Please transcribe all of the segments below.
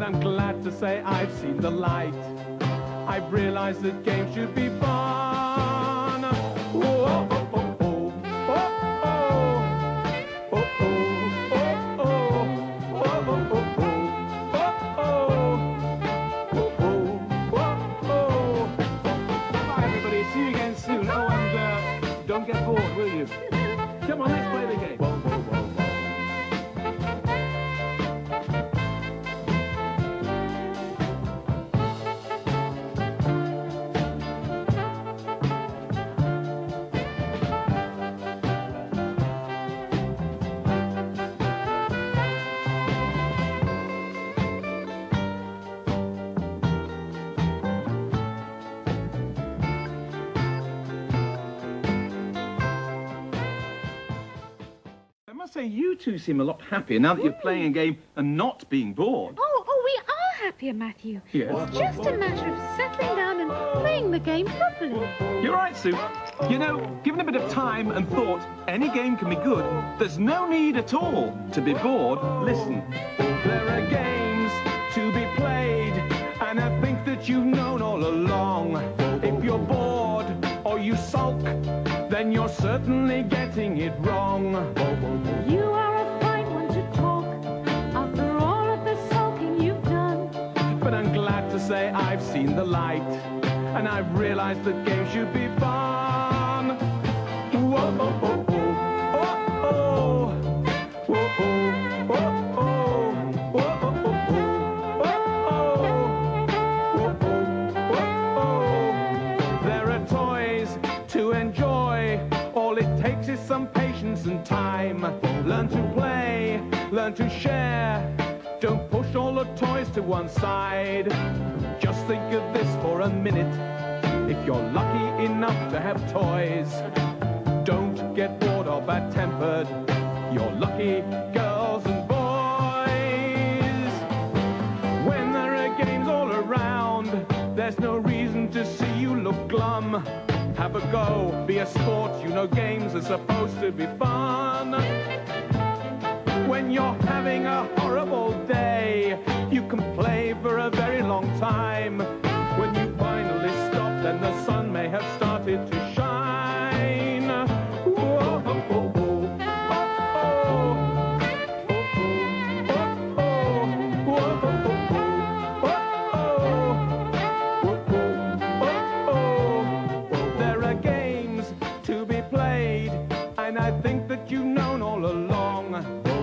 I'm glad to say I've seen the light. I've realized that games should be fun. Whoa, oh, oh, oh, oh, oh, oh, oh, oh, oh, oh. Bye, everybody. See you again soon. Oh, and don't get bored, will you? Come on, let's play the game. I must say, you two seem a lot happier now that you're playing a game and not being bored. Oh, we are happier, Matthew. Yes. It's just a matter of settling down and playing the game properly. You're right, Sue. You know, given a bit of time and thought, any game can be good. There's no need at all to be bored. Listen. There are games to be played, and I think that you've known all along. If you're bored or you sulk, then you're certainly getting it wrong. You are a fine one to talk after all of the sulking you've done. But I'm glad to say I've seen the light, and I've realized that games should be fun. Whoa, oh, oh, oh, oh, oh. Whoa, oh, oh, oh. Whoa, oh, oh, oh. Whoa, oh, oh, oh. There are toys to enjoy. All it takes is some patience and time. Learn to play, learn to share. Don't push all the toys to one side. Just think of this for a minute. If you're lucky enough to have toys, don't get bored or bad-tempered. You're lucky, girls and boys. When there are games all around, there's no reason to see you look glum. Have a go, be a sport, you know games are supposed to be fun. When you're having a horrible day, you can play for a very long time. When you finally stop, then the sun may have started to shine. Whoa, oh, oh, oh. And I think that you've known all along.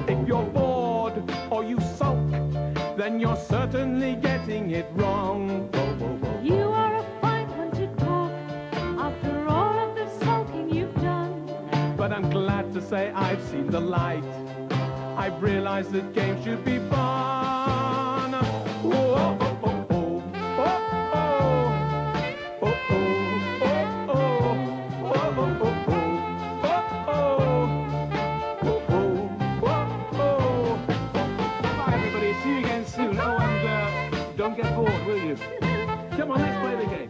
If you're bored or you sulk, then you're certainly getting it wrong. You are a fine one to talk after all of the sulking you've done. But I'm glad to say I've seen the light. I've realized that games should be fun. Whoa, oh, oh, oh, oh, oh, oh, oh, oh, oh, oh, oh. See you again soon. Oh, and don't get bored, will you? Come on, let's play the game.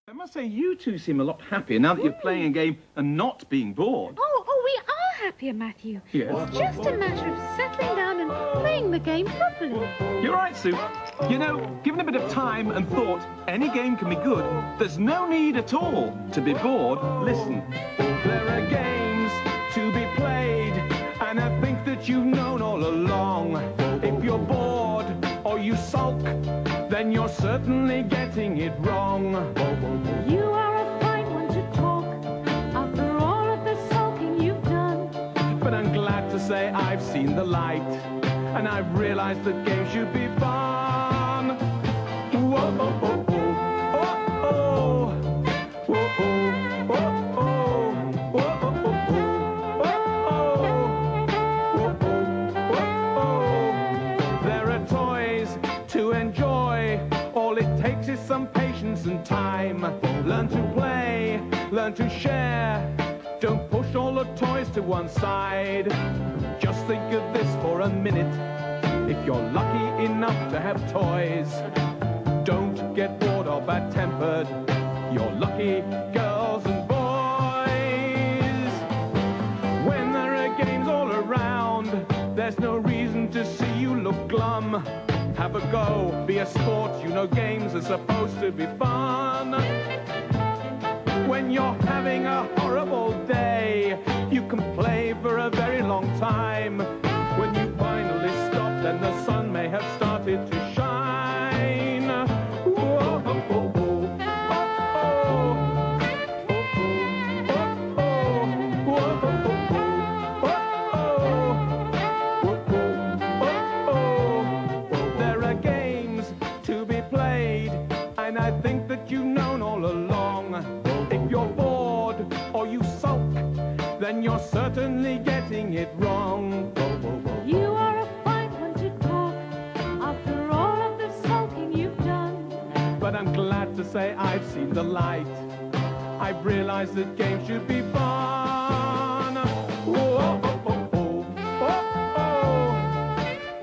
I must say, you two seem a lot happier now that you're playing a game and not being bored. Oh, we are happier, Matthew. Yes. It's just a matter of settling down and playing the game properly. You're right, Sue. You know, given a bit of time and thought, any game can be good. There's no need at all to be bored. Listen. There are games to be played, and I think that you've known all along. If you're bored or you sulk, then you're certainly getting it wrong. You are a fine one to talk after all of the sulking you've done. But I'm glad to say I've seen the light, and I've realized that games should be fun. Whoa, oh, oh, oh, oh, oh. Whoa, oh, oh, oh. Whoa, oh, oh, oh. Whoa, oh, oh, oh. There are toys to enjoy. patience and time. Learn to play, learn to share. Don't push all the toys to one side. Just think of this for a minute. If you're lucky enough to have toys, don't get bored or bad-tempered. You're lucky, girls and boys. When there are games all around, there's no reason to see you look glum. Have a go, be a sport, you know games are supposed to be fun. When you're having a horrible day, you can play for a very long time. When you finally stop, then the sun may have started to shine. Whoa, oh, oh, oh. There are games to be played, and I think that you've known all along. If you're bored or you sulk, then you're certainly getting it wrong. You are a fine one to talk after all of the sulking you've done. But I'm glad to say I've seen the light. I've realized that games should be fun. Whoa, oh, oh, oh, oh, oh,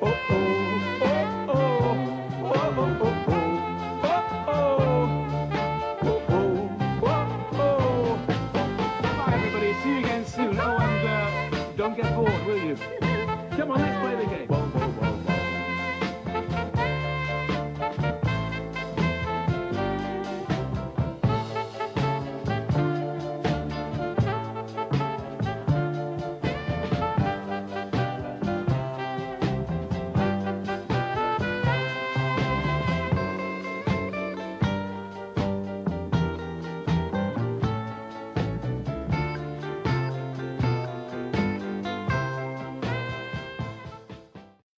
oh, oh, oh, oh, oh, oh. Bye, everybody. See you again soon. Oh, and don't get bored, will you? Come on, let's play the game.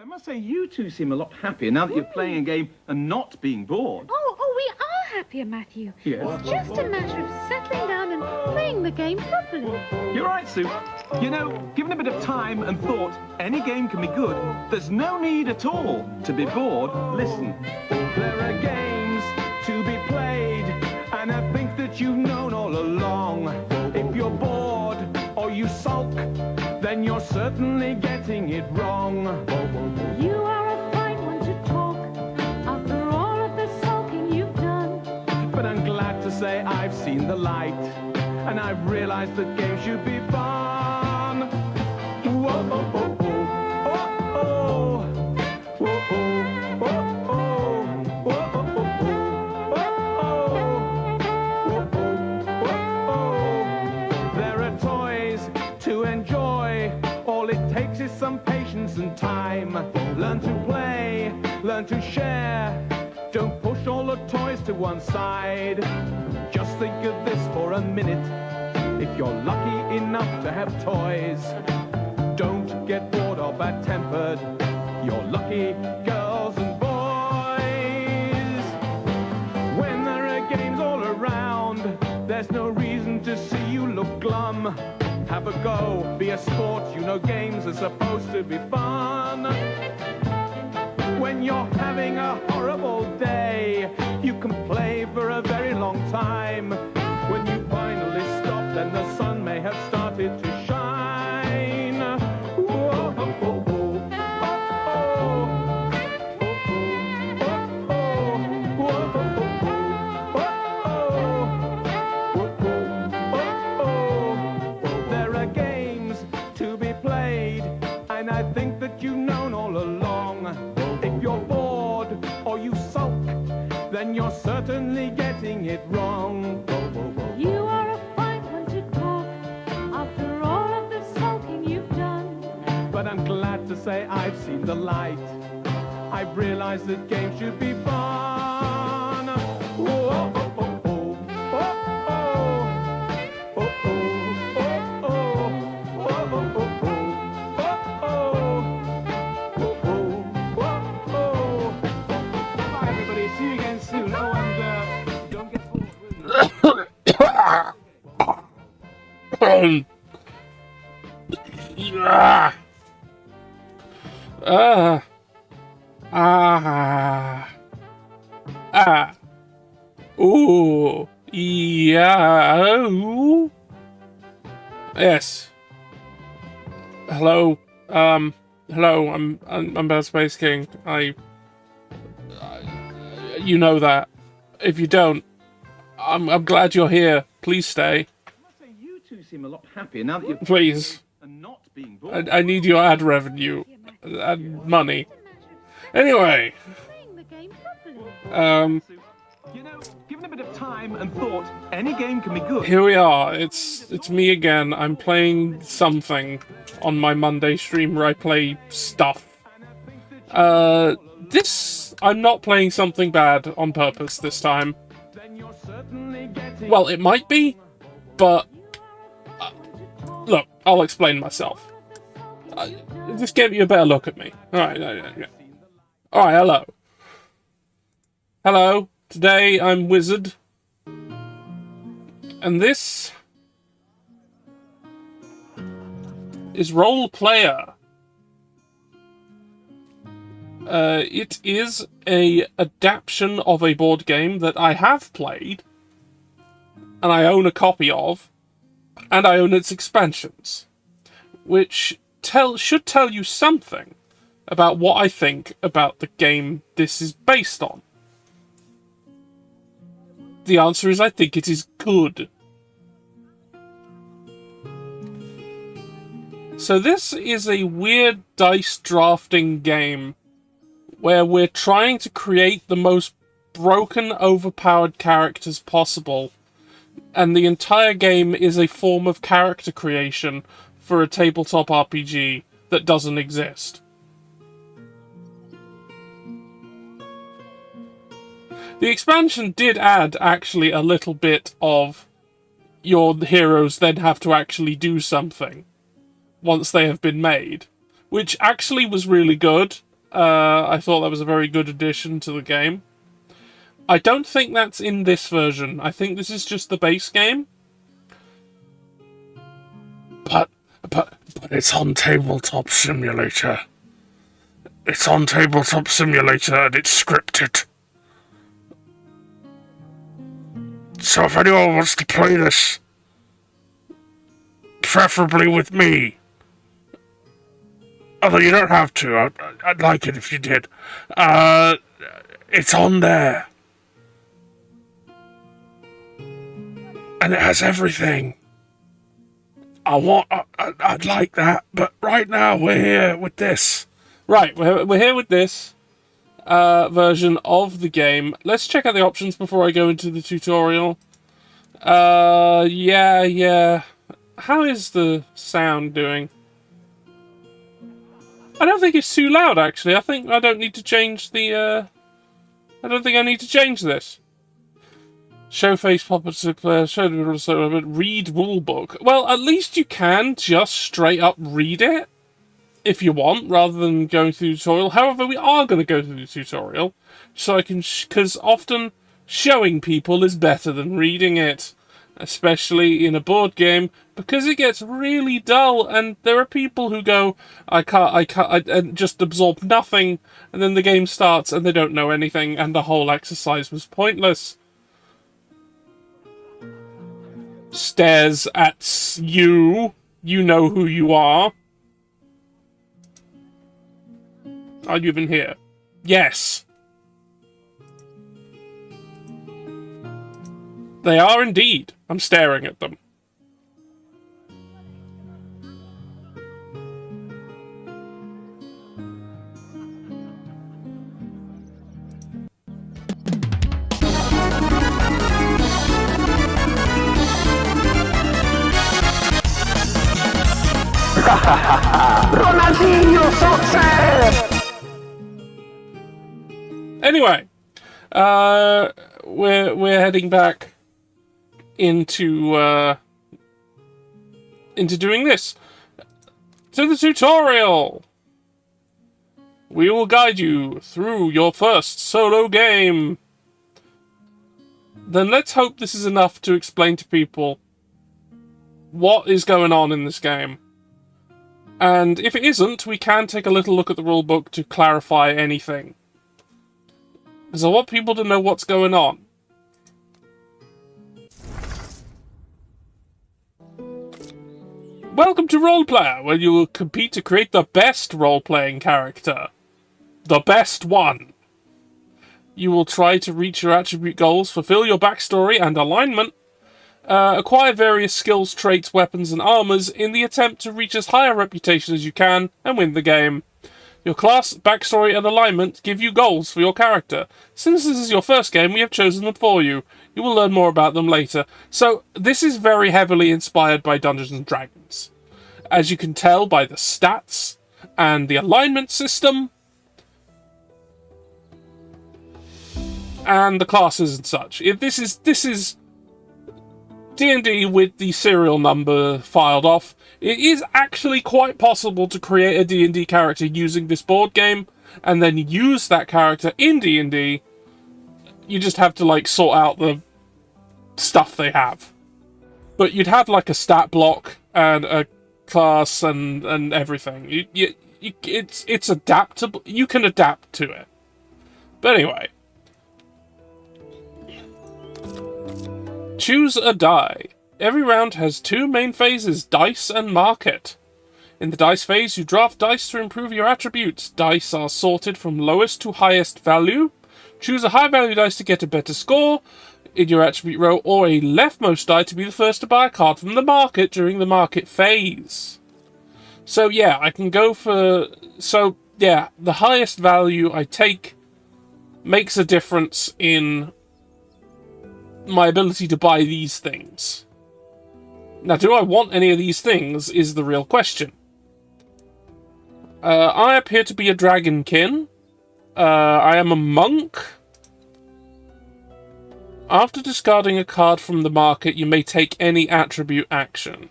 I must say, you two seem a lot happier now that you're playing a game and not being bored. Oh, we are happier, Matthew. Yes. It's just a matter of settling down and playing the game properly. You're right, Sue. You know, given a bit of time and thought, any game can be good. There's no need at all to be bored. Listen. There are games to be played, and I think that you've known all along. If you're bored or you sulk, then you're certainly getting it wrong. You are a fine one to talk after all of the sulking you've done. But I'm glad to say I've seen the light, and I've realized that games should be fun. Whoa, oh, oh, oh, oh, oh. Whoa, oh, oh, oh. Whoa, oh, oh, oh, oh, oh. There are toys to enjoy. All it takes is some patience and time. Learn to play, learn to share. Don't push all the toys to one side. Just think of this for a minute. If you're lucky enough to have toys, don't get bored or bad-tempered. You're lucky, girls and boys. When there are games all around, there's no reason to see you look glum. Have a go, be a sport, you know games are supposed to be fun. When you're having a horrible day, you can play for a very long time. When you finally stop, then the sun may have started to shine. Whoa, oh, oh, oh. There are games to be played, and I think that you've known all along. If you're bored or you sulk, then you're certainly getting it wrong. You are a fine one to talk after all of the sulking you've done. But I'm glad to say I've seen the light. I've realized that games should be fun. Whoa, oh, oh, oh. Oh, oh. Oh, oh. Oh, oh. Oh, oh, oh, oh. Oh, oh. Oh, oh. Bye, everybody. See you again soon. Oh, and don't get bored, will you? Ooh, yeah. Ooh. Yes. Hello. Hello. I'm BadSpaceKing. You know that. If you don't, I'm glad you're here. Please stay. I must say, you two seem a lot happier now that you're Please. and not being bored. I need your ad revenue. Ad money. Anyway. Playing the game properly. You know, given a bit of time and thought, any game can be good. Here we are. It's me again. I'm playing something on my Monday stream where I play stuff. I'm not playing something bad on purpose this time. Well, it might be, but look, I'll explain myself. Just give you a better look at me. Alright, Alright, hello. Hello, today I'm Wizard. And this is Role Player. It is a adaptation of a board game that I have played, and I own a copy of, and I own its expansions, which should tell you something about what I think about the game this is based on. The answer is I think it is good. So this is a weird dice drafting game where we're trying to create the most broken, overpowered characters possible, and the entire game is a form of character creation for a tabletop RPG that doesn't exist. The expansion did add, actually, a little bit of your heroes then have to actually do something once they have been made, which actually was really good. I thought that was a very good addition to the game. I don't think that's in this version. I think this is just the base game. But it's on Tabletop Simulator. It's on Tabletop Simulator and it's scripted. So if anyone wants to play this, preferably with me, although you don't have to, I'd like it if you did, it's on there. And it has everything. I'd like that, but right now we're here with this. Right, we're here with this version of the game. Let's check out the options before I go into the tutorial. Yeah. How is the sound doing? I don't think it's too loud, actually. I think I don't need to change the, I don't think I need to change this. Show face puppets to player, read rulebook. Well, at least you can just straight up read it, if you want, rather than going through the tutorial. However, we are going to go through the tutorial, so I can, because often showing people is better than reading it. Especially in a board game, because it gets really dull, and there are people who go, I can't, and just absorb nothing, and then the game starts and they don't know anything, and the whole exercise was pointless. Stares at you. You know who you are. Are you even here? Yes. They are indeed. I'm staring at them. Ronaldinho success! Anyway, we're heading back into doing this. To the tutorial! We will guide you through your first solo game. Then let's hope this is enough to explain to people what is going on in this game. And if it isn't, we can take a little look at the rulebook to clarify anything. Because I want people to know what's going on. Welcome to Roleplayer, where you will compete to create the best role-playing character. The best one. You will try to reach your attribute goals, fulfill your backstory and alignment, acquire various skills, traits, weapons, and armors in the attempt to reach as high a reputation as you can and win the game. Your class, backstory, and alignment give you goals for your character. Since this is your first game, we have chosen them for you. You will learn more about them later. So, this is very heavily inspired by Dungeons & Dragons. As you can tell by the stats and the alignment system, and the classes and such. This is D&D with the serial number filed off. It is actually quite possible to create a D&D character using this board game, and then use that character in D&D. You just have to, like, sort out the stuff they have. But you'd have, like, a stat block and a class and everything. It's adaptable. You can adapt to it. But anyway. Choose a die. Every round has two main phases, dice and market. In the dice phase, you draft dice to improve your attributes. Dice are sorted from lowest to highest value. Choose a high value dice to get a better score in your attribute row, or a leftmost die to be the first to buy a card from the market during the market phase. So yeah, I can go for... So yeah, the highest value I take makes a difference in my ability to buy these things. Now, do I want any of these things is the real question. I appear to be a dragonkin. I am a monk. After discarding a card from the market, you may take any attribute action.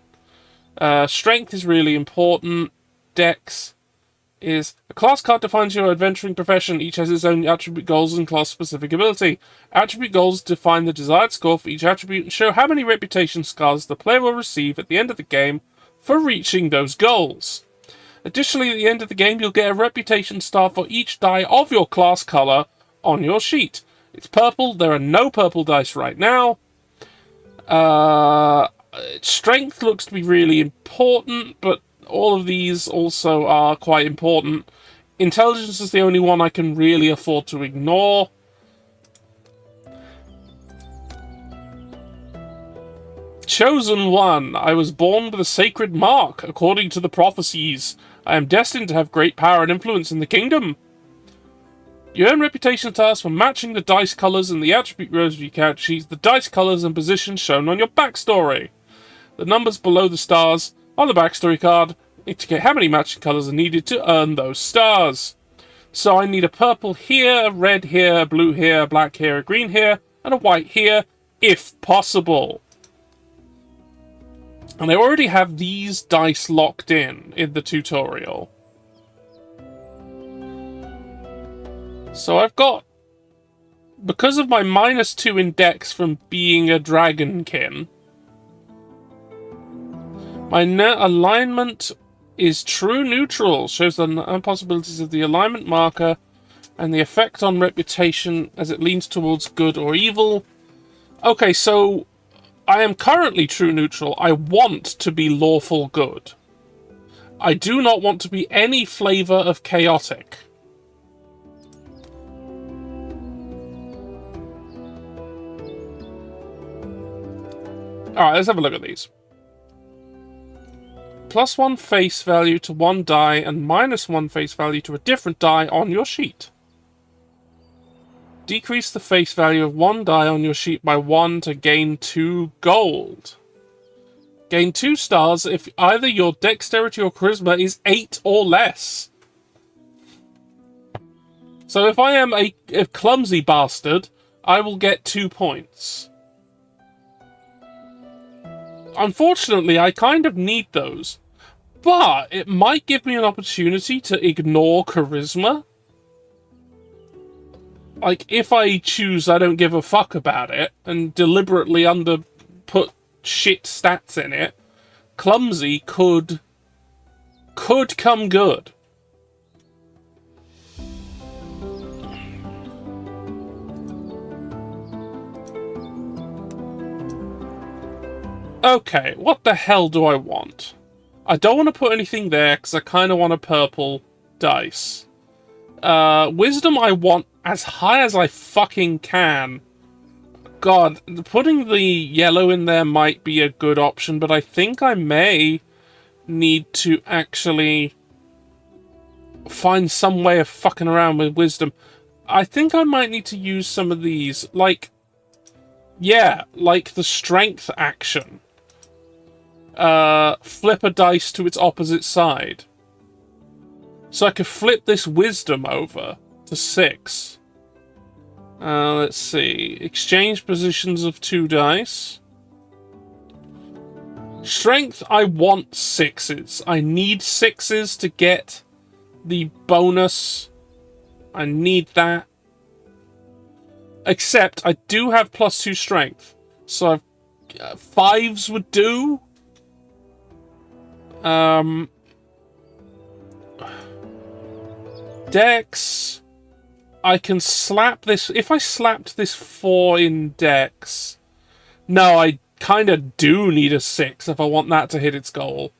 Strength is really important. Dex is... A class card defines your adventuring profession. Each has its own attribute goals and class-specific ability. Attribute goals define the desired score for each attribute and show how many reputation scars the player will receive at the end of the game for reaching those goals. Additionally, at the end of the game, you'll get a reputation star for each die of your class colour on your sheet. It's purple. There are no purple dice right now. Strength looks to be really important, but all of these also are quite important. Intelligence is the only one I can really afford to ignore. Chosen one. I was born with a sacred mark, according to the prophecies. I am destined to have great power and influence in the kingdom. You earn reputation stars for matching the dice colours and the attribute rows of your character sheets, the dice colours and positions shown on your backstory. The numbers below the stars on the backstory card indicate how many matching colours are needed to earn those stars. So I need a purple here, a red here, a blue here, a black here, a green here, and a white here, if possible. And I already have these dice locked in the tutorial. So I've got, because of my -2 in Dex from being a dragonkin, my alignment is true neutral, shows the possibilities of the alignment marker and the effect on reputation as it leans towards good or evil. Okay, so I am currently true neutral. I want to be lawful good. I do not want to be any flavour of chaotic. Alright, let's have a look at these. +1 face value to one die and -1 face value to a different die on your sheet. Decrease the face value of one die on your sheet by 1 to gain 2 gold. Gain 2 stars if either your dexterity or charisma is 8 or less. So if I am a clumsy bastard, I will get 2 points. Unfortunately, I kind of need those. But it might give me an opportunity to ignore charisma. Like, if I choose I don't give a fuck about it, and deliberately put shit stats in it, clumsy could come good. Okay, what the hell do I want? I don't want to put anything there because I kind of want a purple dice. Wisdom I want as high as I fucking can. God, putting the yellow in there might be a good option, but I think I may need to actually find some way of fucking around with wisdom. I think I might need to use some of these, like the strength action. Flip a dice to its opposite side. So I could flip this wisdom over to 6. Let's see. Exchange positions of 2 dice. Strength, I want 6s. I need 6s to get the bonus. I need that. Except, I do have +2 strength. So 5s would do. Dex. I can slap this. If I slapped this 4 in Dex. No, I kind of do need a 6 if I want that to hit its goal.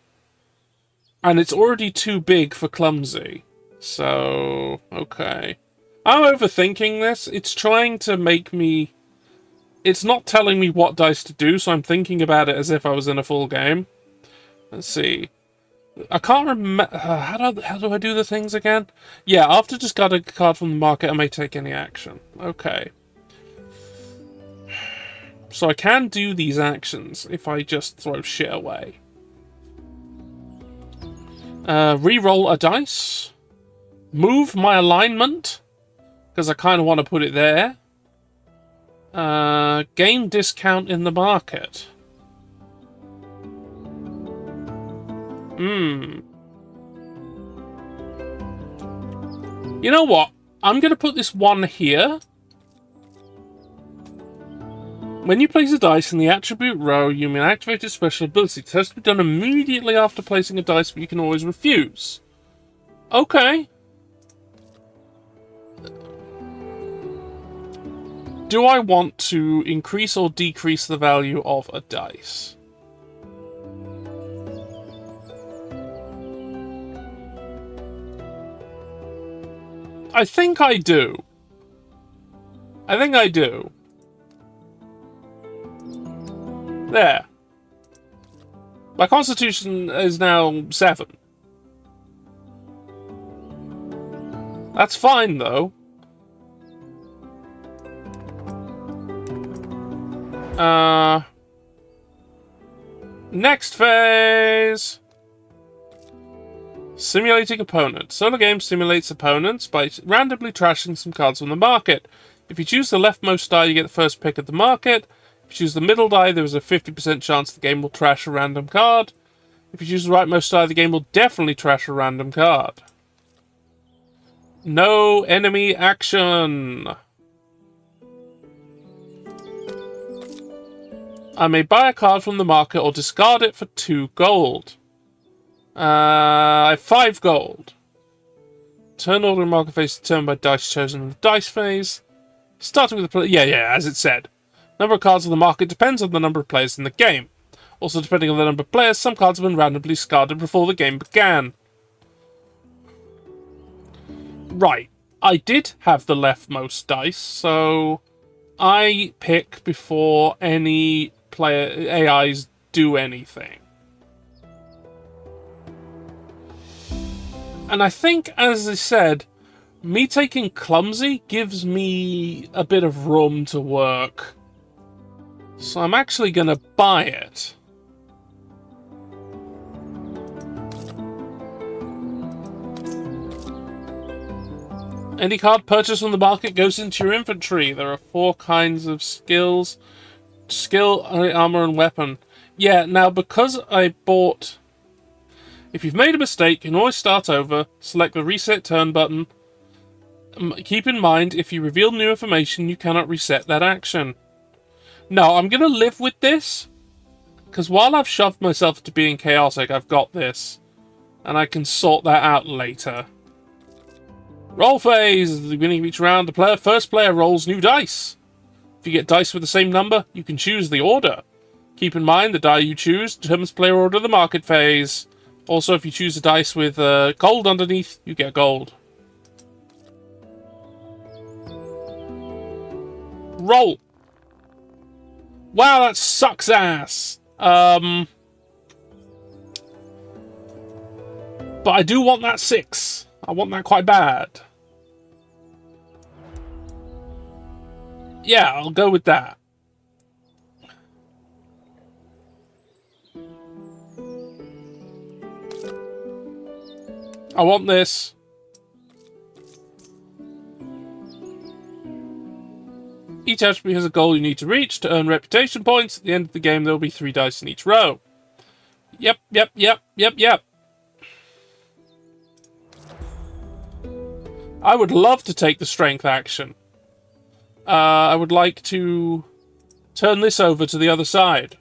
And it's already too big for clumsy. So, okay. I'm overthinking this. It's trying to make me... It's not telling me what dice to do, so I'm thinking about it as if I was in a full game. Let's see. I can't remember... how do I do the things again? Yeah, after discarding a card from the market, I may take any action. Okay. So I can do these actions if I just throw shit away. Reroll a dice. Move my alignment, because I kind of want to put it there. Gain discount in the market. You know what? I'm going to put this 1 here. When you place a dice in the attribute row, you may activate its special ability. It has to be done immediately after placing a dice, but you can always refuse. Okay. Do I want to increase or decrease the value of a dice? I think I do. I think I do. There. My constitution is now 7. That's fine, though. Next phase! Simulating opponent. Solo game simulates opponents by randomly trashing some cards from the market. If you choose the leftmost die, you get the first pick at the market. If you choose the middle die, there is a 50% chance the game will trash a random card. If you choose the rightmost die, the game will definitely trash a random card. No enemy action. I may buy a card from the market or discard it for 2 gold. I have 5 gold. Turn order in market phase determined by dice chosen in the dice phase. Starting with the play. Yeah, as it said. Number of cards on the market depends on the number of players in the game. Also, depending on the number of players, some cards have been randomly discarded before the game began. Right. I did have the leftmost dice, so I pick before any player AIs do anything. And I think, as I said, me taking clumsy gives me a bit of room to work. So I'm actually going to buy it. Any card purchased from the market goes into your inventory. There are 4 kinds of skills. Skill, armor, and weapon. Yeah, now because I bought... If you've made a mistake, you can always start over. Select the reset turn button. Keep in mind, if you reveal new information, you cannot reset that action. No, I'm going to live with this. Because while I've shoved myself to being chaotic, I've got this. And I can sort that out later. Roll phase! At the beginning of each round, the first player rolls new dice. If you get dice with the same number, you can choose the order. Keep in mind, the die you choose determines player order of the market phase. Also, if you choose a dice with gold underneath, you get gold. Roll! Wow, that sucks ass! But I do want that 6. I want that quite bad. Yeah, I'll go with that. I want this. Each attribute has a goal you need to reach to earn reputation points. At the end of the game, there will be 3 dice in each row. Yep. I would love to take the strength action. I would like to turn this over to the other side.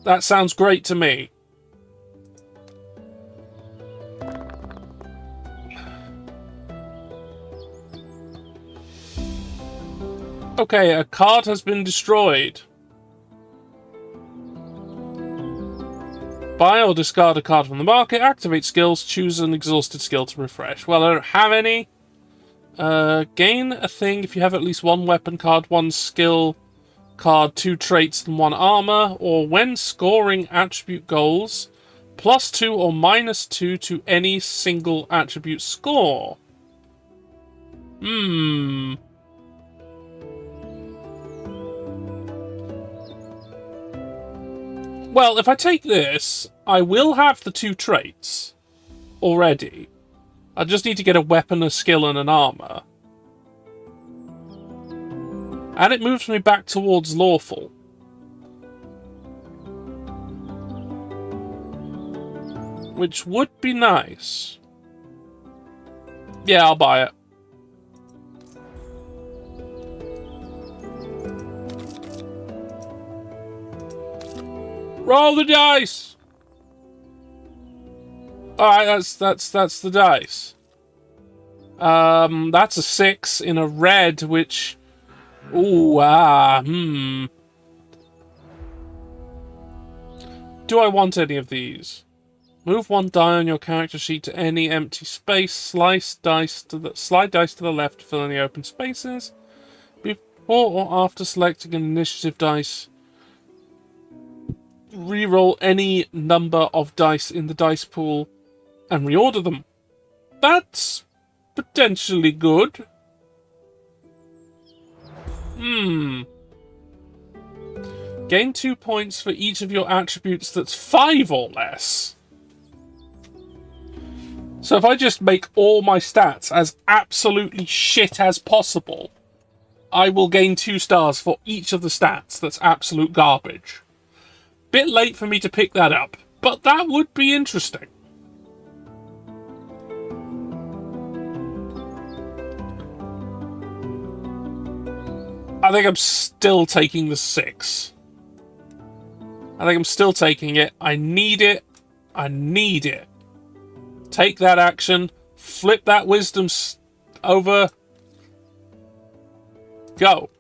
That sounds great to me. Okay, a card has been destroyed. Buy or discard a card from the market, activate skills, choose an exhausted skill to refresh. Well, I don't have any. Gain a thing if you have at least 1 weapon card, 1 skill card, 2 traits, and 1 armor, or when scoring attribute goals, +2 or -2 to any single attribute score. Well, if I take this, I will have the 2 traits already. I just need to get a weapon, a skill, and an armor. And it moves me back towards lawful. Which would be nice. Yeah, I'll buy it. Roll the dice! Alright, that's the dice. That's a 6 in a red, which... Ooh, Do I want any of these? Move 1 die on your character sheet to any empty space. Slide dice to the left to fill any open spaces. Before or after selecting an initiative dice, reroll any number of dice in the dice pool and reorder them. That's potentially good. Gain 2 points for each of your attributes that's 5 or less. So if I just make all my stats as absolutely shit as possible, I will gain 2 stars for each of the stats that's absolute garbage. Bit late for me to pick that up, but that would be interesting. I think I'm still taking the 6. I think I'm still taking it. I need it. I need it. Take that action. Flip that wisdom over. Go.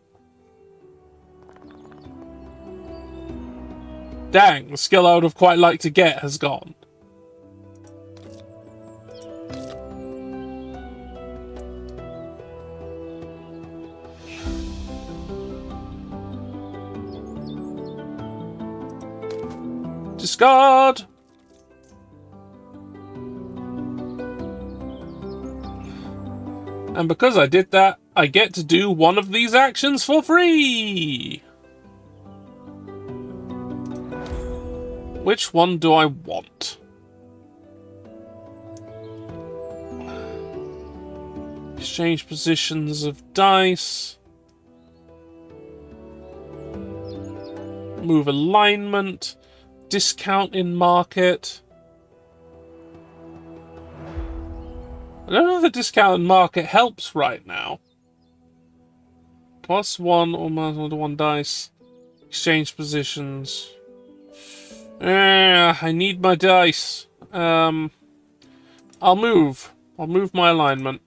Dang, the skill I would have quite liked to get has gone. Discard! And because I did that, I get to do one of these actions for free! Which one do I want? Exchange positions of dice. Move alignment. Discount in market. I don't know if the discount in market helps right now. +1 or -1 dice. Exchange positions. I need my dice. I'll move. I'll move my alignment.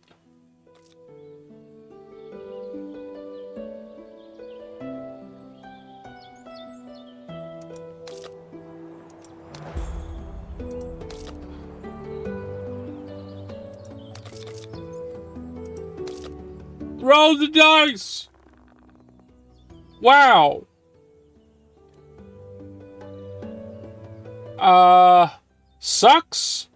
Roll the dice! Wow. Sucks.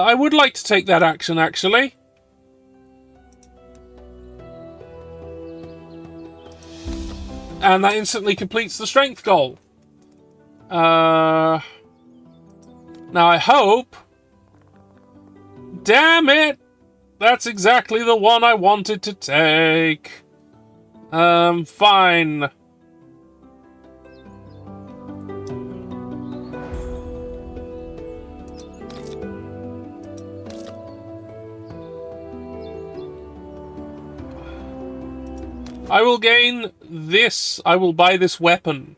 I would like to take that action, actually. And that instantly completes the strength goal. Now I hope... Damn it! That's exactly the one I wanted to take. Fine. I will gain this. I will buy this weapon.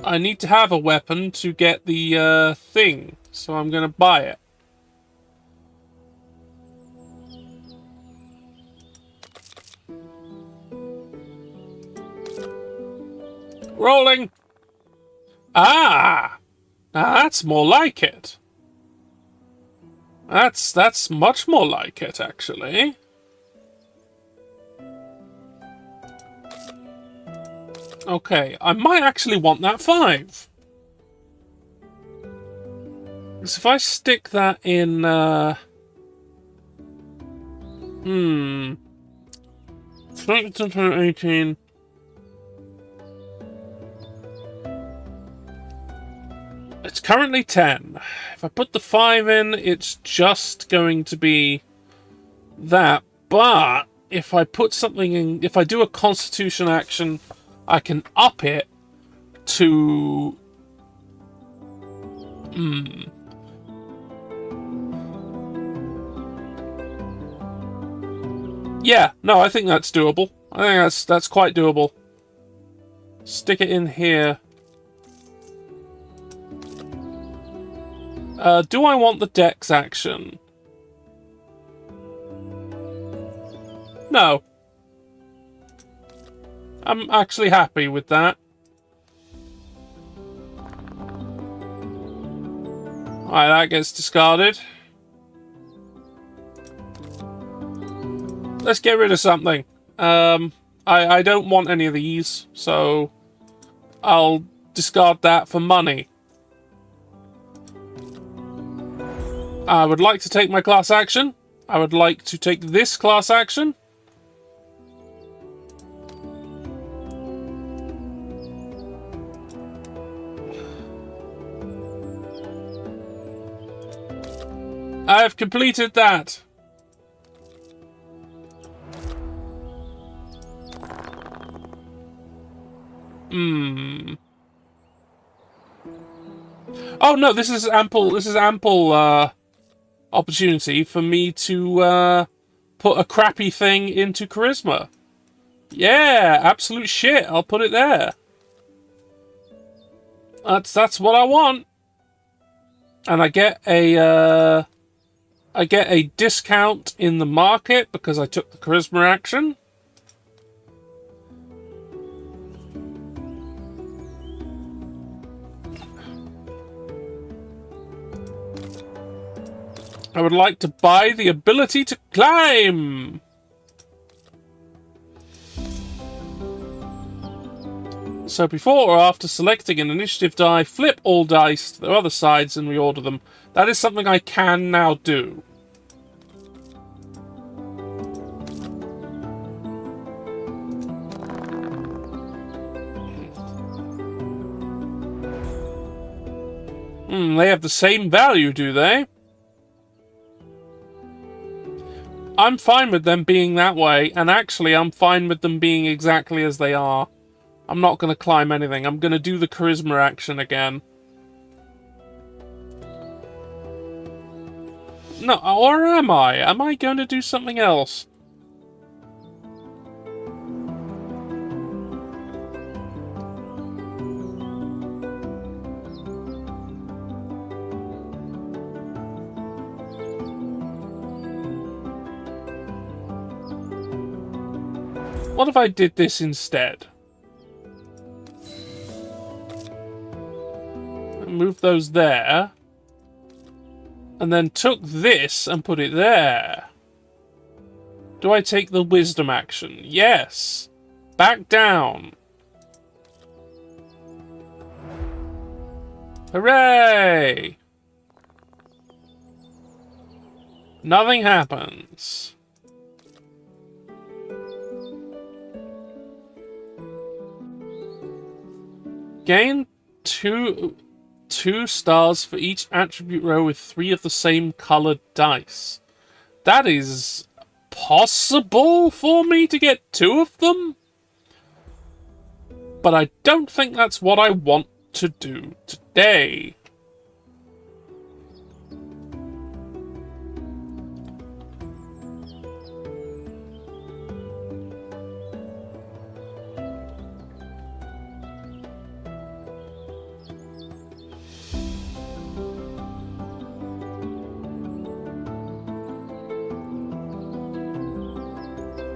I need to have a weapon to get the thing, so I'm going to buy it. Rolling. Ah! Now that's more like it. That's much more like it, actually. Okay, I might actually want that 5. So if I stick that in, 18. It's currently 10. If I put the 5 in, it's just going to be that. But if I put something in, if I do a Constitution action, I can up it to... Yeah, no, I think that's doable. I think that's quite doable. Stick it in here. Do I want the Dex action? No. I'm actually happy with that. Alright, that gets discarded. Let's get rid of something. I don't want any of these, so I'll discard that for money. I would like to take my class action. I would like to take this class action. I have completed that. Oh no, this is ample opportunity for me to put a crappy thing into charisma. Yeah, absolute shit. I'll put it there. That's what I want. And I get a discount in the market because I took the charisma action. I would like to buy the ability to climb. So before or after selecting an initiative die, flip all dice to their other sides and reorder them. That is something I can now do. They have the same value, do they? I'm fine with them being that way, and actually I'm fine with them being exactly as they are. I'm not going to climb anything. I'm going to do the charisma action again. No, or am I? Am I going to do something else? What if I did this instead? Move those there. And then took this and put it there. Do I take the wisdom action? Yes. Back down. Hooray! Nothing happens. Gain two stars for each attribute row with 3 of the same colored dice. That is possible for me to get 2 of them? But I don't think that's what I want to do today.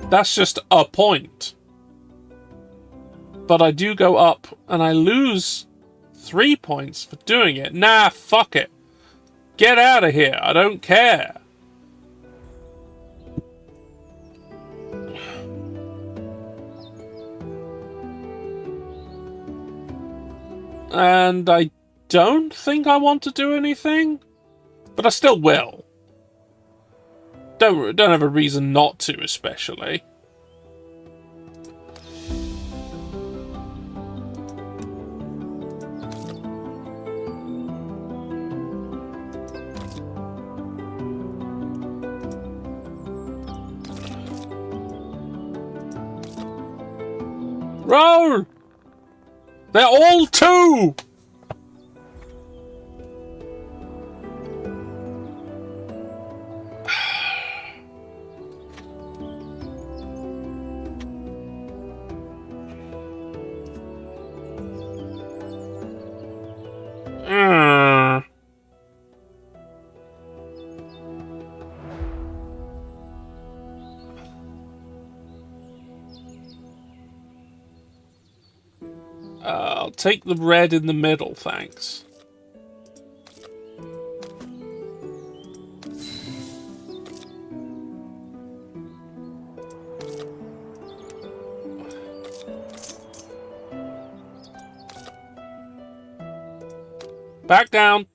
That's just a point. But I do go up and I lose 3 points for doing it. Nah, fuck it. Get out of here. I don't care. And I don't think I want to do anything, but I still will. Don't have a reason not to, especially. Roll! They're all 2! I'll take the red in the middle, thanks. Back down.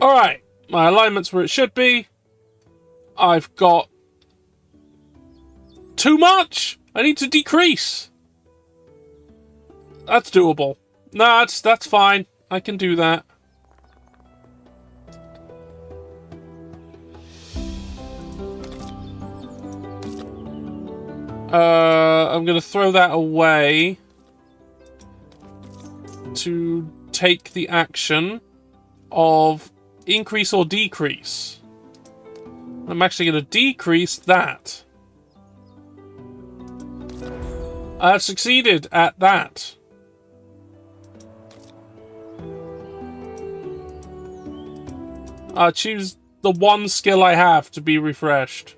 Alright, my alignment's where it should be. I've got too much. I need to decrease. That's doable. No, that's fine. I can do that. I'm gonna throw that away to take the action of increase or decrease. I'm actually gonna decrease that. I've succeeded at that. I'll choose the one skill I have to be refreshed.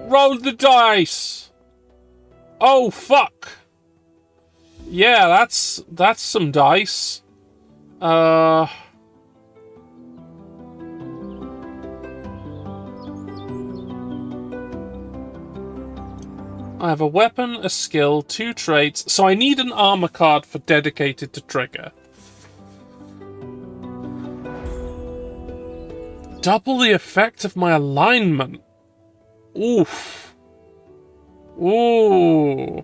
Roll the dice! Oh, fuck! Yeah, that's some dice. I have a weapon, a skill, 2 traits, so I need an armor card for dedicated to trigger. Double the effect of my alignment. Oof. Ooh.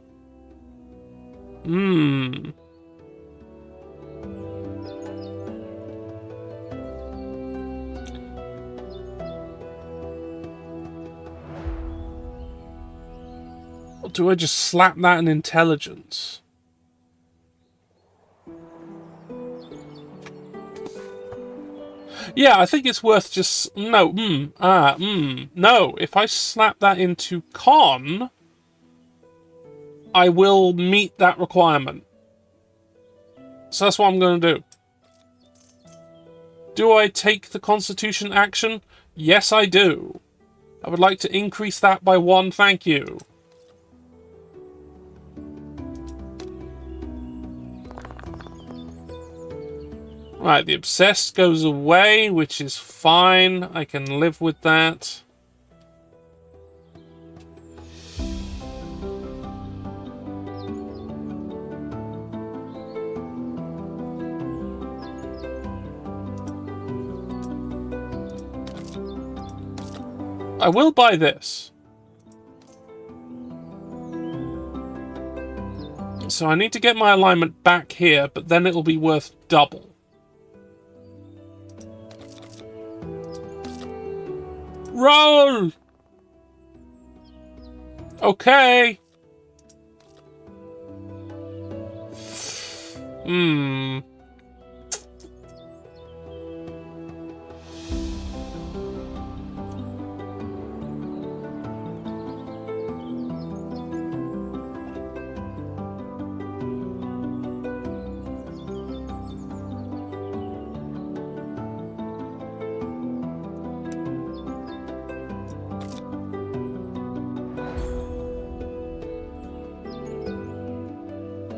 Or do I just slap that in intelligence? Yeah, I think it's worth just... No, no. If I slap that into con, I will meet that requirement. So that's what I'm going to do. Do I take the Constitution action? Yes, I do. I would like to increase that by 1, thank you. Right, the obsessed goes away, which is fine. I can live with that. I will buy this. So I need to get my alignment back here, but then it'll be worth double. Roll! Okay.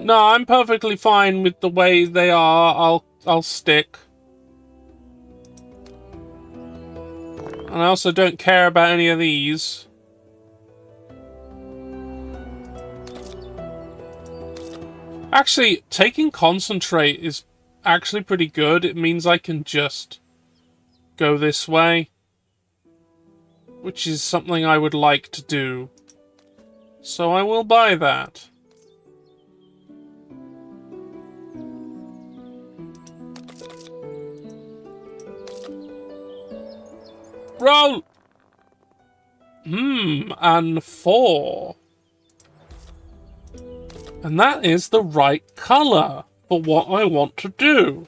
No, I'm perfectly fine with the way they are. I'll stick. And I also don't care about any of these. Actually, taking concentrate is actually pretty good. It means I can just go this way, which is something I would like to do. So I will buy that. Roll! And 4. And that is the right colour for what I want to do.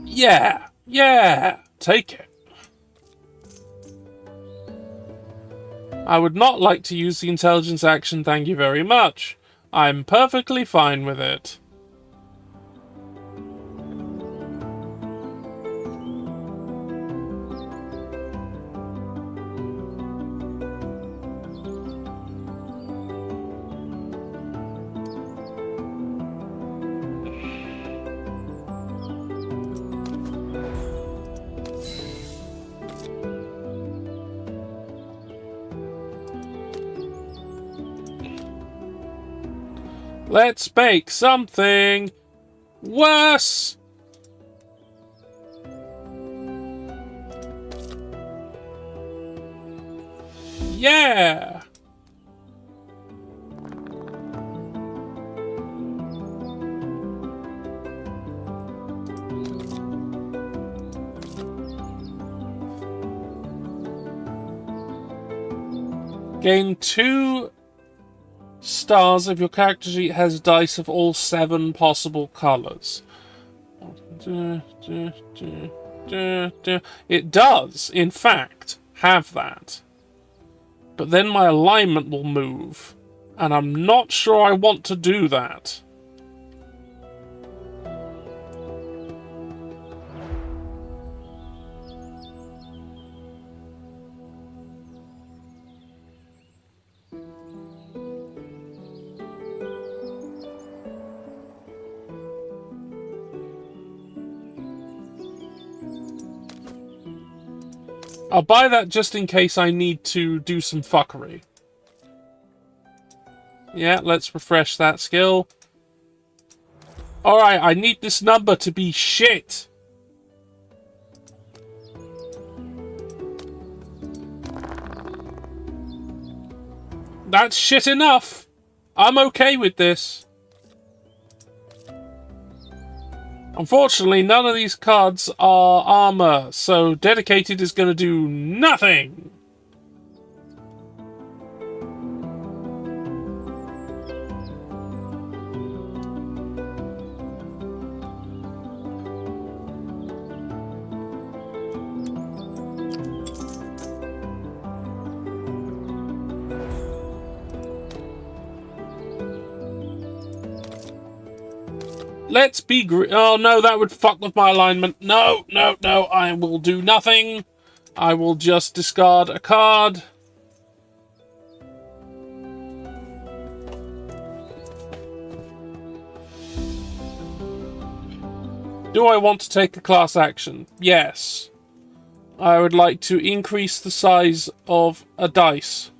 Yeah, take it. I would not like to use the intelligence action, thank you very much. I'm perfectly fine with it. Let's make something worse. Yeah. Gain 2 stars if your character sheet has dice of all 7 possible colours. It does, in fact, have that. But then my alignment will move, and I'm not sure I want to do that. I'll buy that just in case I need to do some fuckery. Yeah, let's refresh that skill. Alright, I need this number to be shit. That's shit enough. I'm okay with this. Unfortunately, none of these cards are armor, so dedicated is going to do nothing. Let's be oh no, that would fuck with my alignment. No, no, no, I will do nothing. I will just discard a card. Do I want to take a class action? Yes. I would like to increase the size of a dice.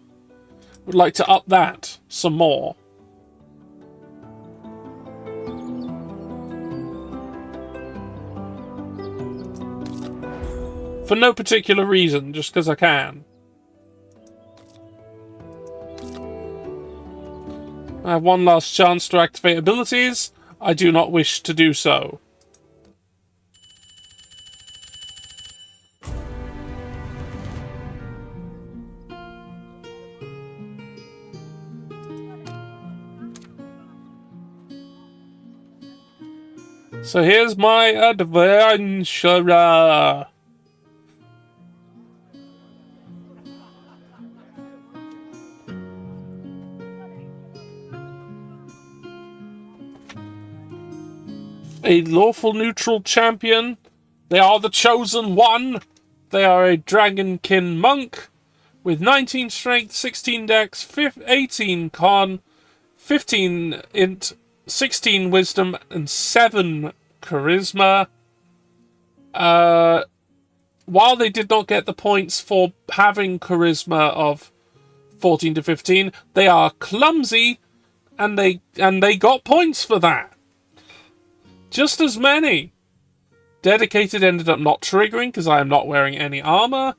Would like to up that some more. For no particular reason, just because I can. I have one last chance to activate abilities. I do not wish to do so. So here's my adventurer. A lawful neutral champion. They are the chosen one. They are a dragonkin monk with 19 strength, 16 dex, 18 con, 15 int, 16 wisdom, and 7 charisma. While they did not get the points for having charisma of 14 to 15, they are clumsy, and they got points for that. Just as many. Dedicated ended up not triggering because I am not wearing any armor.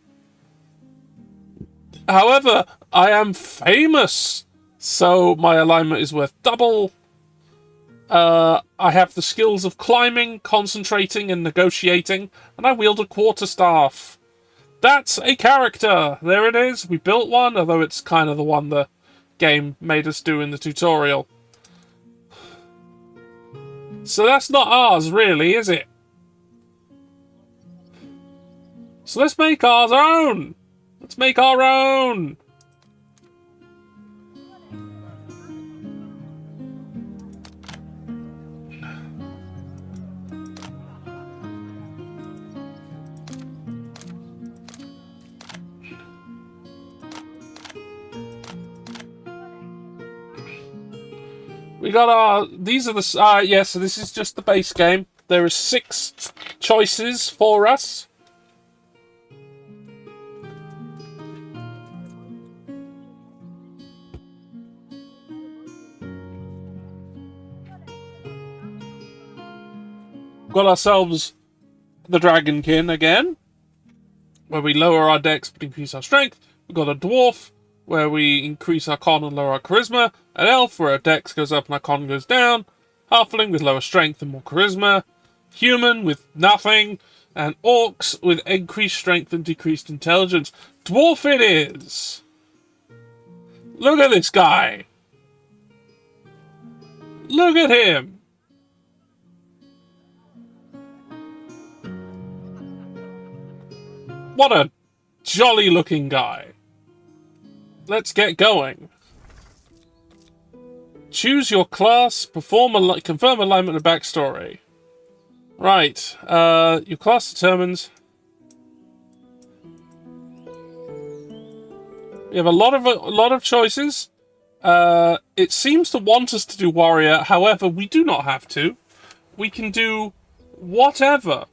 However, I am famous, so my alignment is worth double. I have the skills of climbing, concentrating, and negotiating, and I wield a quarterstaff. That's a character! There it is. We built one, although it's kind of the one the game made us do in the tutorial. So that's not ours, really, is it? So let's make our own! Let's make our own! We got our... These are the... yeah, so this is just the base game. There are 6 choices for us. Got ourselves the Dragonkin again, where we lower our dex but increase our strength. We've got a Dwarf, where we increase our con and lower our charisma. An Elf, where our dex goes up and our con goes down. Halfling with lower strength and more charisma. Human with nothing. And Orcs with increased strength and decreased intelligence. Dwarf it is! Look at this guy! Look at him! What a jolly looking guy. Let's get going. Choose your class, confirm alignment and backstory. Right, your class determines. We have a lot of choices. It seems to want us to do warrior, however, we do not have to. We can do whatever.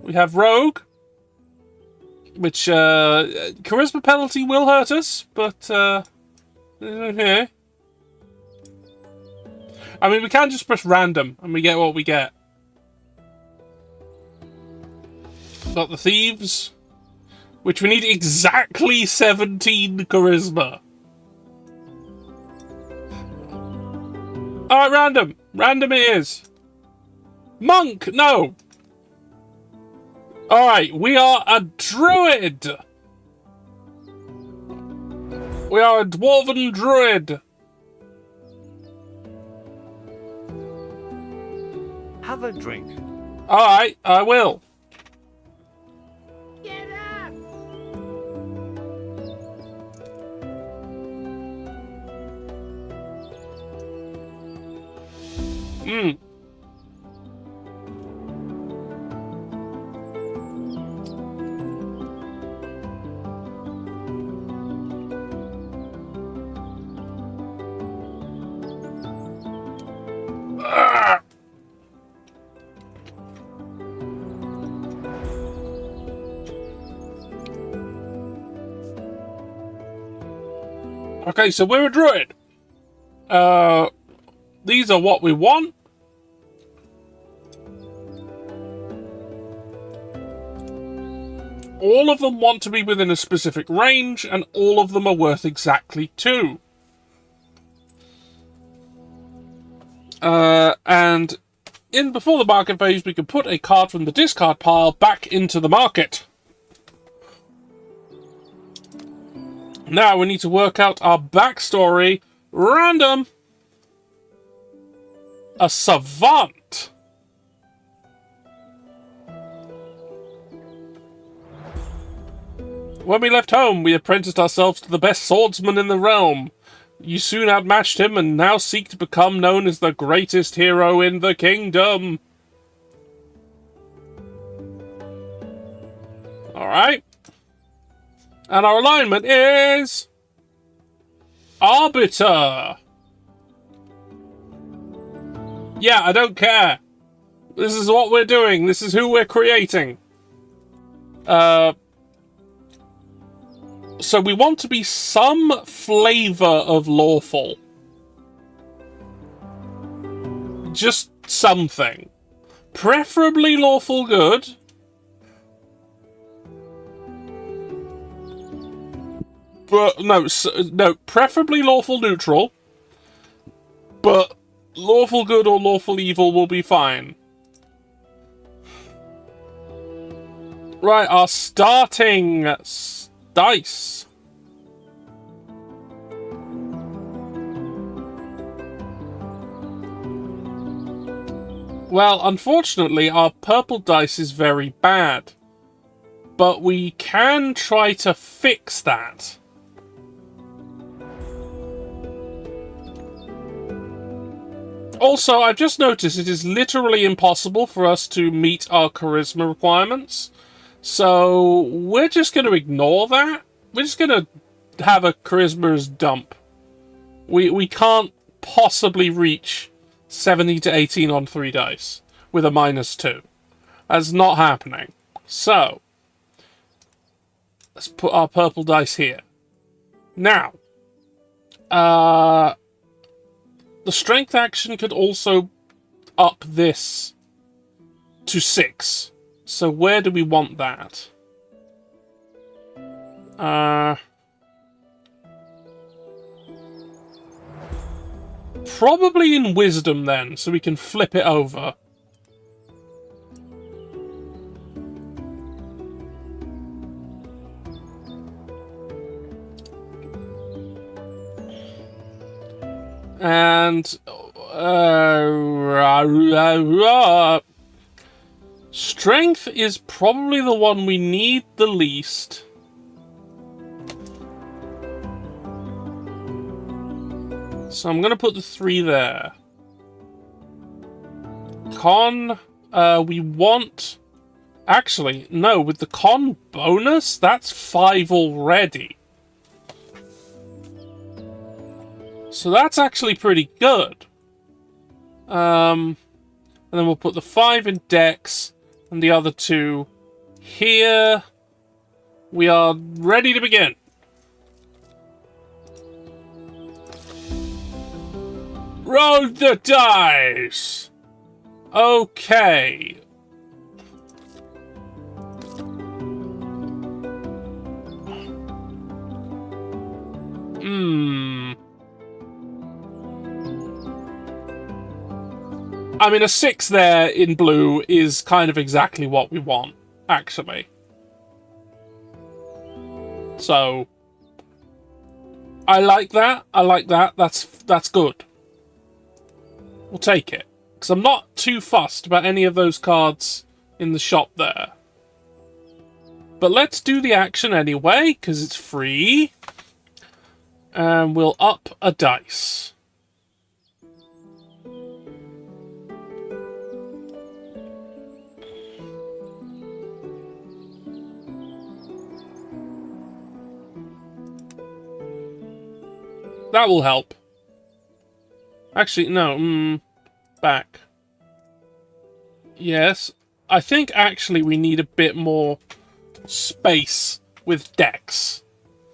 We have rogue, which charisma penalty will hurt us, but okay. I mean, we can just press random and we get what we get. Got the thieves, which we need exactly 17 charisma. Alright, random. Random it is. Monk, no. Alright, we are a druid. We are a dwarven druid. Have a drink. Alright, I will. Get up! Hmm. Okay, so we're a druid. These are what we want. All of them want to be within a specific range, and all of them are worth exactly 2. And before the market phase, we can put a card from the discard pile back into the market. Now we need to work out our backstory. Random. A savant. When we left home, we apprenticed ourselves to the best swordsman in the realm. You soon outmatched him and now seek to become known as the greatest hero in the kingdom. Alright. And our alignment is... Arbiter. Yeah, I don't care. This is what we're doing. This is who we're creating. So we want to be some flavour of lawful. Just something. Preferably lawful good. But no, preferably lawful neutral. But lawful good or lawful evil will be fine. Right, our starting dice. Well, unfortunately, our purple dice is very bad. But we can try to fix that. Also, I've just noticed it is literally impossible for us to meet our charisma requirements. So, we're just going to ignore that. We're just going to have a charisma as dump. We can't possibly reach 70 to 18 on 3 dice with a -2. That's not happening. So, let's put our purple dice here. Now, the strength action could also up this to 6. So where do we want that? Probably in wisdom then, so we can flip it over. And strength is probably the one we need the least. So I'm going to put the 3 there. Con, we want... Actually, no, with the con bonus, that's 5 already. So that's actually pretty good. And then we'll put the 5 in Dex and the other 2 here. We are ready to begin. Roll the dice! Okay. I mean, a 6 there in blue is kind of exactly what we want, actually. So, I like that. I like that. That's good. We'll take it. Because I'm not too fussed about any of those cards in the shop there. But let's do the action anyway, because it's free. And we'll up a dice. That will help. Actually, no. Back. Yes. I think actually we need a bit more space with decks.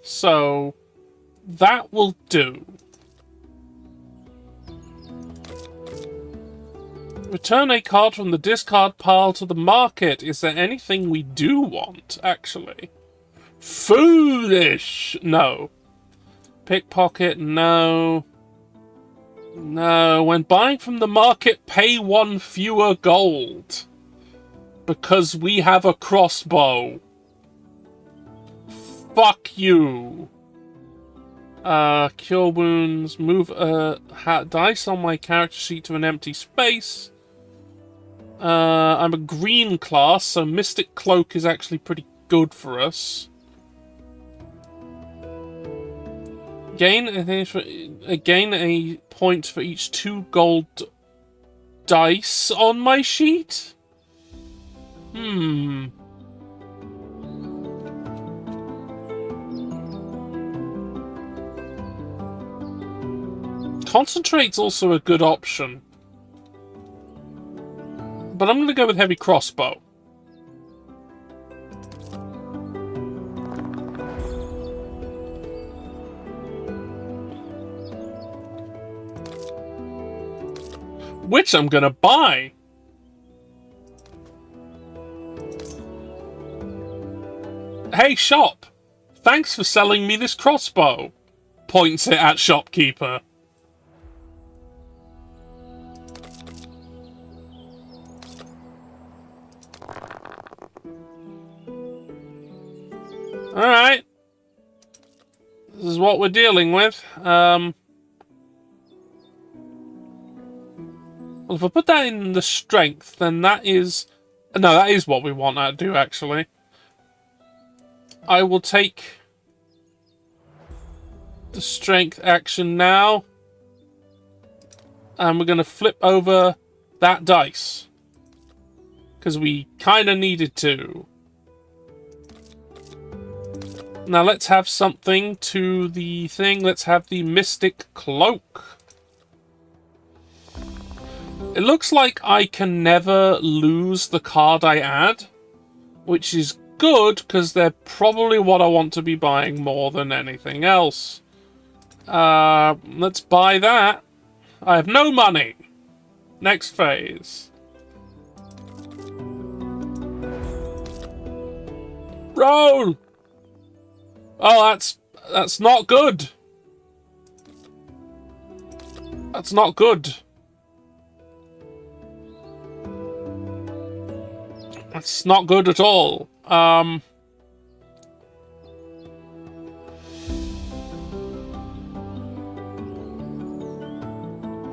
So that will do. Return a card from the discard pile to the market. Is there anything we do want, actually? Foolish! No. Pickpocket, no. No. When buying from the market, pay 1 fewer gold. Because we have a crossbow. Fuck you. Cure wounds. Move dice on my character sheet to an empty space. I'm a green class, so Mystic Cloak is actually pretty good for us. Gain a point for each 2 gold dice on my sheet? Concentrate's also a good option. But I'm going to go with Heavy Crossbow. Which I'm going to buy. Hey, shop. Thanks for selling me this crossbow. Points it at shopkeeper. Alright. This is what we're dealing with. Well, if I put that in the strength, then that is... No, that is what we want to do, actually. I will take the strength action now. And we're going to flip over that dice. Because we kind of needed to. Now let's have something to the thing. Let's have the Mystic Cloak. It looks like I can never lose the card I add, which is good because they're probably what I want to be buying more than anything else. Let's buy that. I have no money. Next phase. Roll! Oh, that's not good. That's not good. That's not good at all. Am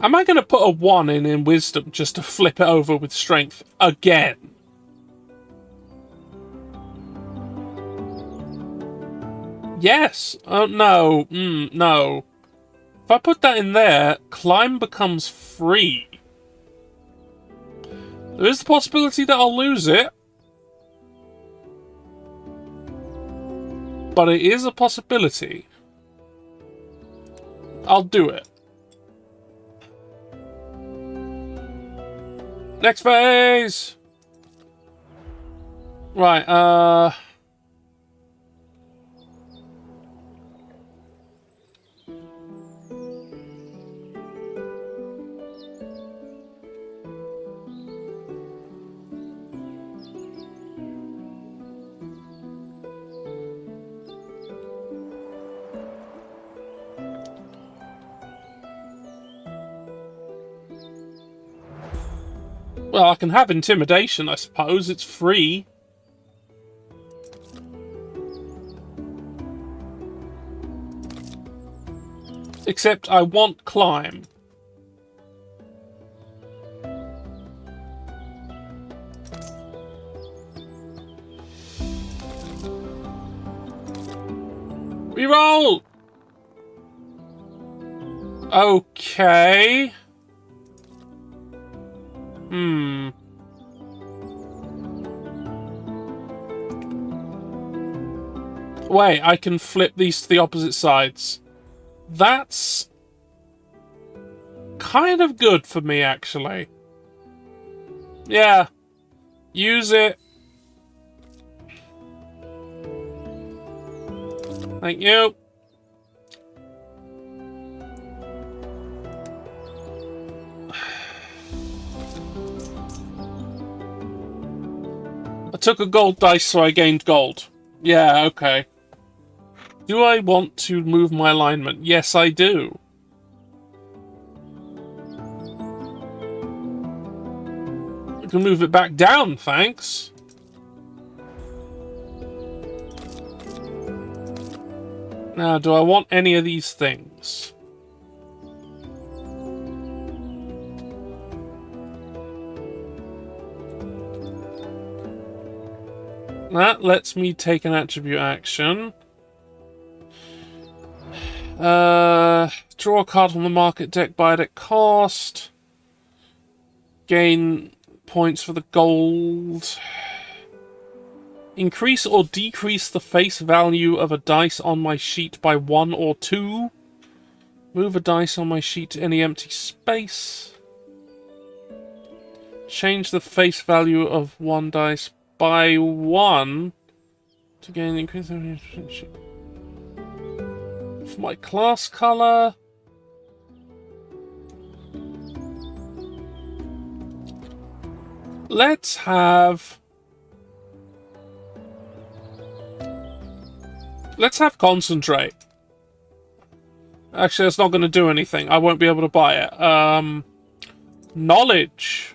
I going to put a 1 in wisdom just to flip it over with strength again? Yes. Oh, no. No. If I put that in there, climb becomes free. There is the possibility that I'll lose it. But it is a possibility. I'll do it. Next phase! Right, well, I can have intimidation, I suppose. It's free. Except I want climb. Reroll! Okay. Wait, I can flip these to the opposite sides. That's kind of good for me, actually. Yeah. Use it. Thank you. I took a gold dice, so I gained gold. Yeah, okay. Do I want to move my alignment? Yes, I do. I can move it back down, thanks. Now, do I want any of these things? That lets me take an attribute action. Draw a card from the market deck, buy it at cost. Gain points for the gold. Increase or decrease the face value of a dice on my sheet by 1 or 2. Move a dice on my sheet to any empty space. Change the face value of one dice by 1 to gain increase for my class color. Let's have concentrate. Actually, that's not going to do anything. I won't be able to buy it. Knowledge.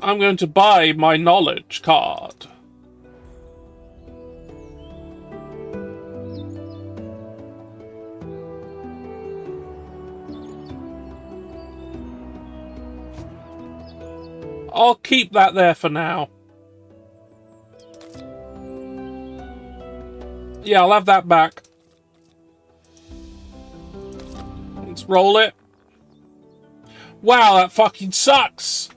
I'm going to buy my knowledge card. I'll keep that there for now. Yeah, I'll have that back. Let's roll it. Wow, that fucking sucks.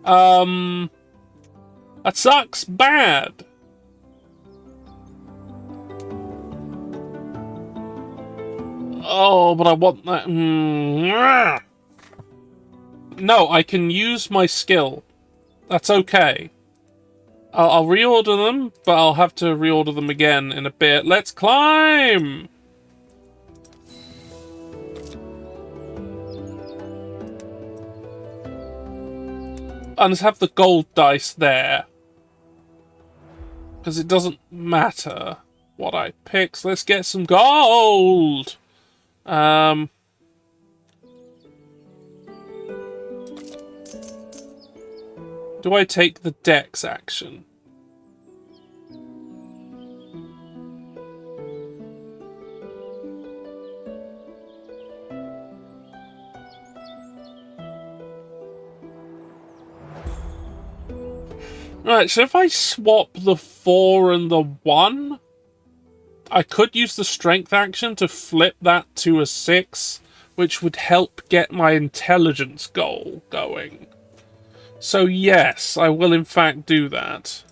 That sucks bad. Oh, but I want that. No, I can use my skill. That's okay. I'll reorder them, but I'll have to reorder them again in a bit. Let's climb! And let's have the gold dice there. Because it doesn't matter what I pick. So let's get some gold! Do I take the dex action? Right, so if I swap the 4 and the 1, I could use the strength action to flip that to a 6, which would help get my intelligence goal going. So yes, I will in fact do that.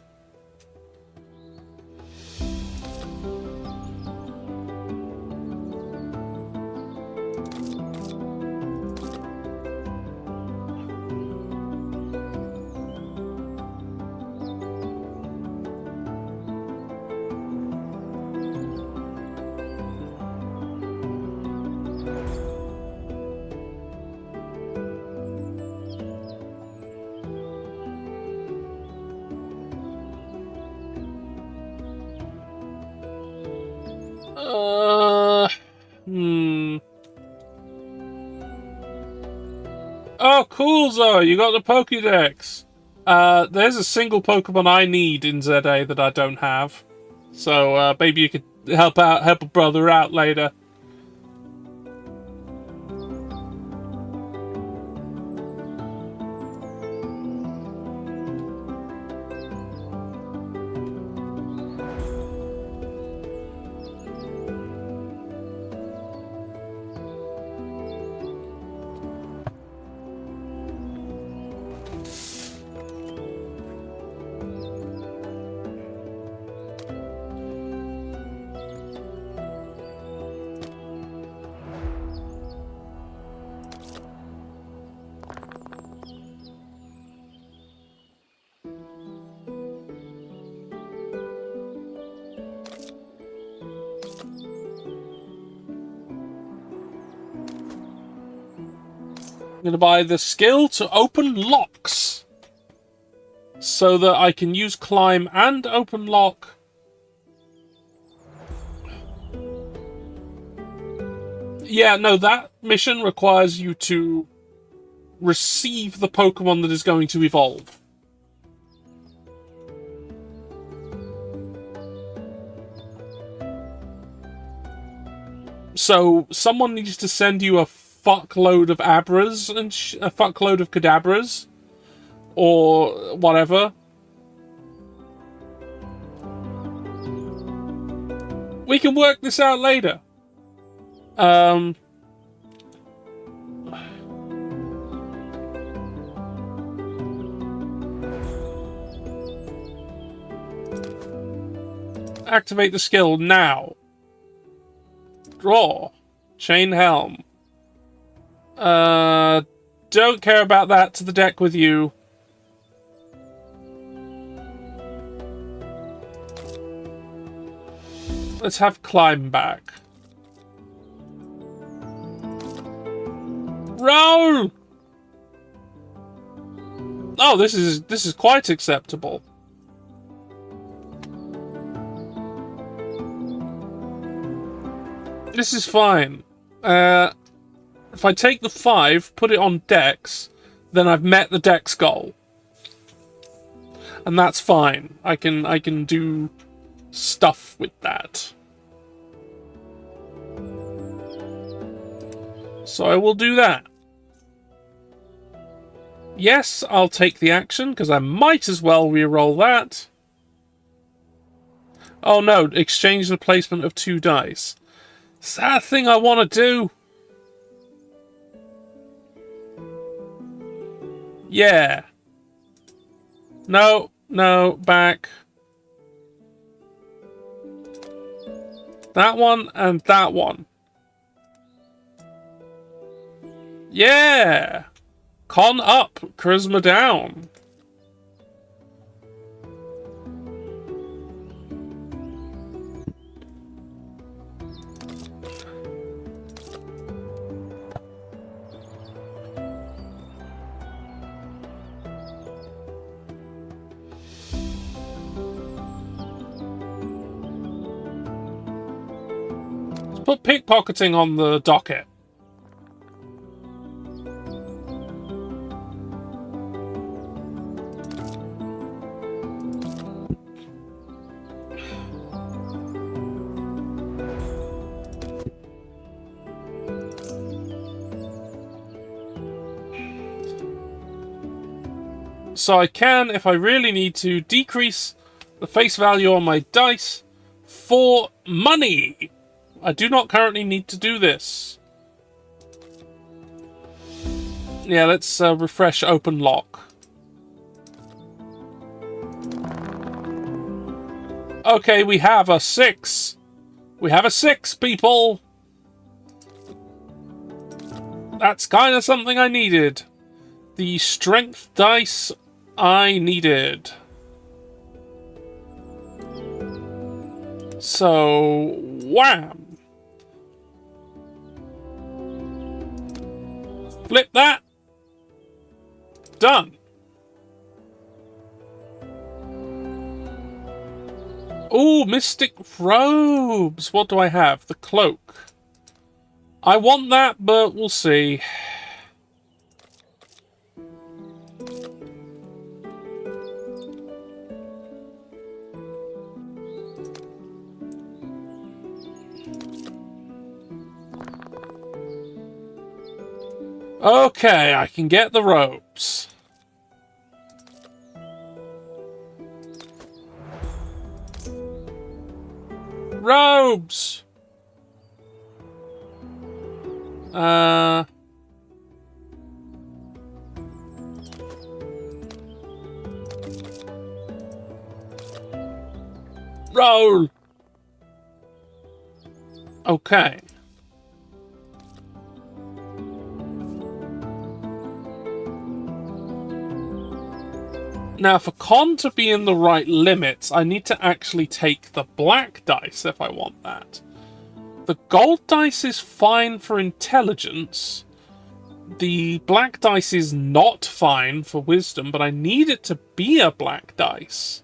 Oh, cool, Zoe! You got the Pokédex! There's a single Pokemon I need in ZA that I don't have. So, maybe you could help a brother out later. going to buy the skill to open locks. So that I can use climb and open lock. Yeah, no, that mission requires you to receive the Pokemon that is going to evolve. So, someone needs to send you a fuckload of Abras and a fuckload of Kadabras. Or whatever. We can work this out later. Activate the skill now. Draw. Chain Helm. Don't care about that. To the deck with you. Let's have climb back. Roll! Oh, this is quite acceptable. This is fine. If I take the 5, put it on Dex, then I've met the Dex goal. And that's fine. I can do stuff with that. So I will do that. Yes, I'll take the action, because I might as well re-roll that. Oh no, exchange the placement of 2 dice. Is that a thing I want to do? Yeah. No, back. That one and that one. Yeah! Con up, charisma down. Let's put pickpocketing on the docket. So I can, if I really need to, decrease the face value on my dice for money. I do not currently need to do this. Yeah, let's refresh open lock. Okay, we have a 6. We have a 6, people. That's kind of something I needed. The strength dice I needed. So, wham! Flip that. Done. Ooh, Mystic Robes. What do I have? The cloak. I want that, but we'll see. Okay, I can get the robes. Robes! Roll! Okay. Now, for con to be in the right limits, I need to actually take the black dice if I want that. The gold dice is fine for intelligence, The black dice is not fine for wisdom, but I need it to be a black dice.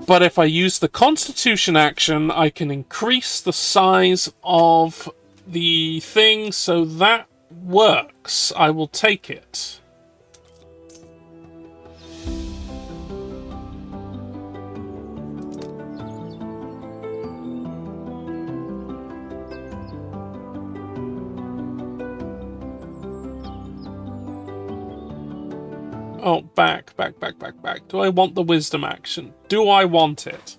But if I use the Constitution action, I can increase the size of the thing, so that works. I will take it. Oh, back. Do I want the wisdom action? Do I want it?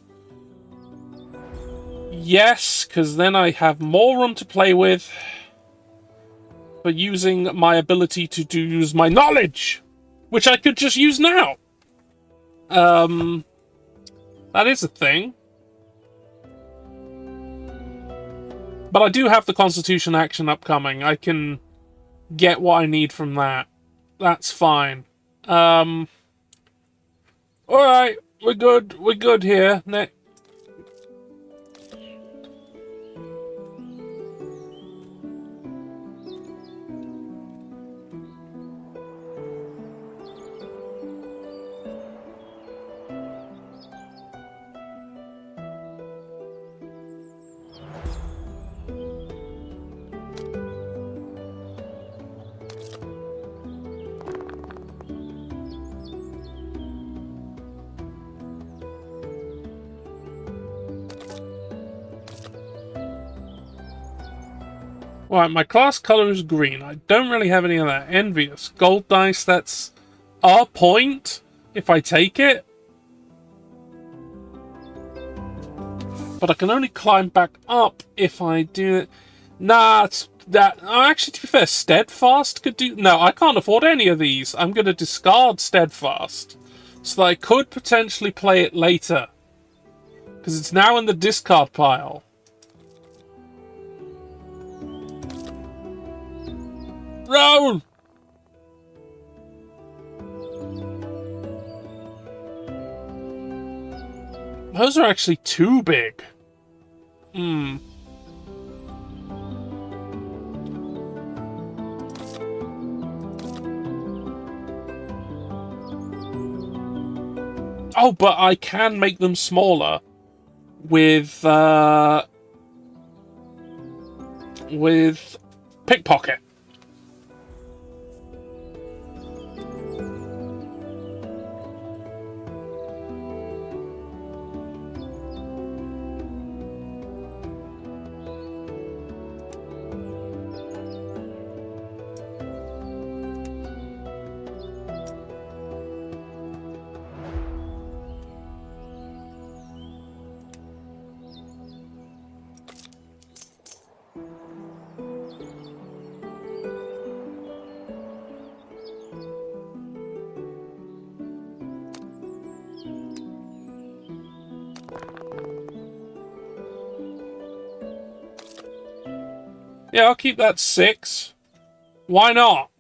Yes, because then I have more room to play with for using my ability to use my knowledge, which I could just use now. That is a thing. But I do have the Constitution action upcoming. I can get what I need from that. That's fine. Alright, we're good here. Next. Right, my class color is green. I don't really have any of that. Envious. Gold dice, that's a point if I take it. But I can only climb back up if I do it. Nah, it's that. Oh, actually, to be fair, Steadfast could do. No, I can't afford any of these. I'm going to discard Steadfast. So that I could potentially play it later. Because it's now in the discard pile. Roll! Those are actually too big. Oh, but I can make them smaller with pickpocket. Yeah, I'll keep that 6. Why not?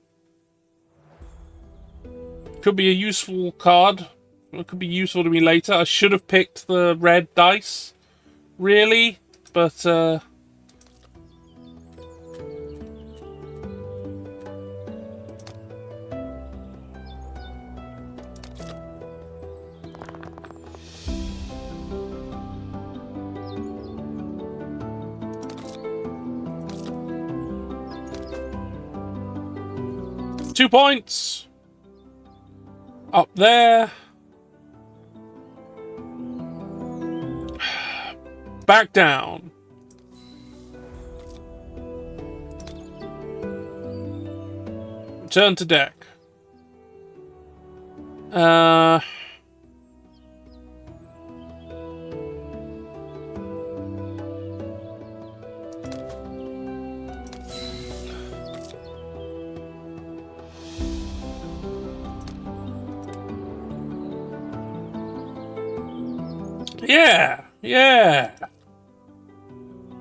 Could be a useful card. It could be useful to me later. I should have picked the red dice. Really? But, 2 points. Up there. Back down. Return to deck. Yeah.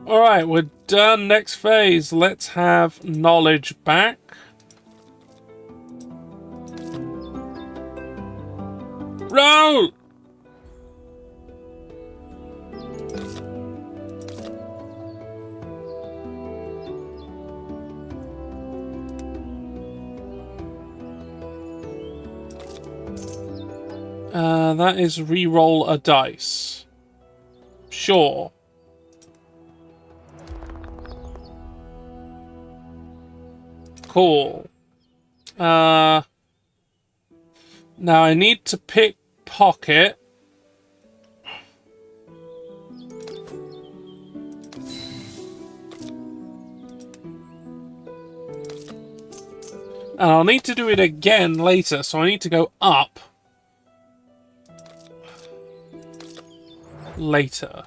Alright, we're done. Next phase. Let's have knowledge back. Roll! That is re-roll a dice. Sure. Cool. Now I need to pick pocket. And I'll need to do it again later, so I need to go up later.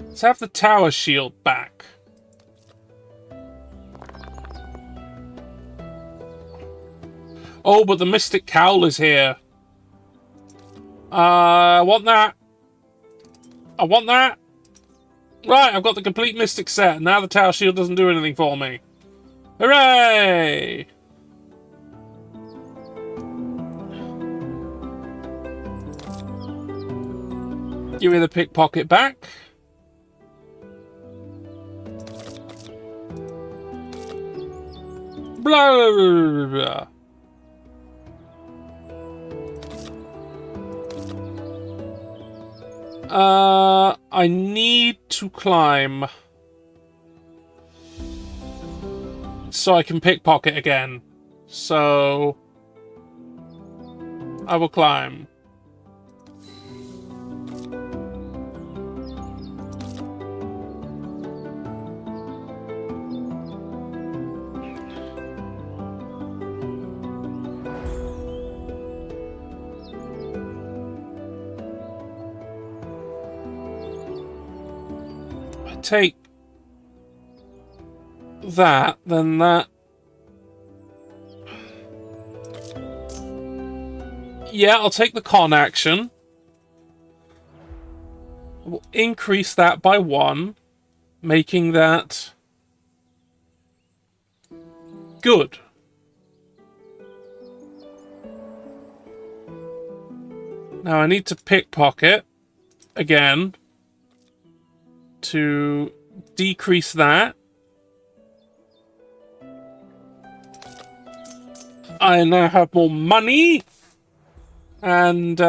Let's have the tower shield back. Oh, but the Mystic Cowl is here. I want that. I want that. Right, I've got the complete Mystic set. Now the tower shield doesn't do anything for me. Hooray! Give me the pickpocket back. Blah, blah, blah, blah. I need to climb so I can pickpocket again. So I will climb. Take that, then that. Yeah, I'll take the con action. We'll increase that by 1, making that good. Now I need to pickpocket again to decrease that. I now have more money, and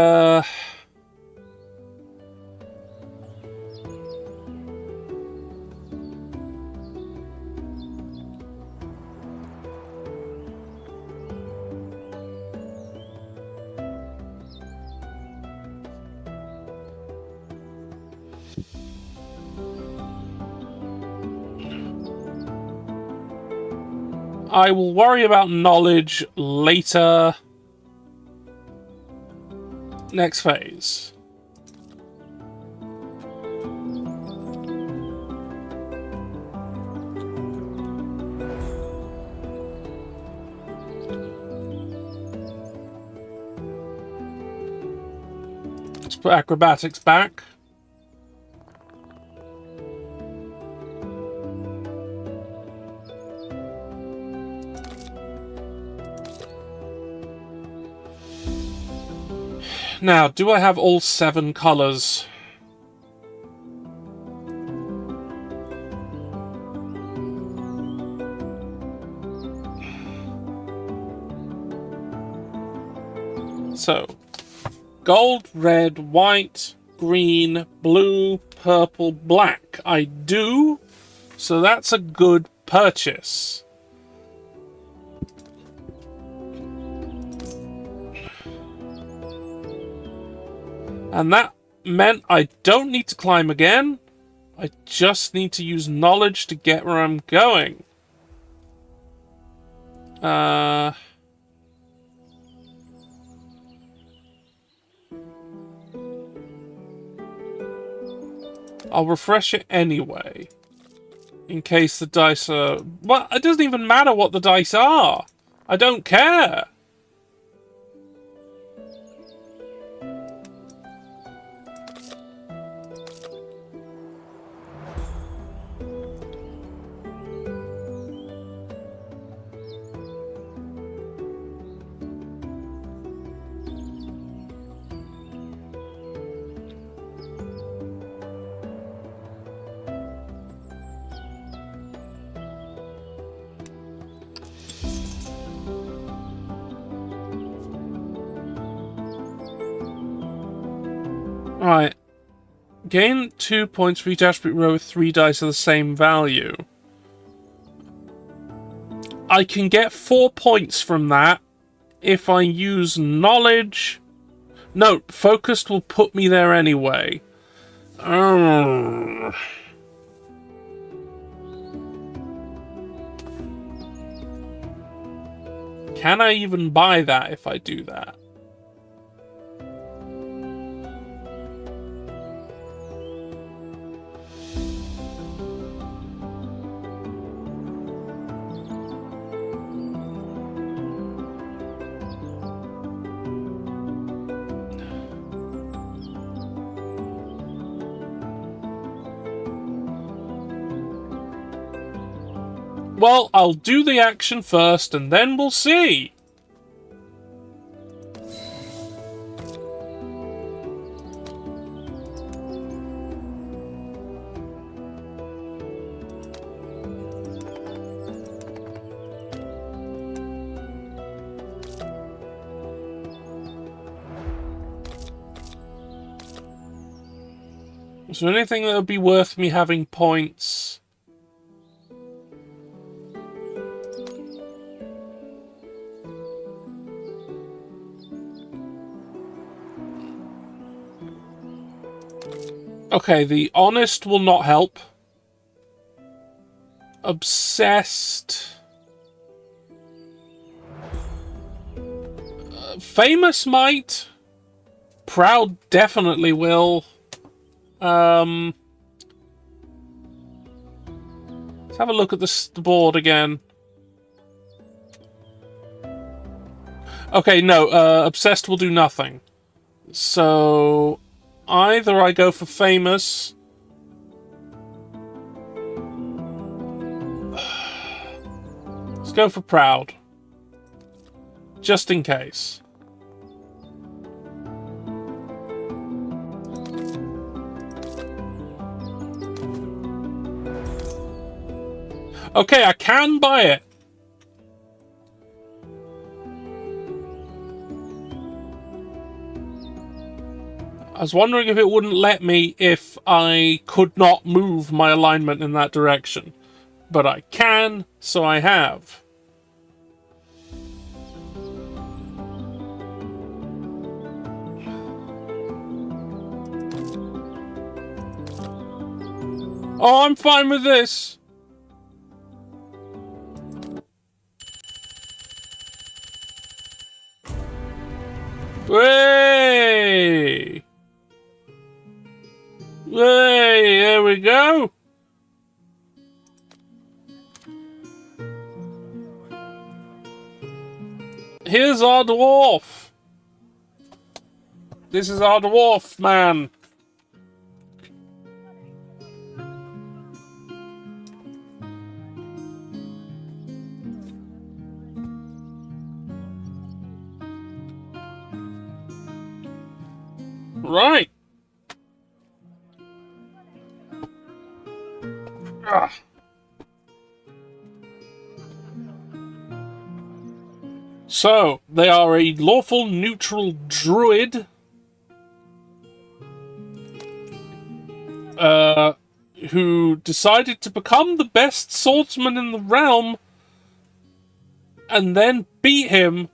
I will worry about knowledge later. Next phase. Let's put acrobatics back. Now, do I have all 7 colors? So, gold, red, white, green, blue, purple, black. I do, so that's a good purchase. And that meant I don't need to climb again. I just need to use knowledge to get where I'm going. I'll refresh it anyway. In case the dice are... Well, it doesn't even matter what the dice are. I don't care. Right. Gain 2 points for each attribute row with 3 dice of the same value. I can get 4 points from that if I use knowledge. No, focused will put me there anyway. Can I even buy that if I do that? Well, I'll do the action first, and then we'll see. Is there anything that would be worth me having points? Okay, the honest will not help. Obsessed. Famous might. Proud definitely will. Let's have a look at the board again. Okay, no, obsessed will do nothing. So either I go for famous. Let's go for proud. Just in case. Okay, I can buy it. I was wondering if it wouldn't let me if I could not move my alignment in that direction. But I can, so I have. Oh, I'm fine with this. Hey! Hey, there we go. Here's our dwarf. This is our dwarf, man. Right. Ah. So, they are a lawful neutral druid. Who decided to become the best swordsman in the realm and then beat him.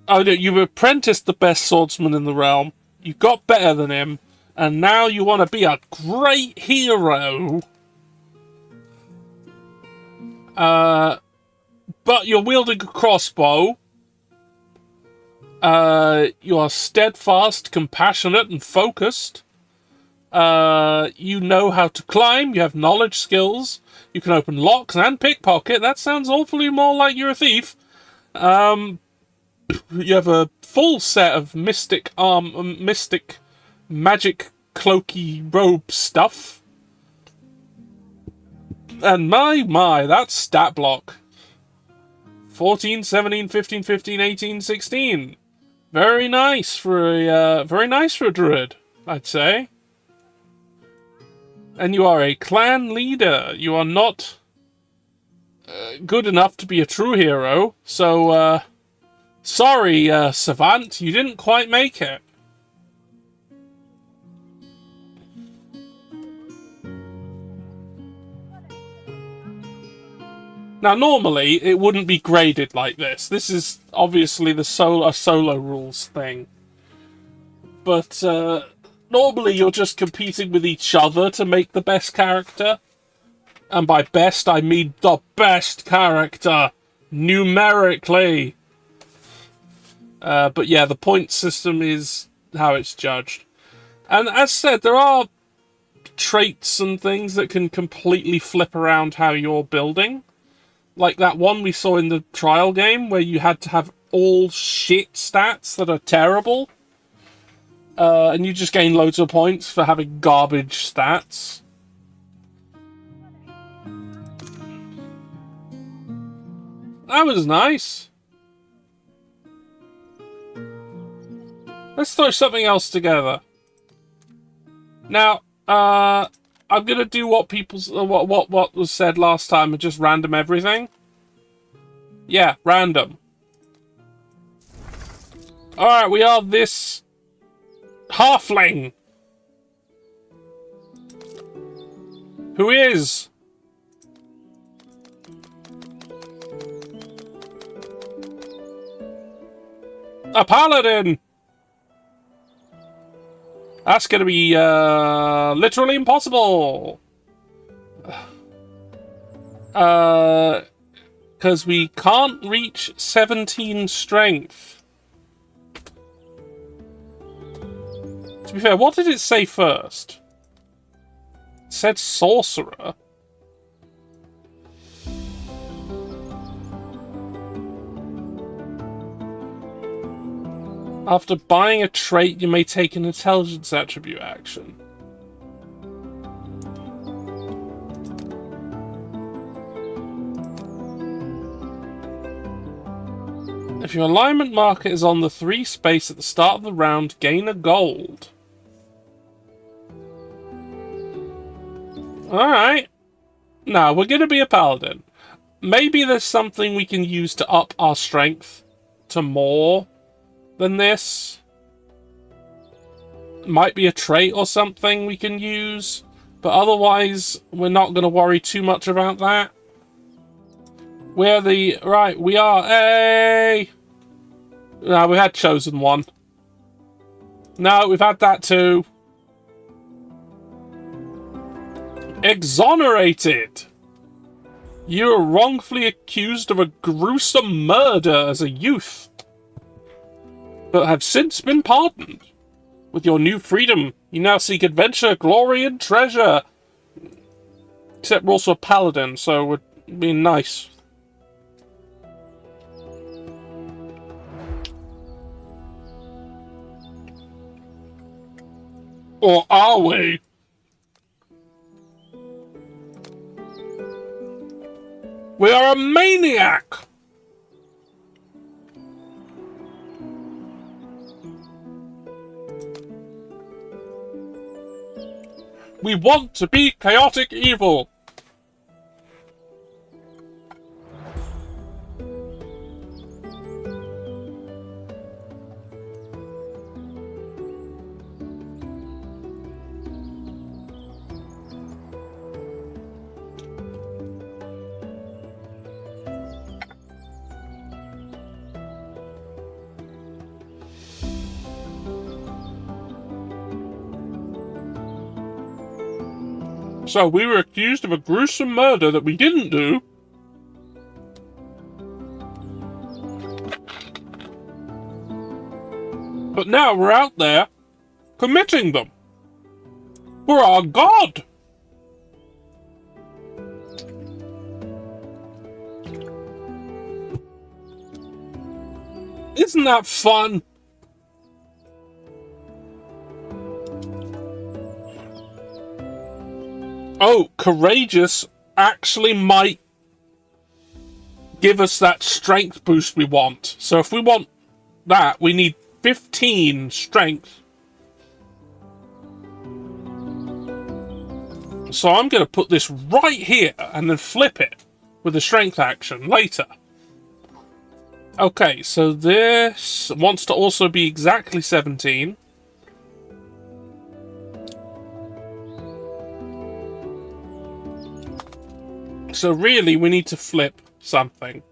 Oh no, you apprenticed the best swordsman in the realm. You got better than him, and now you want to be a great hero. But you're wielding a crossbow. You are steadfast, compassionate, and focused. You know how to climb. You have knowledge skills. You can open locks and pickpocket. That sounds awfully more like you're a thief. You have a full set of mystic magic cloaky robe stuff. And my, that's stat block. 14, 17, 15, 15, 18, 16. Very nice for a druid, I'd say. And you are a clan leader. You are not good enough to be a true hero. So, sorry, Savant, you didn't quite make it. Now, normally, it wouldn't be graded like this. This is obviously the solo rules thing. But, normally you're just competing with each other to make the best character. And by best, I mean the best character, numerically. But yeah, the point system is how it's judged. And as said, there are traits and things that can completely flip around how you're building. Like that one we saw in the trial game, where you had to have all shit stats that are terrible. And you just gain loads of points for having garbage stats. That was nice. Let's throw something else together. Now, I'm gonna do what what was said last time and just random everything. Yeah, random. Alright, we are this halfling. Who is a paladin. That's gonna be literally impossible. Because we can't reach 17 strength. To be fair, what did it say first? It said sorcerer. After buying a trait, you may take an intelligence attribute action. If your alignment marker is on the 3 space at the start of the round, gain a gold. Alright. Now, we're going to be a paladin. Maybe there's something we can use to up our strength to more than this. Might be a trait or something we can use, but otherwise we're not going to worry too much about that. We are a... No, we had chosen one. No, we've had that too. Exonerated. You were wrongfully accused of a gruesome murder as a youth, but have since been pardoned. With your new freedom, you now seek adventure, glory, and treasure. Except we're also a paladin, so we're being nice. Or are we? We are a maniac! We want to be chaotic evil. So we were accused of a gruesome murder that we didn't do. But now we're out there committing them for our god. Isn't that fun? Oh, courageous actually might give us that strength boost we want. So if we want that, we need 15 strength. So I'm going to put this right here and then flip it with the strength action later. Okay, so this wants to also be exactly 17. So really, we need to flip something.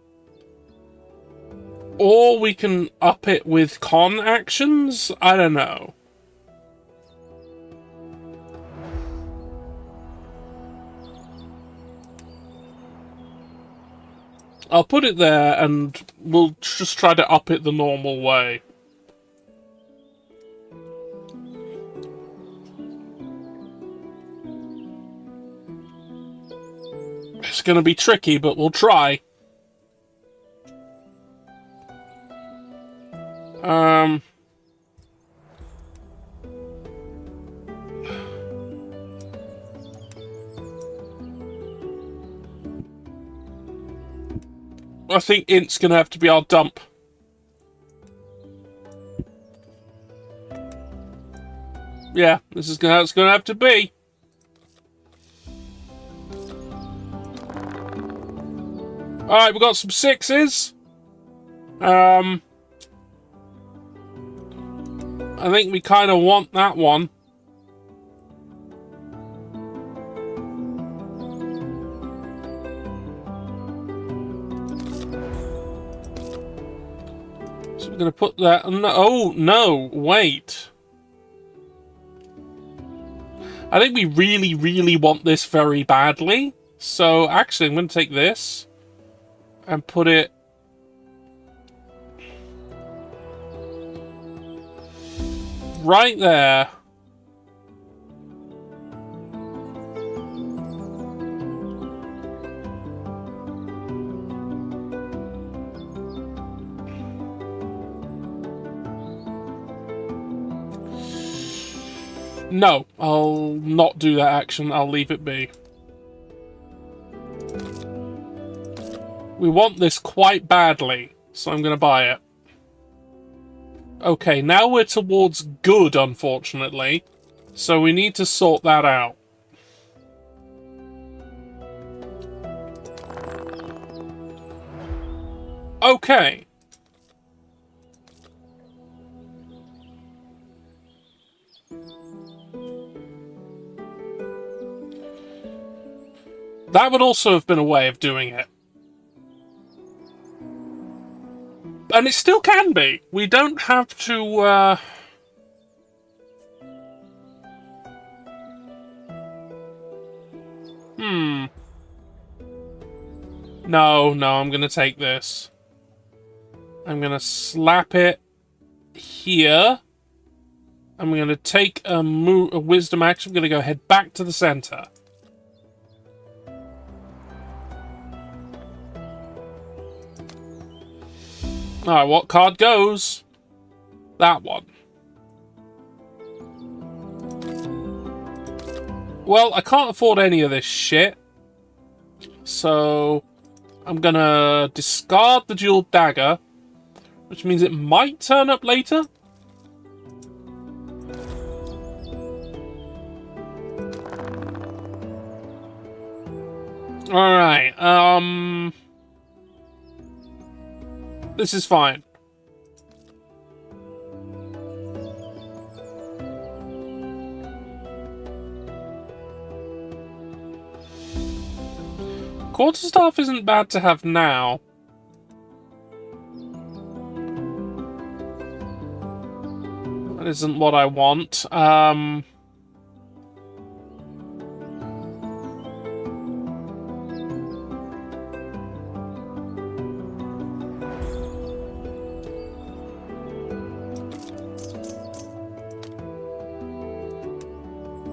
Or we can up it with con actions? I don't know. I'll put it there and we'll just try to up it the normal way. It's going to be tricky, but we'll try. I think Int's going to have to be our dump. Yeah, this is how it's going to have to be. Alright, we've got some 6s. I think we kind of want that one. So we're going to put that... Oh, no, wait. I think we really, really want this very badly. So, actually, I'm going to take this and put it... right there. No, I'll not do that action. I'll leave it be. We want this quite badly, so I'm going to buy it. Okay, now we're towards good, unfortunately. So we need to sort that out. Okay. That would also have been a way of doing it. And it still can be. We don't have to, No, I'm going to take this. I'm going to slap it here. I'm going to take a wisdom action. I'm going to go head back to the center. Alright, what card goes? That one. Well, I can't afford any of this shit. So, I'm gonna discard the dual dagger, which means it might turn up later. Alright, this is fine. Quarterstaff isn't bad to have now. That isn't what I want.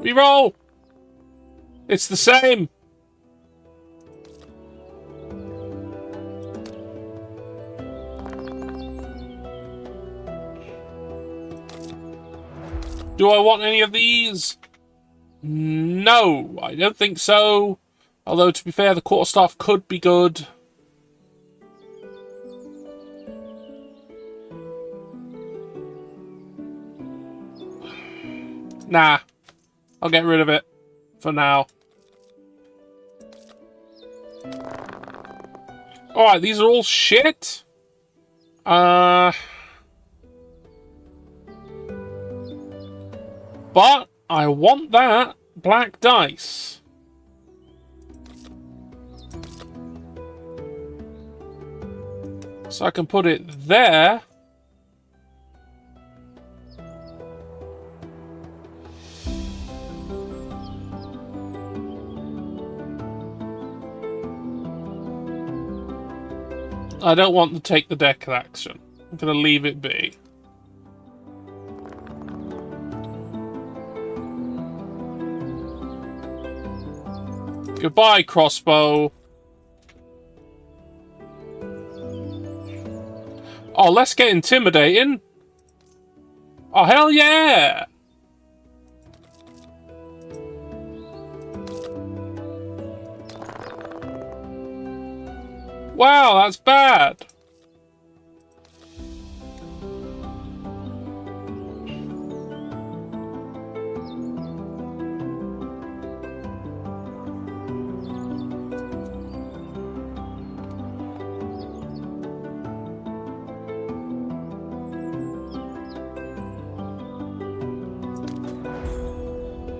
Reroll! It's the same! Do I want any of these? No, I don't think so. Although, to be fair, the quarterstaff could be good. Nah. I'll get rid of it. For now. Alright, these are all shit. But I want that black dice. So I can put it there. I don't want to take the deck action. I'm going to leave it be. Goodbye, crossbow. Oh, let's get intimidating. Oh, hell yeah! Wow, that's bad.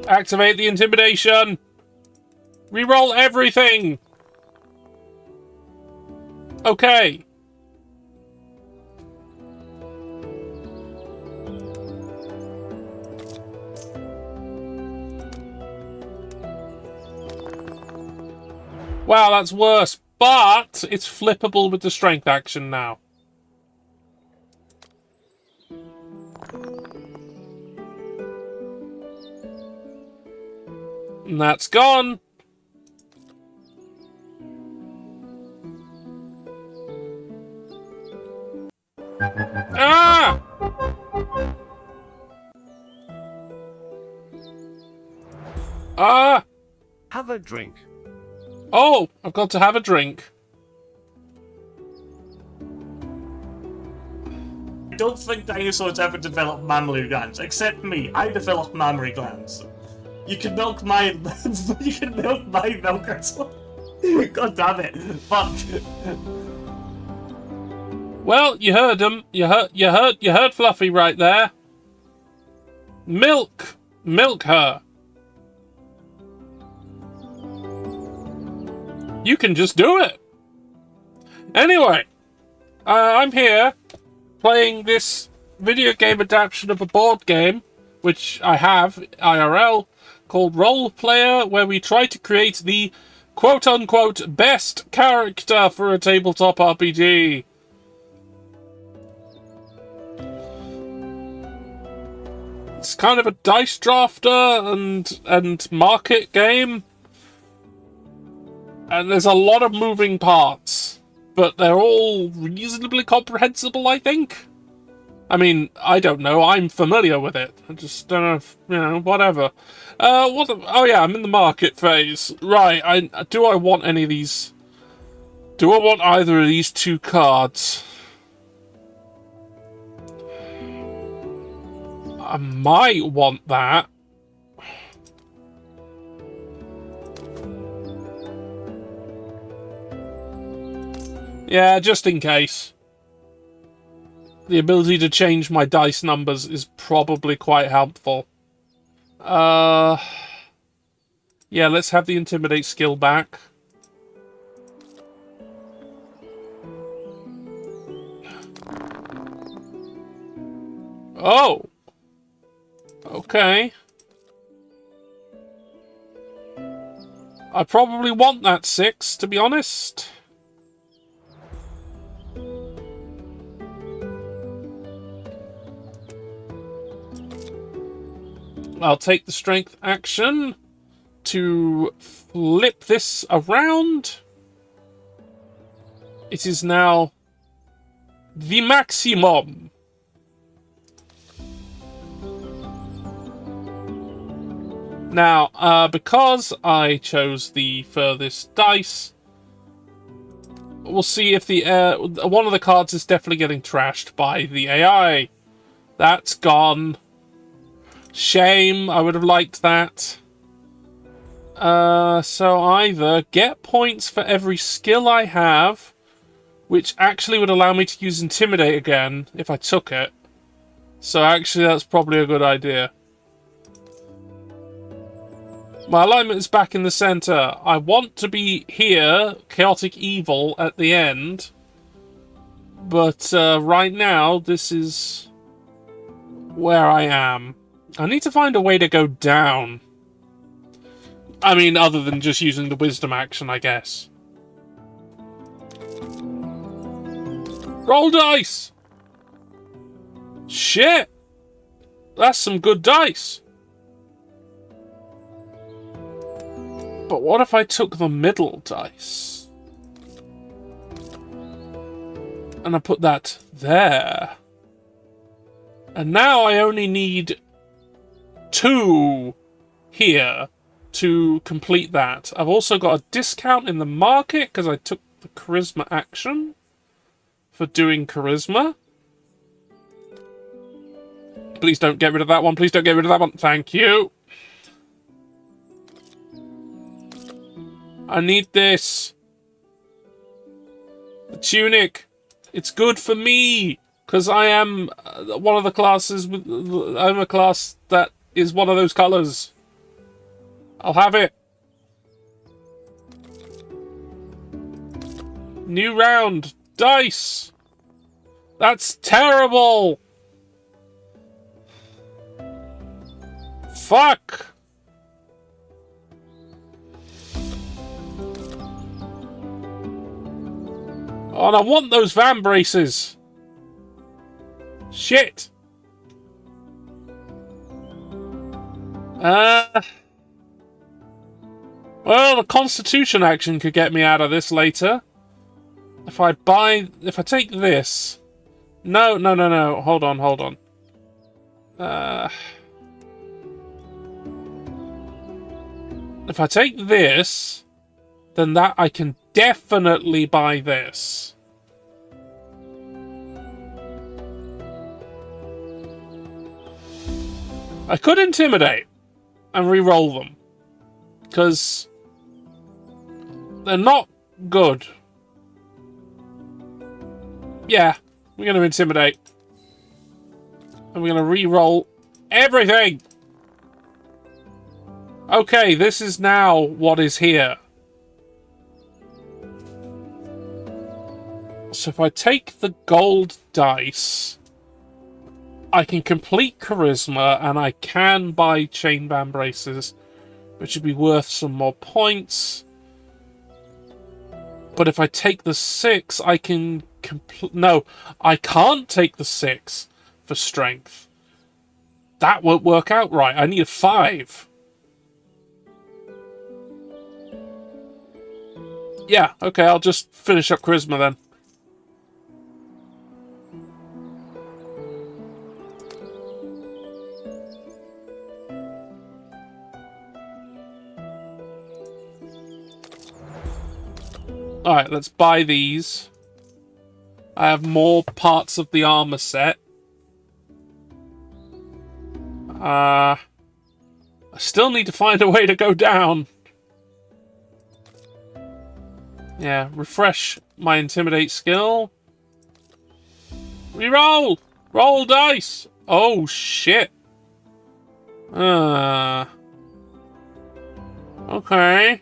Activate the intimidation. Reroll everything. Okay. Wow, that's worse. But it's flippable with the strength action now. And that's gone. Ah! Ah! Have a drink. Oh, I've got to have a drink. I don't think dinosaurs ever developed mammary glands, except me. I developed mammary glands. You can milk my you can milk my milkers. God damn it. Fuck. Well, you heard him. You heard Fluffy right there. Milk her. You can just do it. Anyway, I'm here playing this video game adaptation of a board game, which I have IRL, called Role Player, where we try to create the quote-unquote best character for a tabletop RPG. It's kind of a dice drafter and market game. And there's a lot of moving parts, but they're all reasonably comprehensible, I think. I mean, I don't know. I'm familiar with it. I just don't know if, whatever. Oh yeah, I'm in the market phase. Right, do I want any of these? Do I want either of these two cards? I might want that. Yeah, just in case. The ability to change my dice numbers is probably quite helpful. Yeah, let's have the Intimidate skill back. Oh! Okay. I probably want that 6, to be honest. I'll take the strength action to flip this around. It is now the maximum. Now, because I chose the furthest dice, we'll see if the one of the cards is definitely getting trashed by the AI. That's gone. Shame, I would have liked that. So either get points for every skill I have, which actually would allow me to use Intimidate again if I took it. So actually that's probably a good idea. My alignment is back in the center. I want to be here, Chaotic Evil, at the end. But right now, this is where I am. I need to find a way to go down. I mean, other than just using the wisdom action, I guess. Roll dice! Shit! That's some good dice. But what if I took the middle dice? And I put that there. And now I only need 2 here to complete that. I've also got a discount in the market because I took the charisma action for doing charisma. Please don't get rid of that one. Please don't get rid of that one. Thank you. I need this. The tunic. It's good for me. Because I am one of the classes. I'm a class that is one of those colours. I'll have it. New round. Dice. That's terrible. Fuck. Oh, and I want those van braces. Shit. Well, the Constitution action could get me out of this later. If I take this. No. Hold on. If I take this, then that I can definitely buy this. I could intimidate and re-roll them, because they're not good. Yeah, we're going to intimidate. And we're going to re-roll everything. Okay, this is now what is here. So if I take the gold dice, I can complete charisma and I can buy chain band braces, which would be worth some more points. But if I take the 6, I can no, I can't take the 6 for strength. That won't work out right. I need a 5. Yeah, okay, I'll just finish up charisma then. Alright, let's buy these. I have more parts of the armor set. I still need to find a way to go down. Yeah, refresh my intimidate skill. Reroll! Roll dice! Oh, shit. Okay.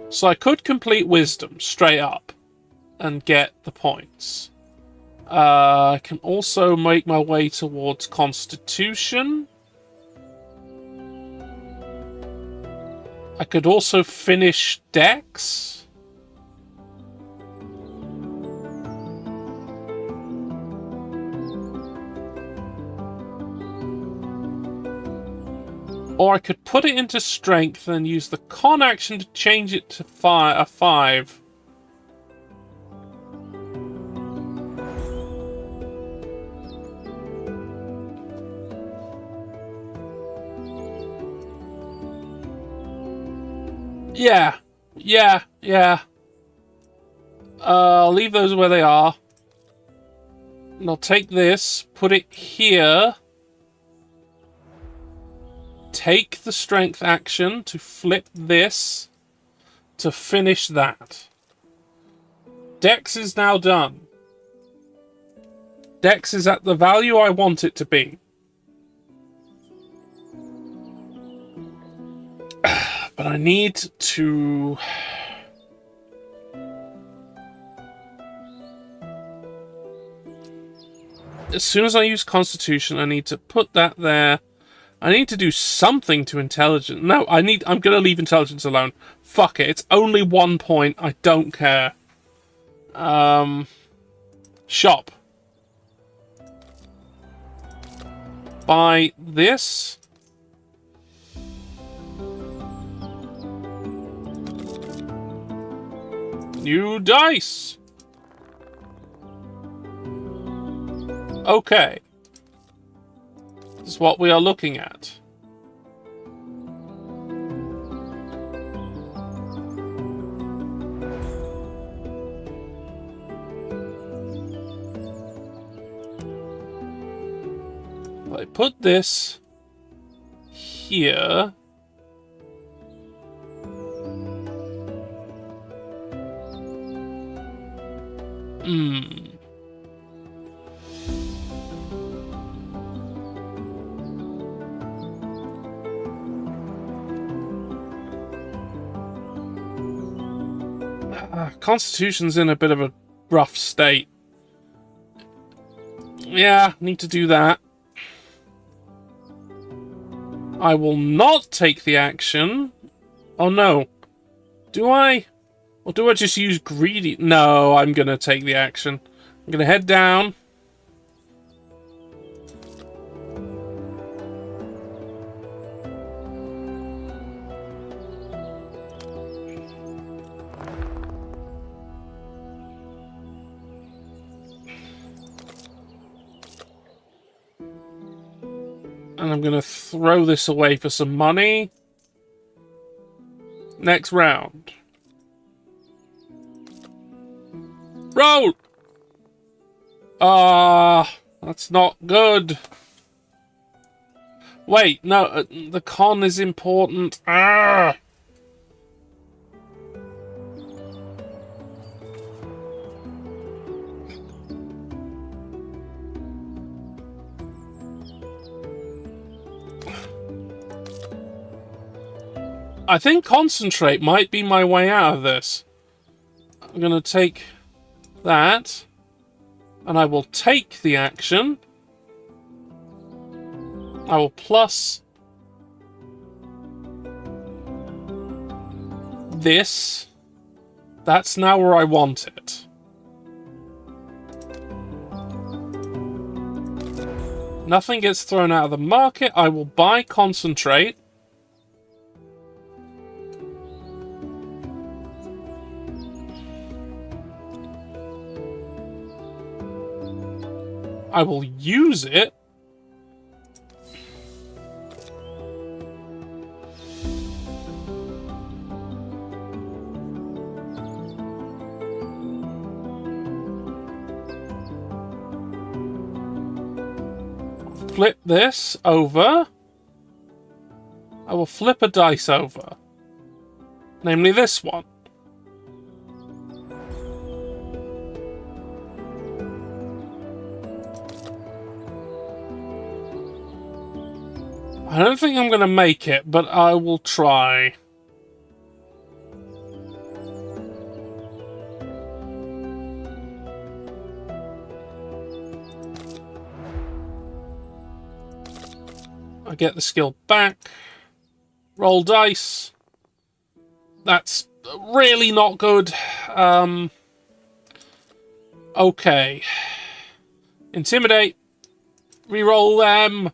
So I could complete wisdom straight up and get the points. I can also make my way towards constitution. I could also finish dex. Or I could put it into strength and use the con action to change it to a 5. Yeah. I'll leave those where they are. And I'll take this, put it here. Take the strength action to flip this to finish that. Dex is now done. Dex is at the value I want it to be. But I need to... As soon as I use Constitution, I need to put that there. I need to do something to Intelligence. No, I'm gonna leave Intelligence alone. Fuck it, it's only 1 point. I don't care. Shop. Buy this. New dice. Okay. This is what we are looking at. I put this here. Constitution's in a bit of a rough state. Yeah, need to do that. I will not take the action. Oh no. Do I? Or do I just use greedy? No, I'm gonna take the action. I'm gonna head down. And I'm gonna throw this away for some money. Next round. Roll! That's not good. Wait, no, the con is important. Ah! I think concentrate might be my way out of this. I'm gonna take that, and I will take the action. I will plus this. That's now where I want it. Nothing gets thrown out of the market. I will buy concentrate. I will use it. Flip this over. I will flip a dice over. Namely this one. I don't think I'm going to make it, but I will try. I get the skill back. Roll dice. That's really not good. Okay. Intimidate. Reroll them.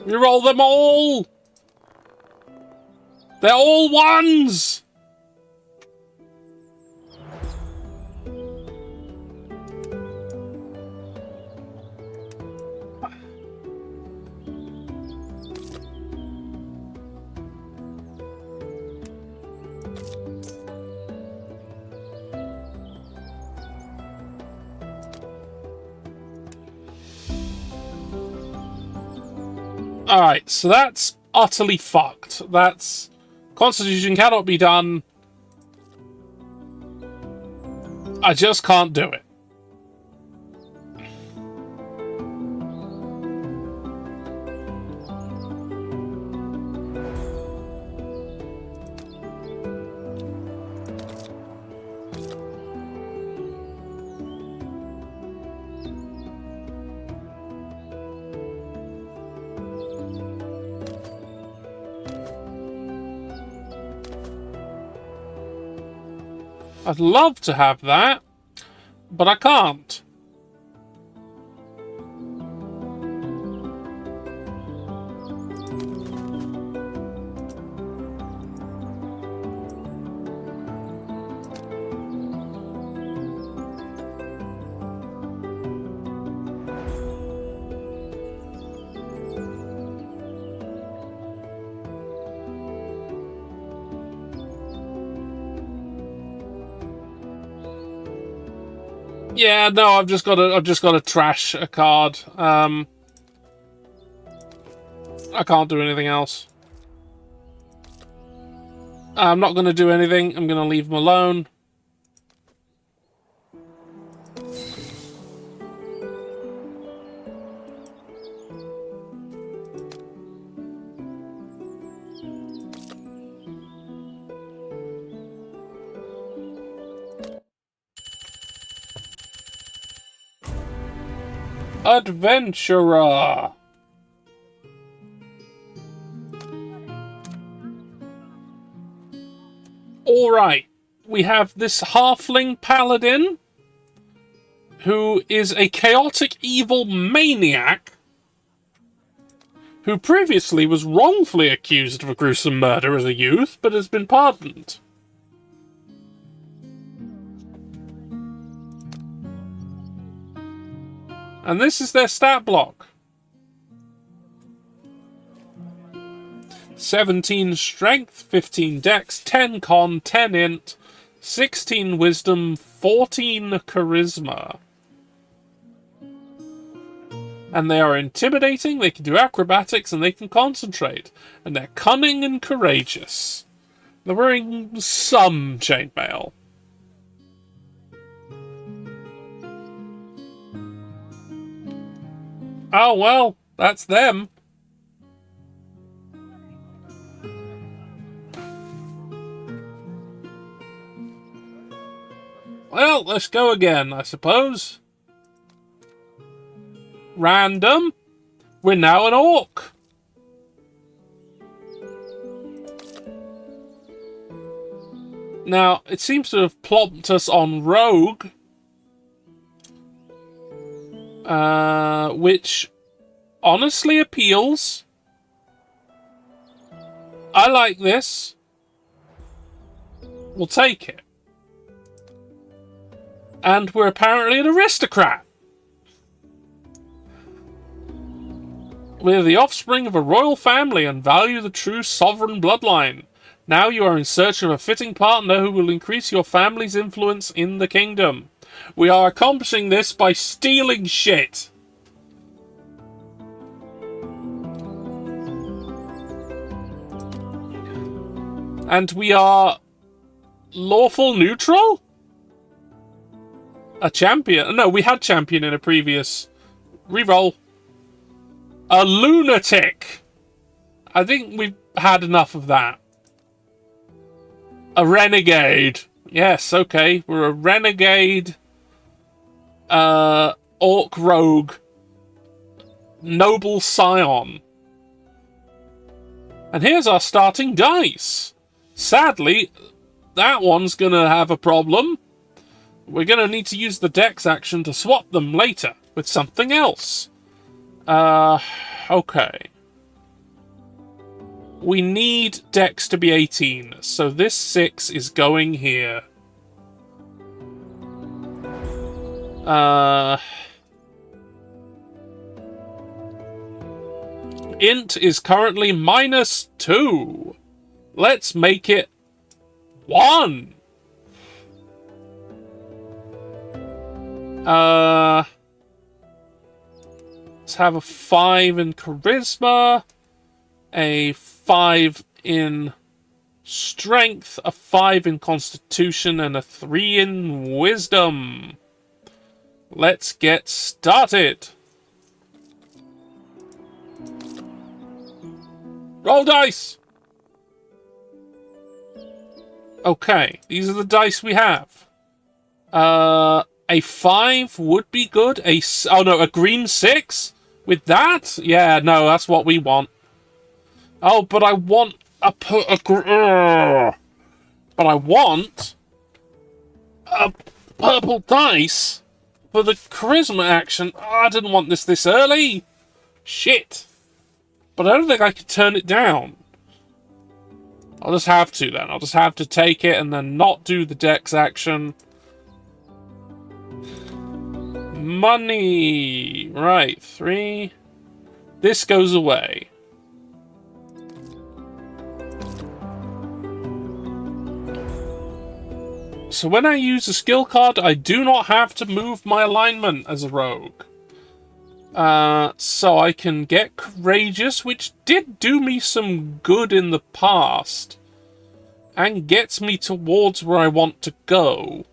Reroll them all! They're all ones! Alright, so that's utterly fucked. That's... Constitution cannot be done. I just can't do it. I'd love to have that, but I can't. Yeah, no, I've just got to trash a card. I can't do anything else. I'm not going to do anything. I'm going to leave them alone. Adventurer. Alright, we have this halfling paladin who is a chaotic evil maniac who previously was wrongfully accused of a gruesome murder as a youth, but has been pardoned. And this is their stat block. 17 strength, 15 dex, 10 con, 10 int, 16 wisdom, 14 charisma. And they are intimidating, they can do acrobatics, and they can concentrate. And they're cunning and courageous. They're wearing some chainmail. Oh well, that's them. Well, let's go again, I suppose. Random. We're now an orc. Now, it seems to have plopped us on rogue. Which honestly appeals. I like this. We'll take it. And we're apparently an aristocrat. We're the offspring of a royal family and value the true sovereign bloodline. Now you are in search of a fitting partner who will increase your family's influence in the kingdom. We are accomplishing this by stealing shit. And we are lawful neutral? A champion? No, we had champion in a previous reroll. A lunatic. I think we've had enough of that. A renegade. Yes, okay. We're a renegade. Orc rogue. Noble scion. And here's our starting dice. Sadly, that one's gonna have a problem. We're gonna need to use the dex action to swap them later with something else. Okay. We need dex to be 18, so this 6 is going here. Int is currently -2. Let's make it 1. Let's have a 5 in charisma, a 5 in strength, a 5 in constitution, and a 3 in wisdom. Let's get started. Roll dice! Okay, these are the dice we have. A 5 would be good. Oh no, a green 6? With that? Yeah, no, that's what we want. Oh, but I want but I want a purple dice for the charisma action. Oh, I didn't want this early. Shit. But I don't think I could turn it down. I'll just have to then. I'll just have to take it and then not do the dex action. Money. Right, 3. This goes away. So when I use a skill card, I do not have to move my alignment as a rogue. So I can get courageous, which did do me some good in the past. And gets me towards where I want to go.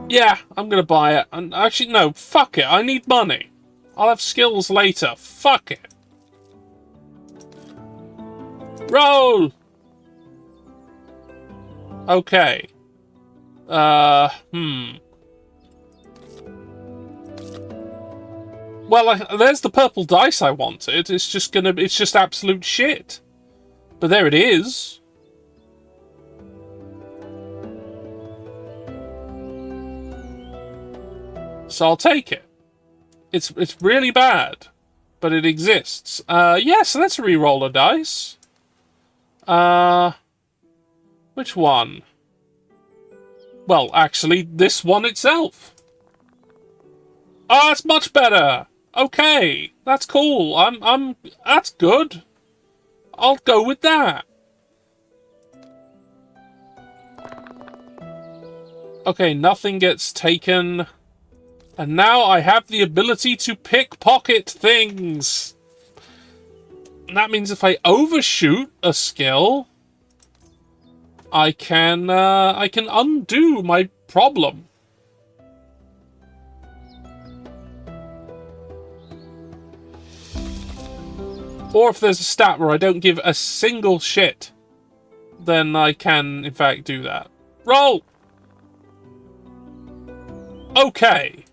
Yeah, I'm gonna buy it. And actually, no, fuck it. I need money. I'll have skills later. Fuck it. Roll! Okay. Well, there's the purple dice I wanted. It's just absolute shit. But there it is. So I'll take it. It's really bad, but it exists. Yeah, so let's re-roll a dice. Which one? Well, actually, this one itself. Oh, it's much better. Okay, that's cool. That's good. I'll go with that. Okay, nothing gets taken. And now I have the ability to pickpocket things. And that means if I overshoot a skill, I can undo my problem. Or if there's a stat where I don't give a single shit, then I can, in fact, do that. Roll! Okay.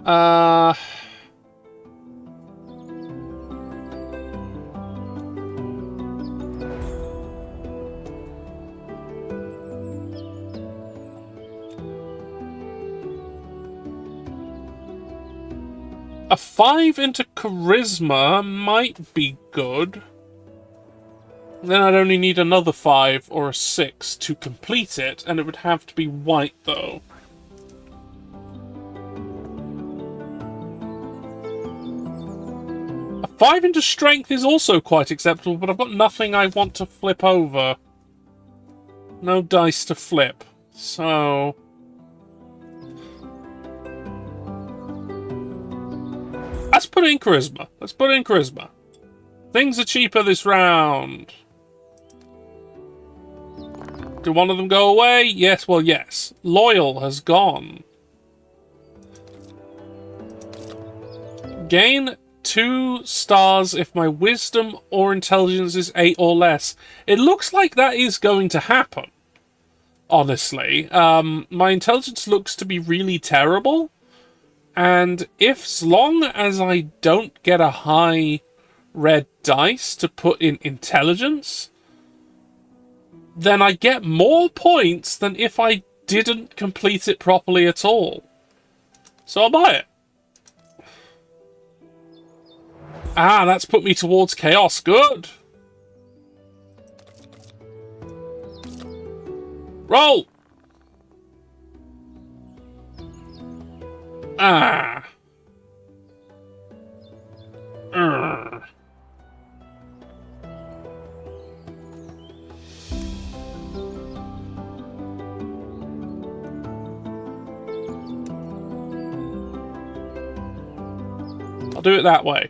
A 5 into charisma might be good. Then I'd only need another 5 or a 6 to complete it, and it would have to be white, though. A 5 into strength is also quite acceptable, but I've got nothing I want to flip over. No dice to flip. So... let's put in charisma. Let's put in charisma. Things are cheaper this round. Do one of them go away? Yes, well, yes. Loyal has gone. Gain 2 stars if my wisdom or intelligence is 8 or less. It looks like that is going to happen, honestly. My intelligence looks to be really terrible. And if, as long as I don't get a high red dice to put in intelligence, then I get more points than if I didn't complete it properly at all. So I'll buy it. Ah, that's put me towards chaos. Good. Roll! Ah. I'll do it that way.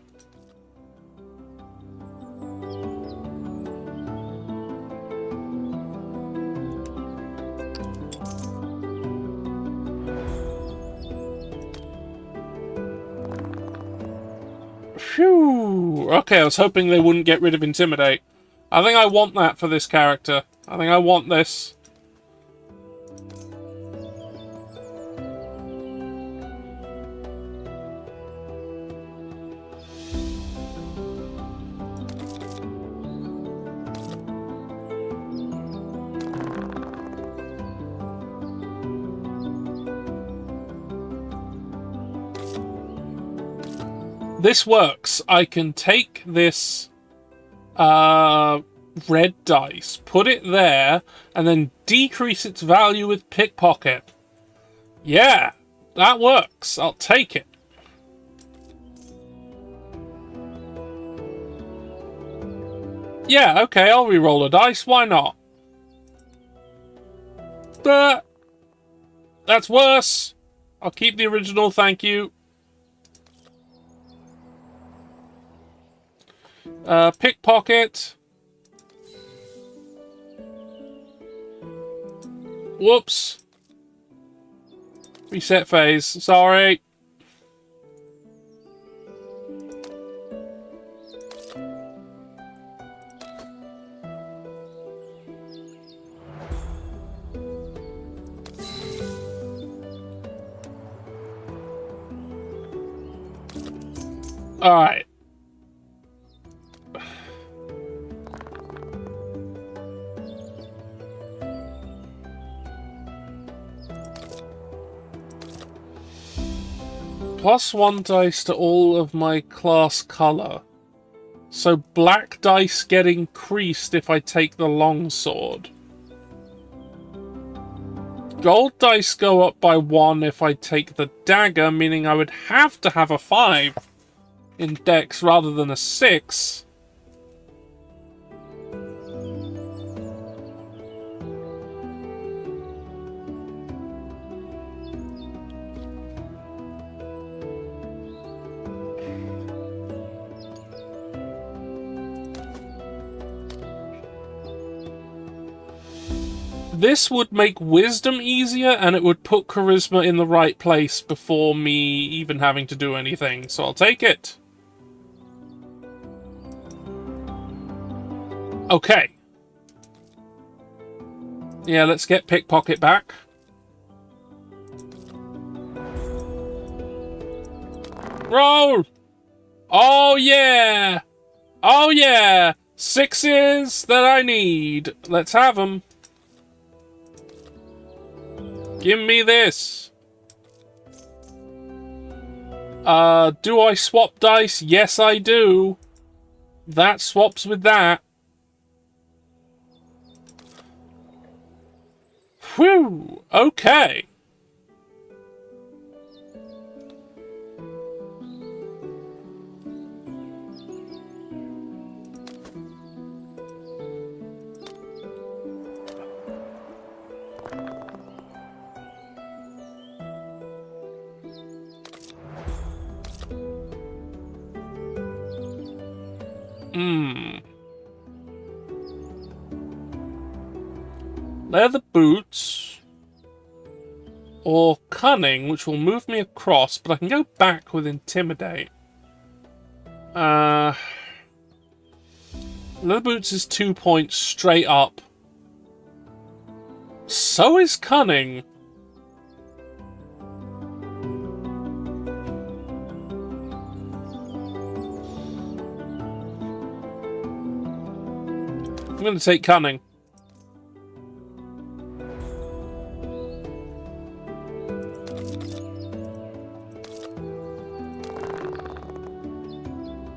Phew. Okay, I was hoping they wouldn't get rid of Intimidate. I think I want that for this character. I think I want this. This works. I can take this red dice, put it there, and then decrease its value with pickpocket. Yeah, that works. I'll take it. Yeah, okay, I'll re-roll a dice. Why not? But that's worse. I'll keep the original, thank you. Pickpocket. Whoops. Reset phase. Sorry. All right. +1 dice to all of my class color. So black dice get increased if I take the longsword. Gold dice go up by 1 if I take the dagger, meaning I would have to have a 5 in dex rather than a 6. This would make wisdom easier, and it would put charisma in the right place before me even having to do anything, so I'll take it. Okay. Yeah, let's get pickpocket back. Roll! Oh yeah! Oh yeah! 6s that I need. Let's have them. Give me this. Do I swap dice? Yes, I do. That swaps with that. Whew. Okay. Leather boots. Or cunning, which will move me across, but I can go back with intimidate. Leather boots is 2 points straight up. So is cunning. I'm going to take cunning.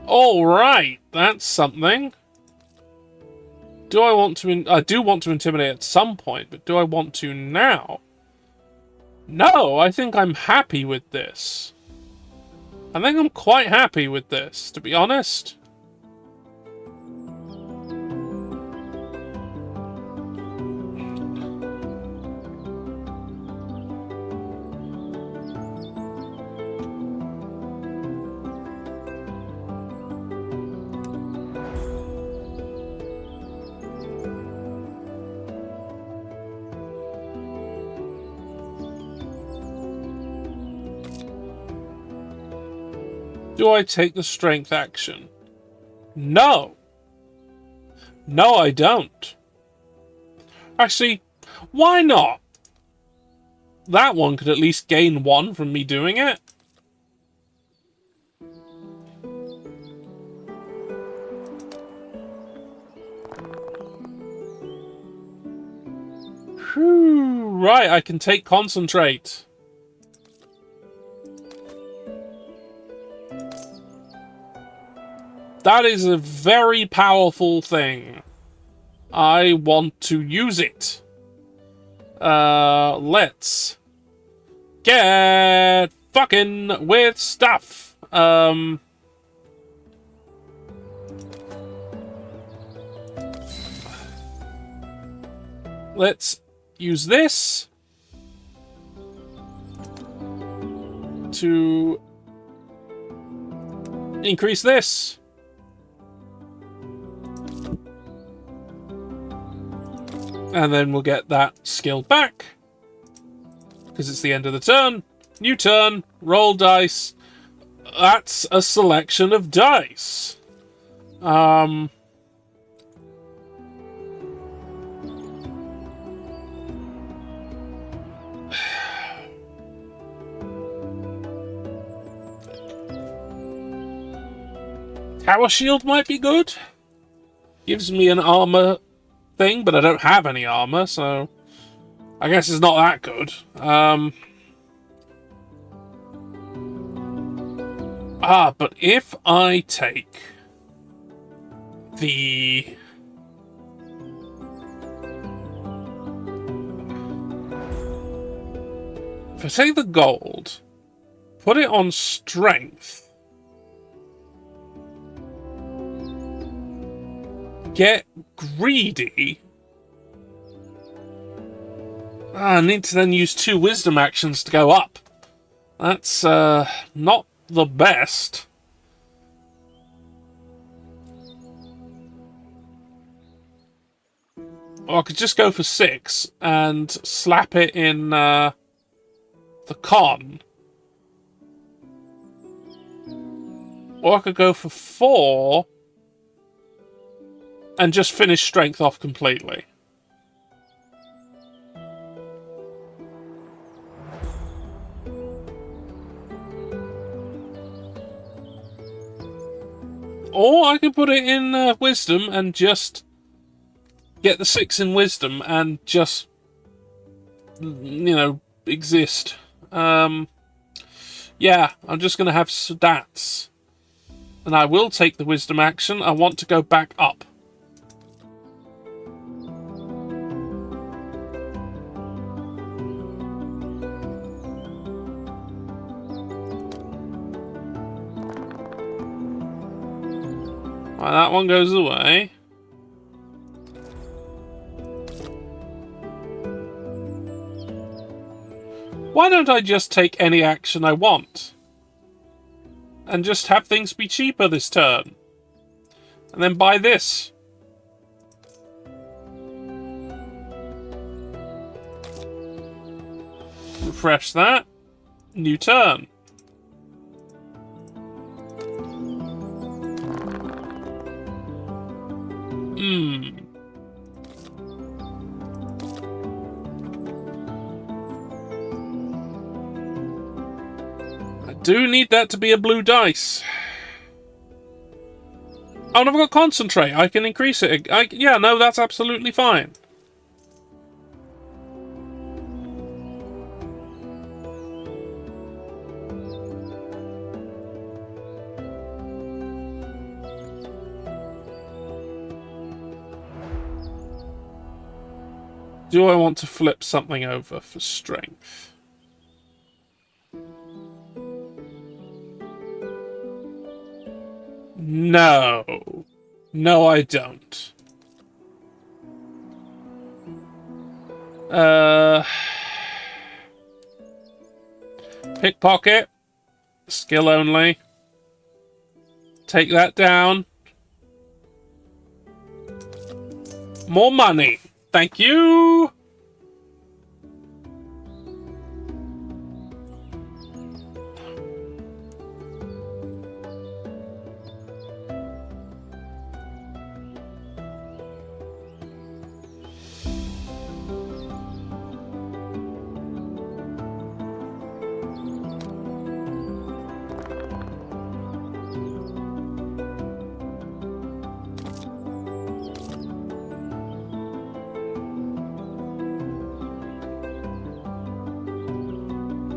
All right, that's something. Do I want to? I do want to intimidate at some point, but do I want to now? No, I think I'm happy with this. I think I'm quite happy with this, to be honest. Do I take the strength action? No. No, I don't. Actually, why not? That one could at least gain 1 from me doing it. Whew, right, I can take concentrate. That is a very powerful thing. I want to use it. Let's get fucking with stuff. Let's use this to increase this. And then we'll get that skill back. Because it's the end of the turn. New turn. Roll dice. That's a selection of dice. Tower shield might be good. Gives me an armor thing, but I don't have any armor, so I guess it's not that good. But if I take the... If I take the gold, put it on strength, get greedy. I need to then use 2 wisdom actions to go up. That's not the best. Or I could just go for 6 and slap it in the con. Or I could go for 4 and just finish strength off completely. Or I can put it in wisdom and just get the 6 in wisdom and just, you know, exist. Yeah, I'm just going to have stats. And I will take the wisdom action. I want to go back up. Well, that one goes away. Why don't I just take any action I want? And just have things be cheaper this turn. And then buy this. Refresh that. New turn. I do need that to be a blue dice. Oh, and I've got concentrate. I can increase it. Yeah, no, that's absolutely fine. Do I want to flip something over for strength? No. No, I don't. Pickpocket. Skill only. Take that down. More money. Thank you.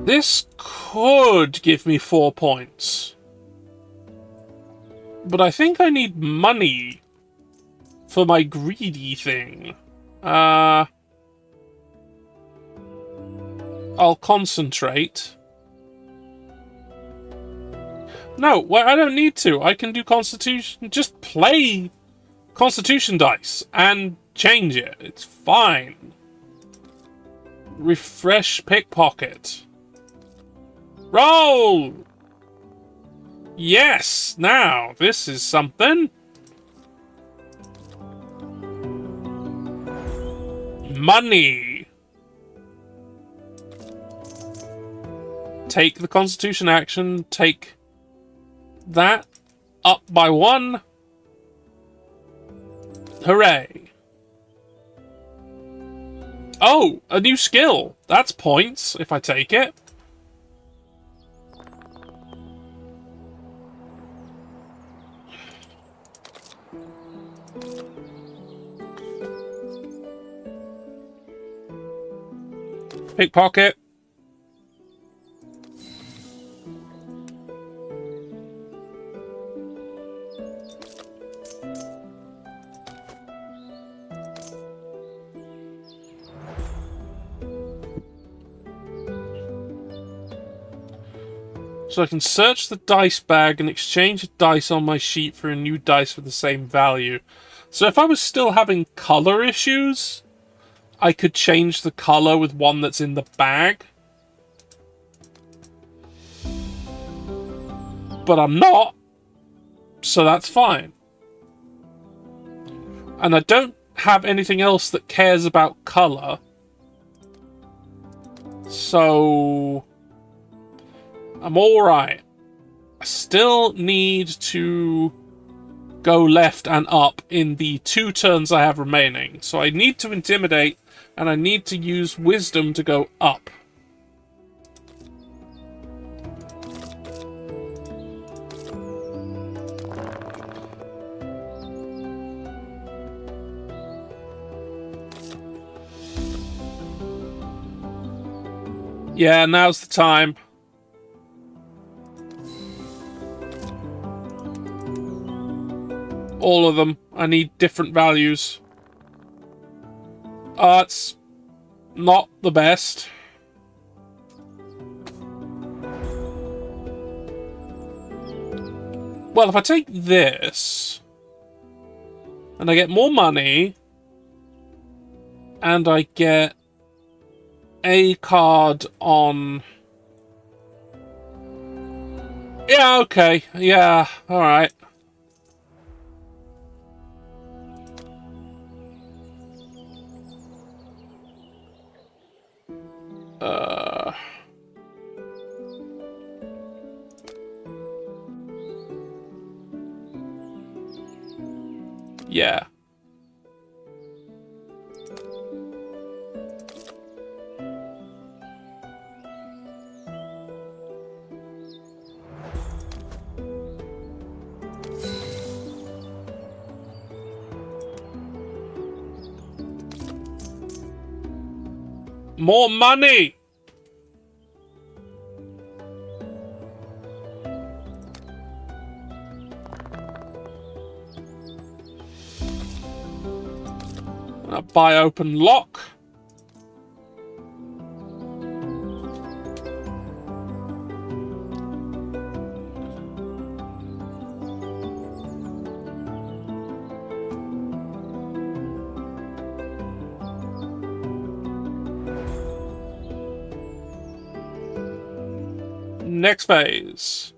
This could give me 4 points. But I think I need money for my greedy thing. I'll concentrate. No, well, I don't need to. I can do Constitution. Just play Constitution dice and change it. It's fine. Refresh pickpocket. Roll! Yes! Now, this is something. Money! Take the Constitution action, take that up by 1. Hooray. Oh, a new skill. That's points, if I take it. Pickpocket. So I can search the dice bag and exchange a dice on my sheet for a new dice with the same value. So if I was still having color issues, I could change the color with one that's in the bag. But I'm not, so that's fine. And I don't have anything else that cares about color. So I'm alright. I still need to go left and up in the 2 turns I have remaining. So I need to intimidate, and I need to use wisdom to go up. Yeah, now's the time. All of them. I need different values. It's not the best. Well, if I take this, and I get more money, and I get a card on... Yeah, okay. Yeah, alright. Yeah. More money! Buy open lock. Next phase.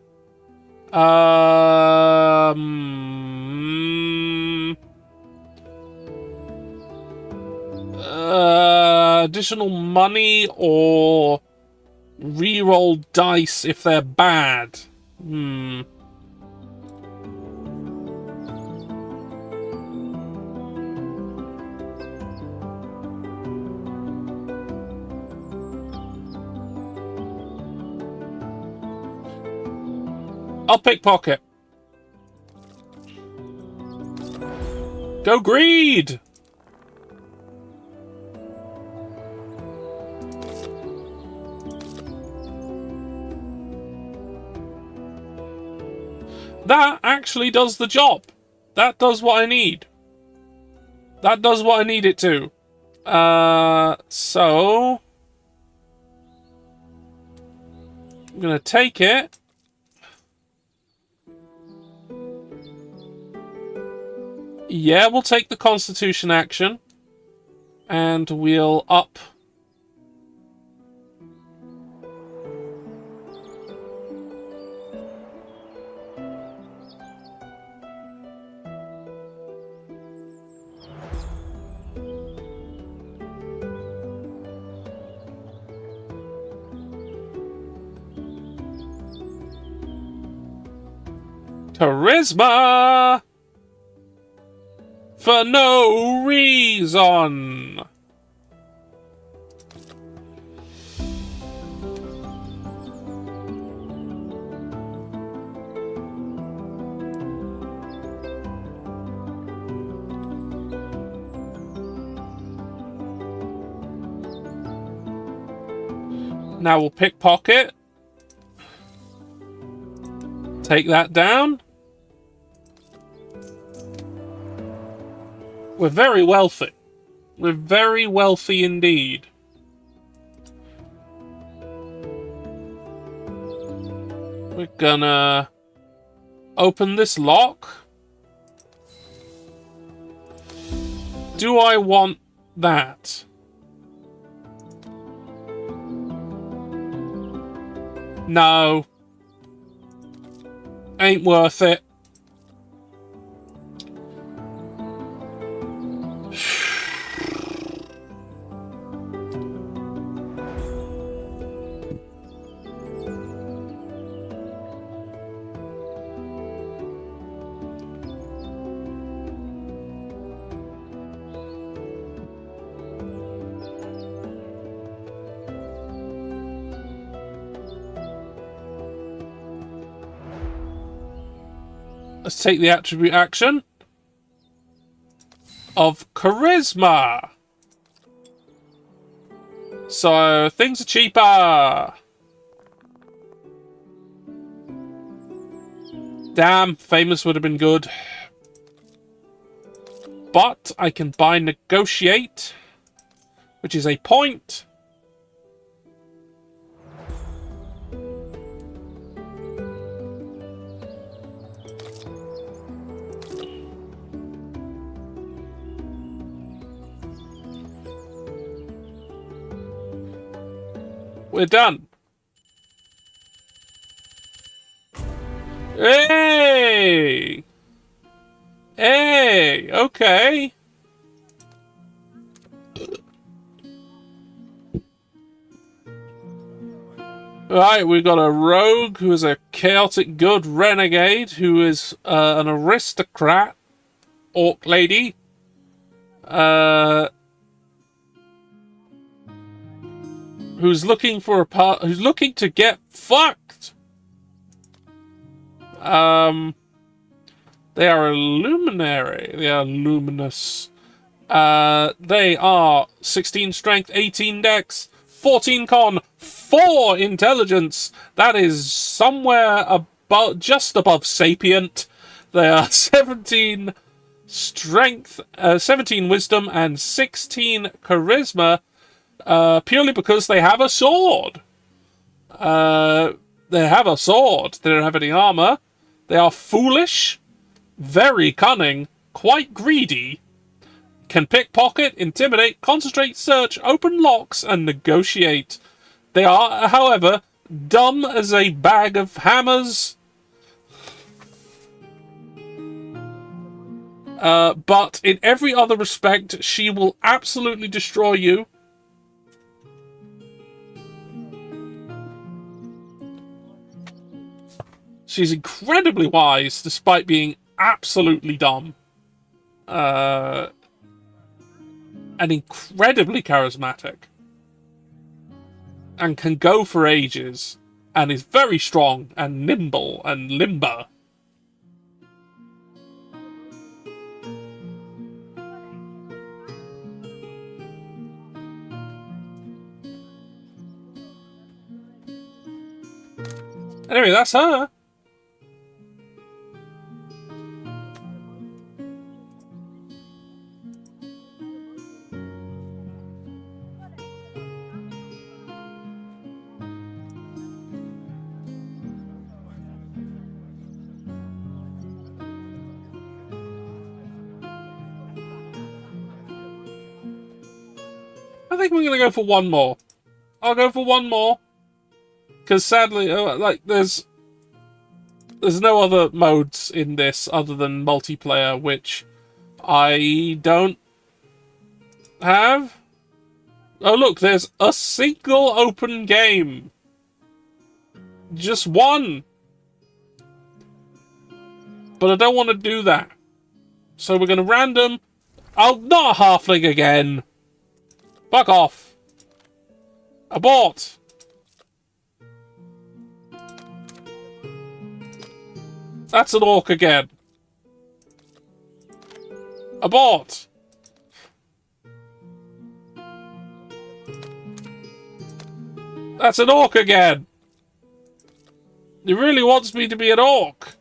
Additional money or re-roll dice if they're bad. I'll pickpocket. Go greed! That actually does the job. That does what I need. That does what I need it to. So I'm gonna take it. Yeah, we'll take the Constitution action. And we'll up. Charisma! For no reason! Now we'll pickpocket. Take that down. We're very wealthy. We're very wealthy indeed. We're gonna open this lock. Do I want that? No. Ain't worth it. Let's take the attribute action of charisma. So things are cheaper. Damn, famous would have been good. But I can buy negotiate, which is a point. We're done. Hey! Hey! Okay. Right, we've got a rogue who is a chaotic good renegade who is an aristocrat orc lady. Who's looking for who's looking to get fucked. They are a luminary. They are luminous. They are 16 strength, 18 dex, 14 con, 4 intelligence. That is somewhere about just above sapient. They are 17 strength, 17 wisdom, and 16 charisma. Purely because they have a sword. They have a sword. They don't have any armor. They are foolish, very cunning, quite greedy, can pickpocket, intimidate, concentrate, search, open locks, and negotiate. They are, however, dumb as a bag of hammers. But in every other respect, she will absolutely destroy you. She's incredibly wise, despite being absolutely dumb. And incredibly charismatic. And can go for ages. And is very strong, and nimble, and limber. Anyway, that's her. think we're going to go for one more. I'll go for one more. Because sadly, like, there's no other modes in this other than multiplayer, which I don't have. Oh, look, there's a single open game. Just one. But I don't want to do that. So we're going to random... Oh, not a halfling again. Fuck off. Abort. That's an orc again. Abort. That's an orc again. He really wants me to be an orc.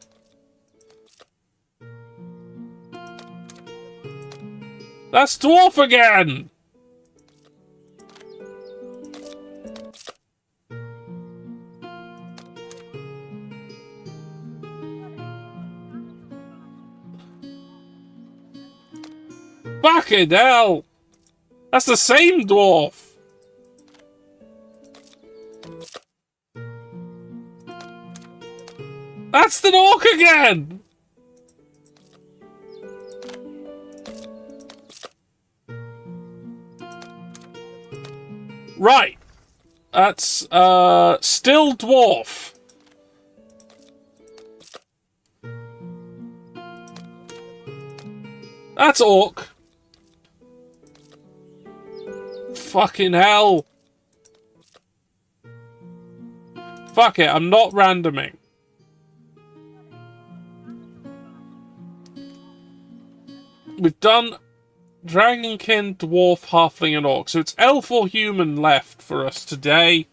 That's dwarf again. Fucking hell. That's the same dwarf. That's the orc again! Right. That's, still dwarf. That's orc. Fucking hell. Fuck it, I'm not randoming. We've done Dragonkin, Dwarf, Halfling, and Orc. So it's elf or human left for us today.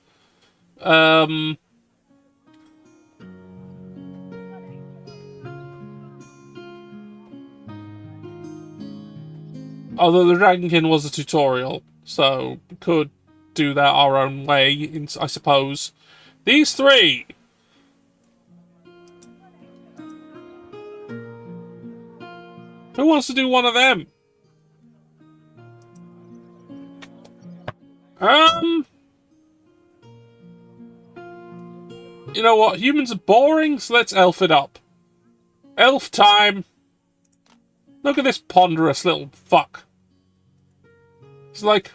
Although the Dragonkin was a tutorial, so we could do that our own way, I suppose. These three! Who wants to do one of them? You know what? Humans are boring, so let's elf it up. Elf time! Look at this ponderous little fuck. It's like,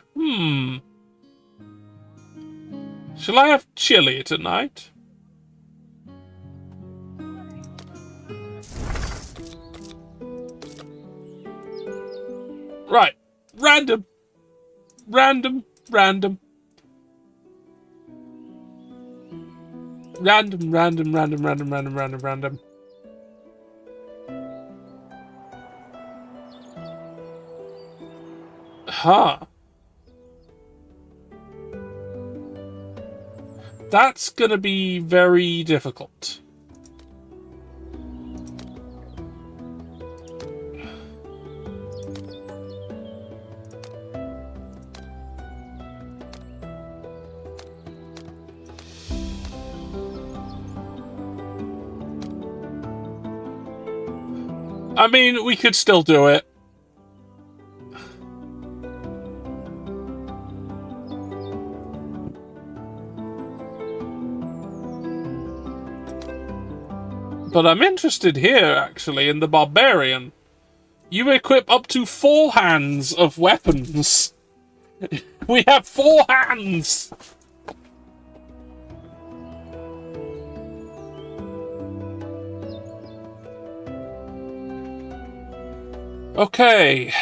shall I have chili tonight? Right. Random. Random. Random. Random, random, random, random, random, random, random. Huh. That's gonna be very difficult. I mean, we could still do it. But I'm interested here, actually, in the Barbarian. You equip up to 4 hands of weapons. We have 4 hands! Okay.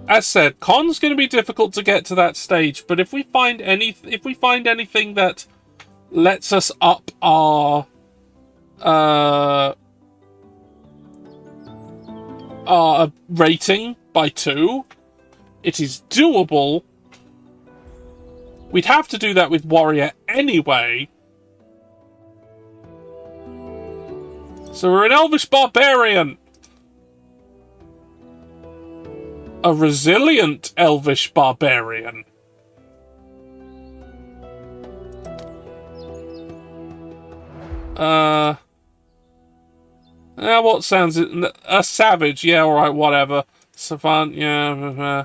As said, con's going to be difficult to get to that stage, but if we find anything that lets us up our rating by 2, it is doable. We'd have to do that with warrior anyway. So we're an elvish barbarian. A resilient elvish barbarian. What sounds... A savage, yeah, alright, whatever. Savant, yeah.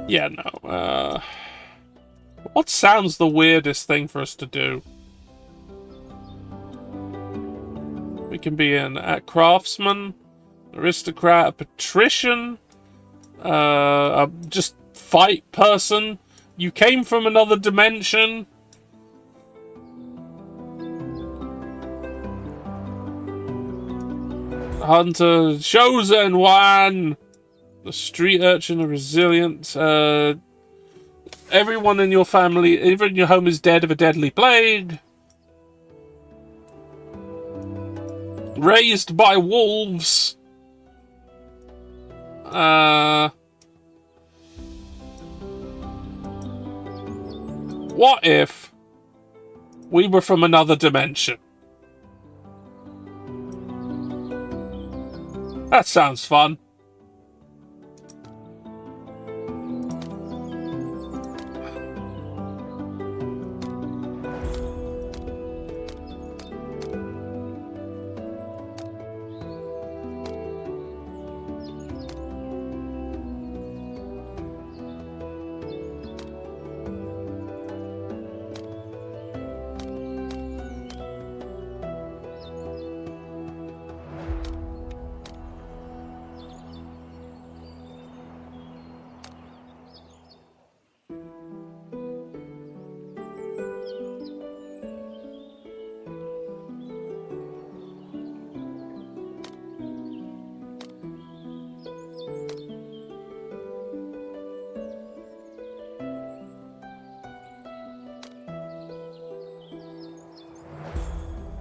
Yeah, no. What sounds the weirdest thing for us to do? We can be a craftsman, aristocrat, a patrician, a just fight person. You came from another dimension. Hunter, chosen one. The street urchin, a resilient. Everyone in your family, everyone in your home is dead of a deadly plague. Raised by wolves. What if we were from another dimension? That sounds fun.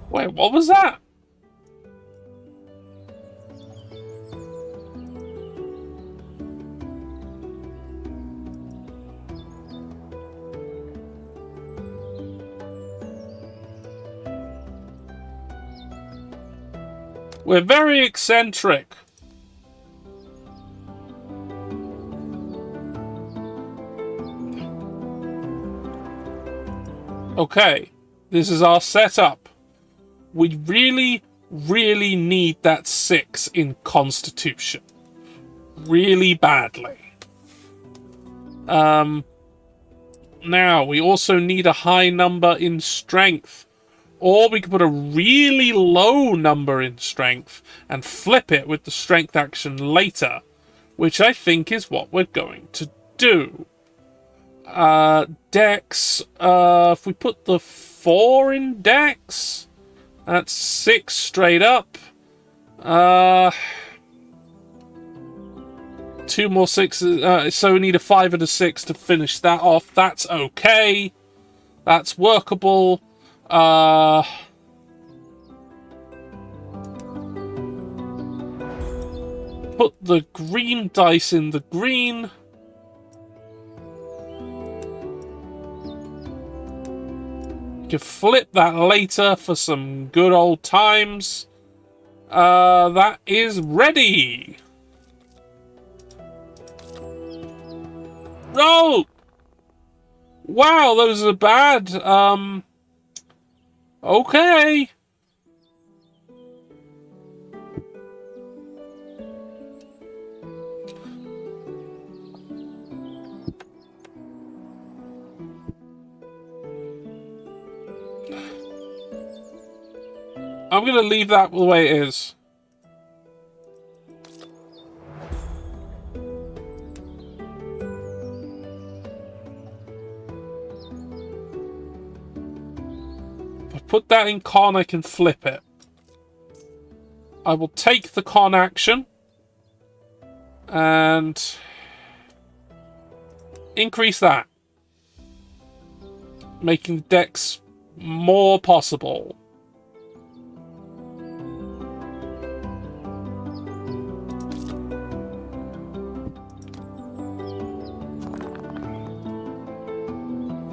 Wait, what was that? We're very eccentric. Okay, this is our setup. We really, really need that 6 in Constitution. Really badly. Now, we also need a high number in Strength. Or we could put a really low number in Strength and flip it with the Strength action later. Which I think is what we're going to do. Dex, if we put the 4 in Dex... That's 6 straight up. 2 more 6s. So we need a 5 and a 6 to finish that off. That's okay. That's workable. Put the green dice in the green. You can flip that later for some good old times. That is ready. Roll! Wow, those are bad. Okay. I'm going to leave that the way it is. If I put that in con, I can flip it. I will take the con action and increase that, making the dex more possible.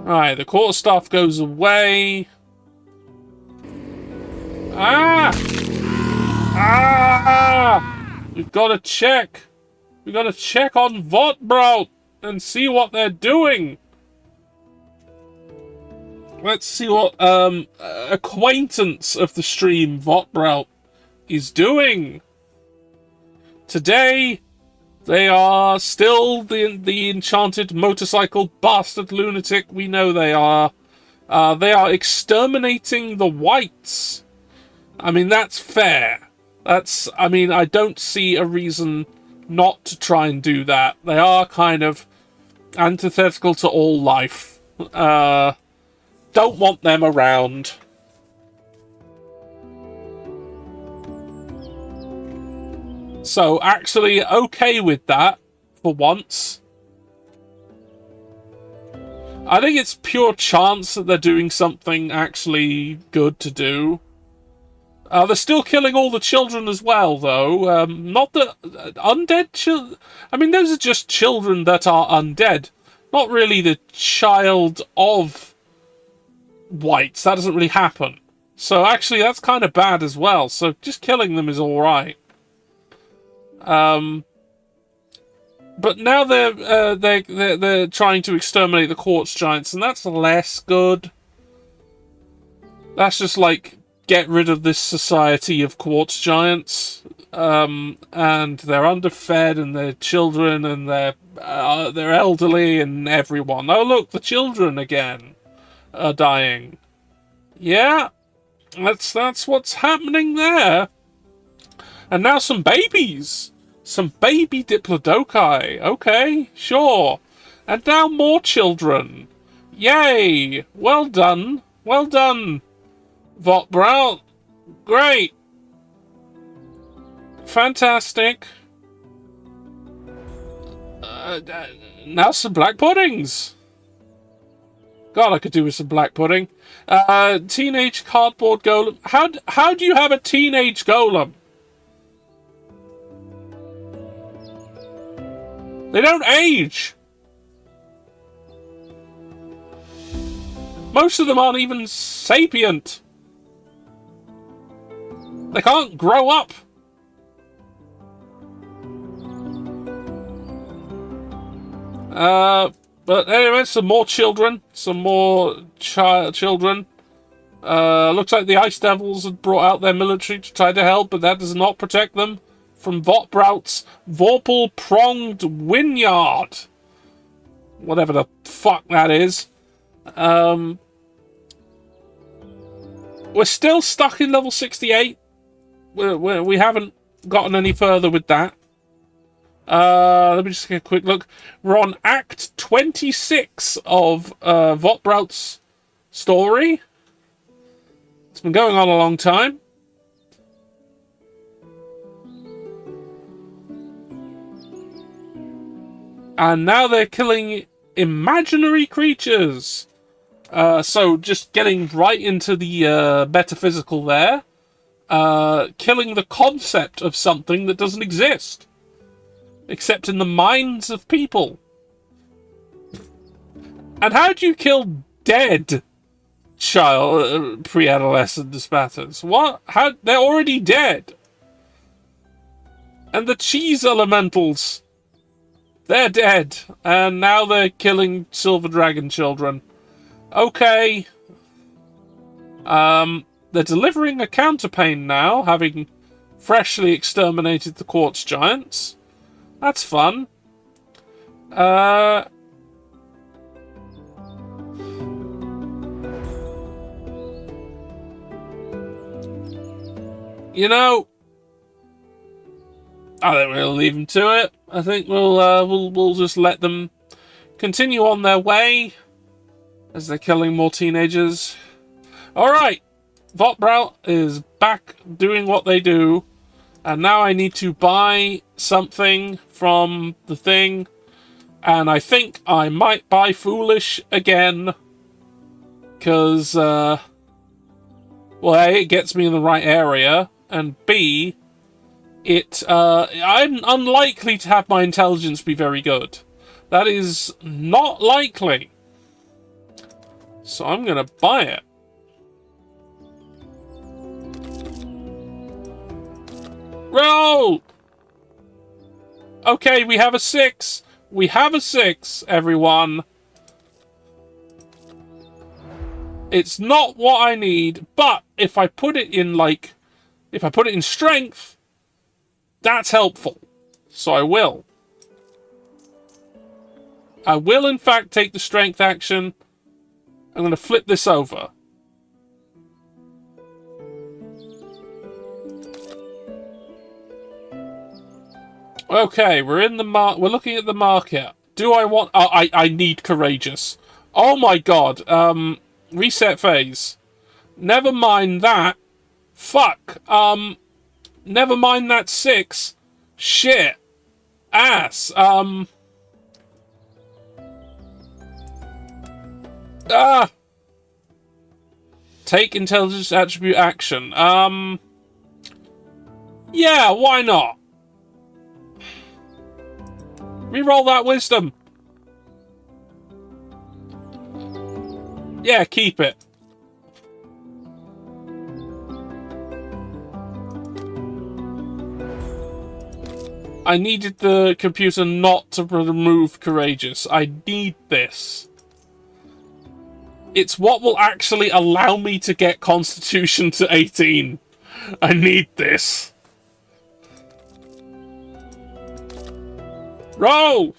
Alright, the quarter staff goes away. Ah! Ah! We've got to check. We've got to check on Votbraut and see what they're doing. Let's see what acquaintance of the stream Votbraut is doing. Today, they are still the enchanted motorcycle bastard lunatic we know they are. They are exterminating the whites. I mean, that's fair. I mean, I don't see a reason not to try and do that. They are kind of antithetical to all life. Don't want them around. So, actually okay with that, for once. I think it's pure chance that they're doing something actually good to do. They're still killing all the children as well, though. Not the undead children. I mean, those are just children that are undead. Not really the child of whites. That doesn't really happen. So actually, that's kind of bad as well. So just killing them is all right. But now they're trying to exterminate the quartz giants, and that's less good. That's just like get rid of this society of quartz giants, and they're underfed, and their children, and they're elderly, and everyone. Oh look, the children again are dying. Yeah, that's what's happening there. And now some babies. Some baby Diplodocus. Okay, sure. And now more children. Yay! Well done. Well done, Votbraut. Great. Fantastic. Now some black puddings. God, I could do with some black pudding. Teenage cardboard golem. How do you have a teenage golem? They don't age. Most of them aren't even sapient. They can't grow up. But anyway, some more children. Some more children. Looks like the Ice Devils had brought out their military to try to help, but that does not protect them from Votbraut's Vorpal-pronged Wynyard. Whatever the fuck that is. We're still stuck in level 68. We haven't gotten any further with that. Let me just get a quick look. We're on Act 26 of Votbraut's story. It's been going on a long time. And now they're killing imaginary creatures. So just getting right into the metaphysical there. Killing the concept of something that doesn't exist. Except in the minds of people. And how do you kill dead child, pre-adolescent dispatters? What? How? They're already dead. And the cheese elementals, they're dead. And now they're killing silver dragon children. Okay. They're delivering a counterpain now, having freshly exterminated the quartz giants. That's fun. You know, I think we'll leave them to it. I think we'll just let them continue on their way as they're killing more teenagers. All right, Votbraut is back doing what they do, and now I need to buy something from the thing, and I think I might buy Foolish again, because well, A, it gets me in the right area, and B, I'm unlikely to have my intelligence be very good. That is not likely. So I'm gonna buy it. Roll! Okay, we have a 6. We have a 6, everyone. It's not what I need, but if I put it in, like... If I put it in strength, that's helpful. So I will. I will, in fact, take the strength action. I'm going to flip this over. Okay, we're in the we're looking at the market. Do I want... Oh, I need courageous. Oh my god. Reset phase. Never mind that. Fuck. Never mind that 6. Shit. Ass. Take intelligence attribute action. Yeah, why not? Reroll that wisdom. Yeah, keep it. I needed the computer not to remove courageous. I need this. It's what will actually allow me to get Constitution to 18. I need this. Roll!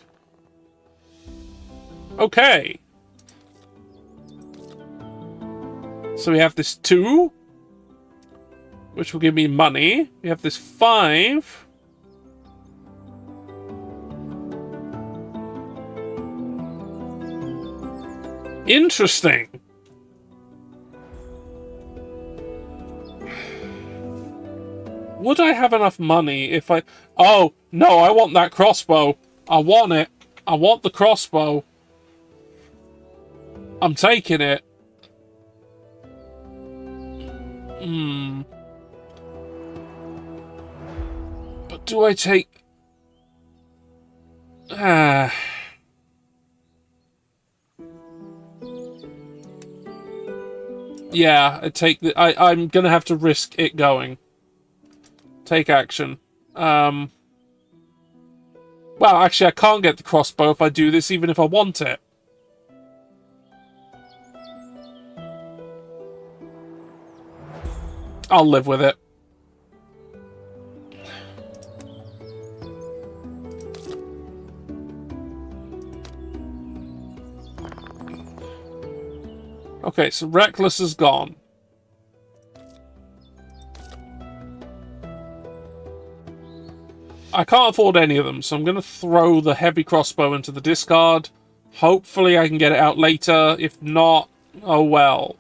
Okay. So we have this 2, which will give me money. We have this 5. Interesting. Would I have enough money if I... Oh, no, I want that crossbow. I want it. I want the crossbow. I'm taking it. But do I take... Yeah, I'm gonna have to risk it going. Take action. Well, actually, I can't get the crossbow if I do this, even if I want it. I'll live with it. Okay, so Reckless is gone. I can't afford any of them, so I'm going to throw the heavy crossbow into the discard. Hopefully I can get it out later. If not, oh well.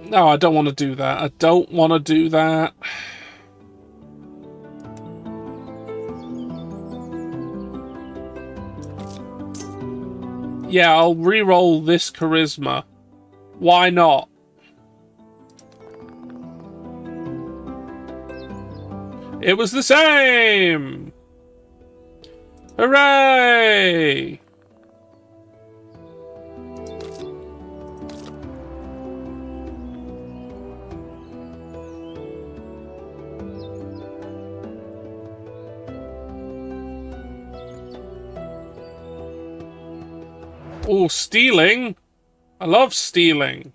No, I don't want to do that. I don't want to do that. Yeah, I'll re-roll this charisma. Why not? It was the same! Hooray! Oh, stealing. I love stealing.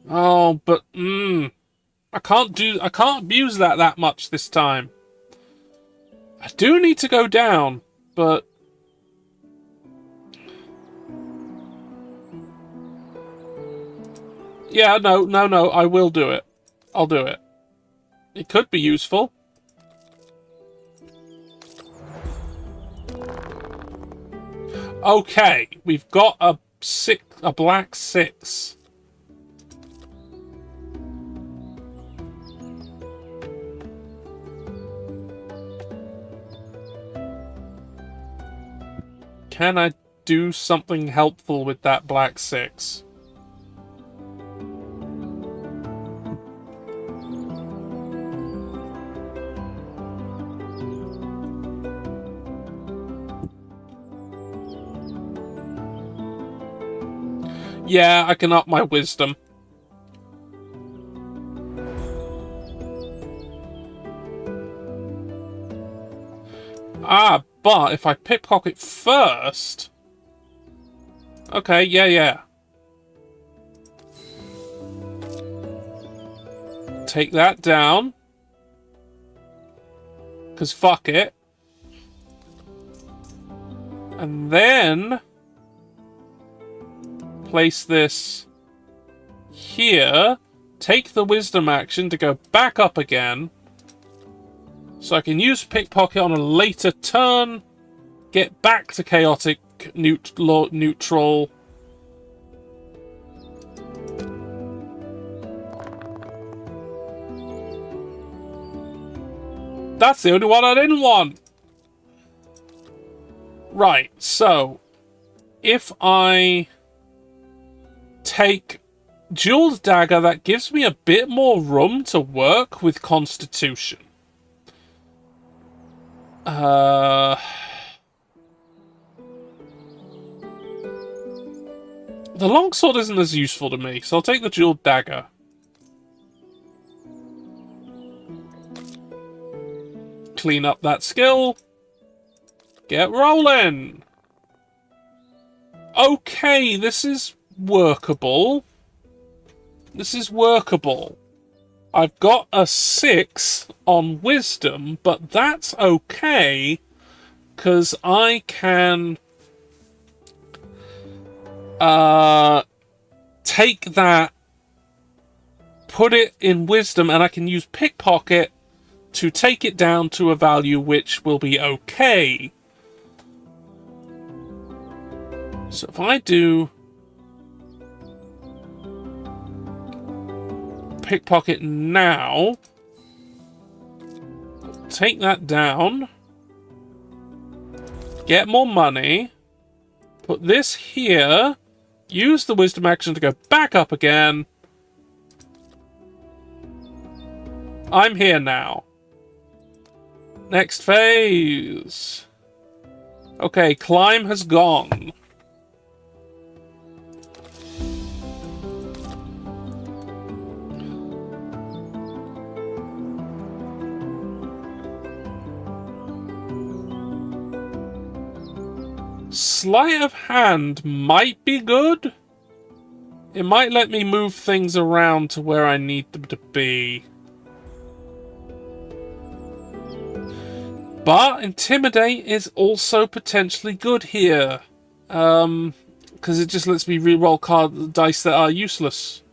Oh, but I can't abuse that much this time. I do need to go down, but yeah, no, I will do it. I'll do it. It could be useful. Okay, we've got a 6. a black 6. Can I do something helpful with that black 6? Yeah, I can up my wisdom. Ah, but if I pickpocket first... Okay, yeah. Take that down. Because fuck it. And then... place this here. Take the wisdom action to go back up again. So I can use pickpocket on a later turn. Get back to chaotic neutral. That's the only one I didn't want. Right, so if I take Jeweled Dagger, that gives me a bit more room to work with Constitution. The longsword isn't as useful to me, so I'll take the Jeweled Dagger. Clean up that skill. Get rolling. Okay, this is workable. This is workable. I've got a 6 on wisdom, but that's okay, because I can take that, put it in wisdom, and I can use pickpocket to take it down to a value which will be okay. So if I do pickpocket now, take that down, get more money, put this here, use the wisdom action to go back up again. I'm here now. Next phase. Okay, climb has gone. Sleight of hand might be good. It might let me move things around to where I need them to be. But Intimidate is also potentially good here. Because it just lets me reroll dice that are useless.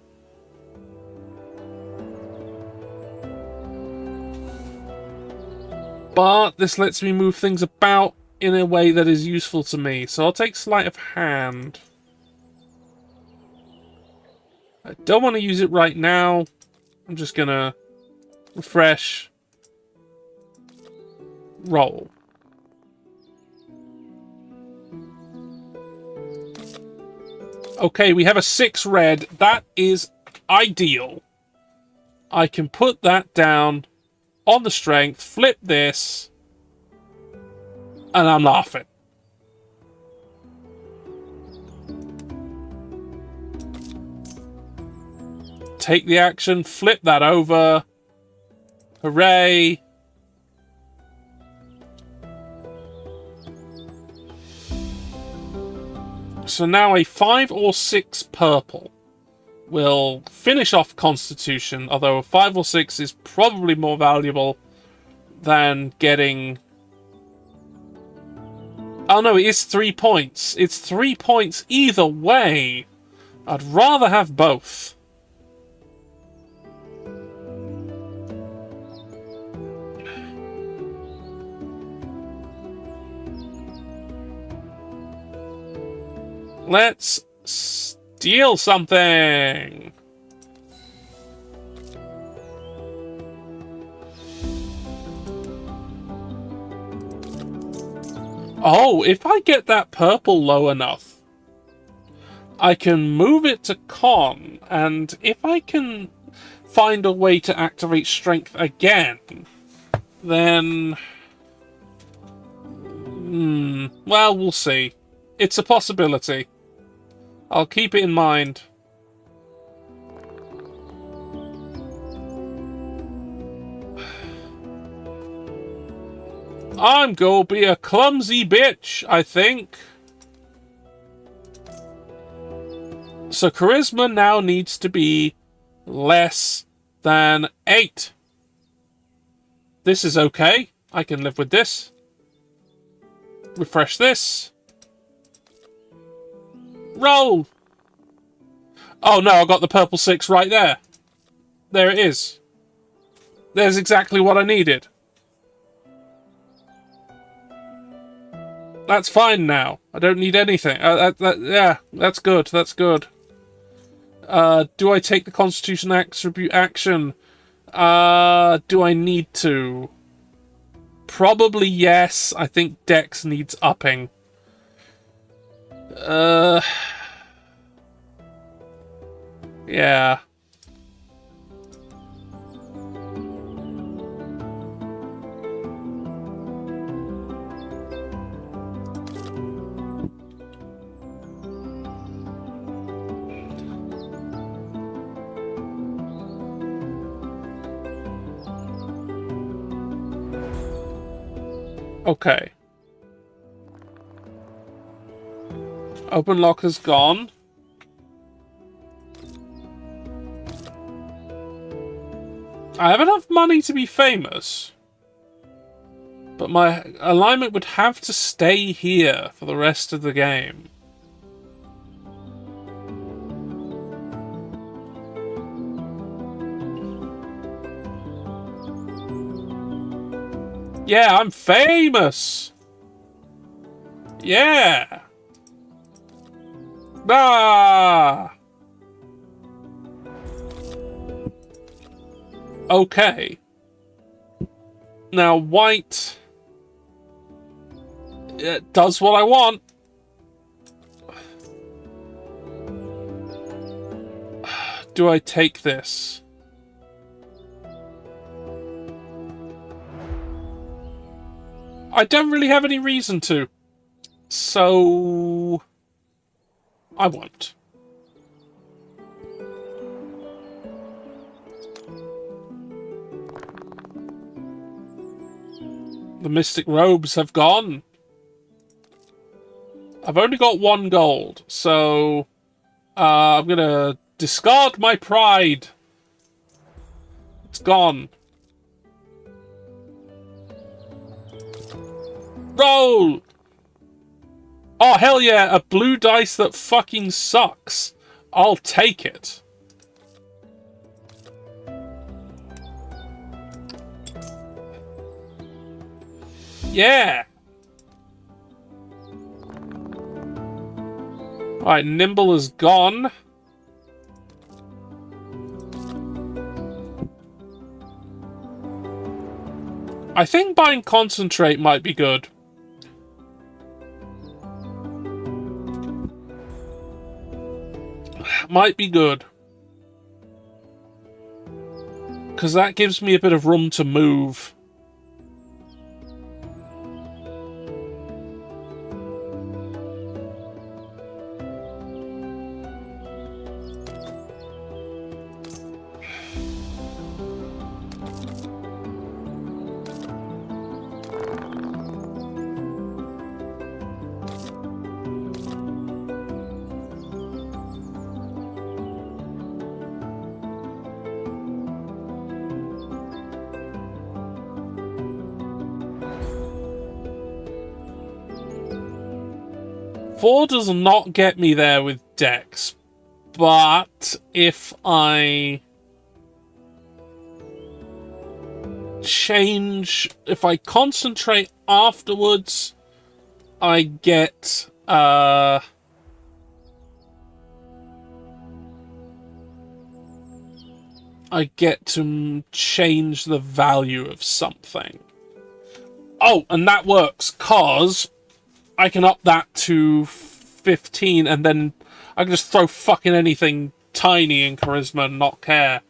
But this lets me move things about in a way that is useful to me. So I'll take Sleight of Hand. I don't want to use it right now. I'm just gonna refresh. Roll. Okay, we have a 6 red. That is ideal. I can put that down on the strength, flip this, and I'm laughing. Take the action, flip that over. Hooray. So now a 5 or 6 purple will finish off Constitution, although a 5 or 6 is probably more valuable than getting... Oh no, it is 3 points. It's 3 points either way. I'd rather have both. Let's Steal something! Oh, if I get that purple low enough, I can move it to con, and if I can find a way to activate strength again, then... well, we'll see. It's a possibility. I'll keep it in mind. I'm gonna be a clumsy bitch, I think. So charisma now needs to be less than 8. This is okay. I can live with this. Refresh this. Roll! Oh no, I got the purple 6 right there. There it is. There's exactly what I needed. That's fine now. I don't need anything. Yeah, that's good. That's good. Do I take the Constitution attribute action? Do I need to? Probably yes. I think Dex needs upping. Yeah. Okay. Open locker's gone. I have enough money to be famous, but my alignment would have to stay here for the rest of the game. Yeah, I'm famous! Yeah! Ah! Okay. Now, white... it does what I want. Do I take this? I don't really have any reason to. So... I won't. The mystic robes have gone. I've only got 1 gold, so... I'm gonna discard my pride. It's gone. Roll! Oh, hell yeah, a blue dice that fucking sucks. I'll take it. Yeah! Alright, Nimble is gone. I think buying Concentrate might be good. Might be good. Because that gives me a bit of room to move. Four does not get me there with Dex, but if I change, if I concentrate afterwards, I get I get to change the value of something. Oh, and that works, cause I can up that to 15, and then I can just throw fucking anything tiny in charisma and not care.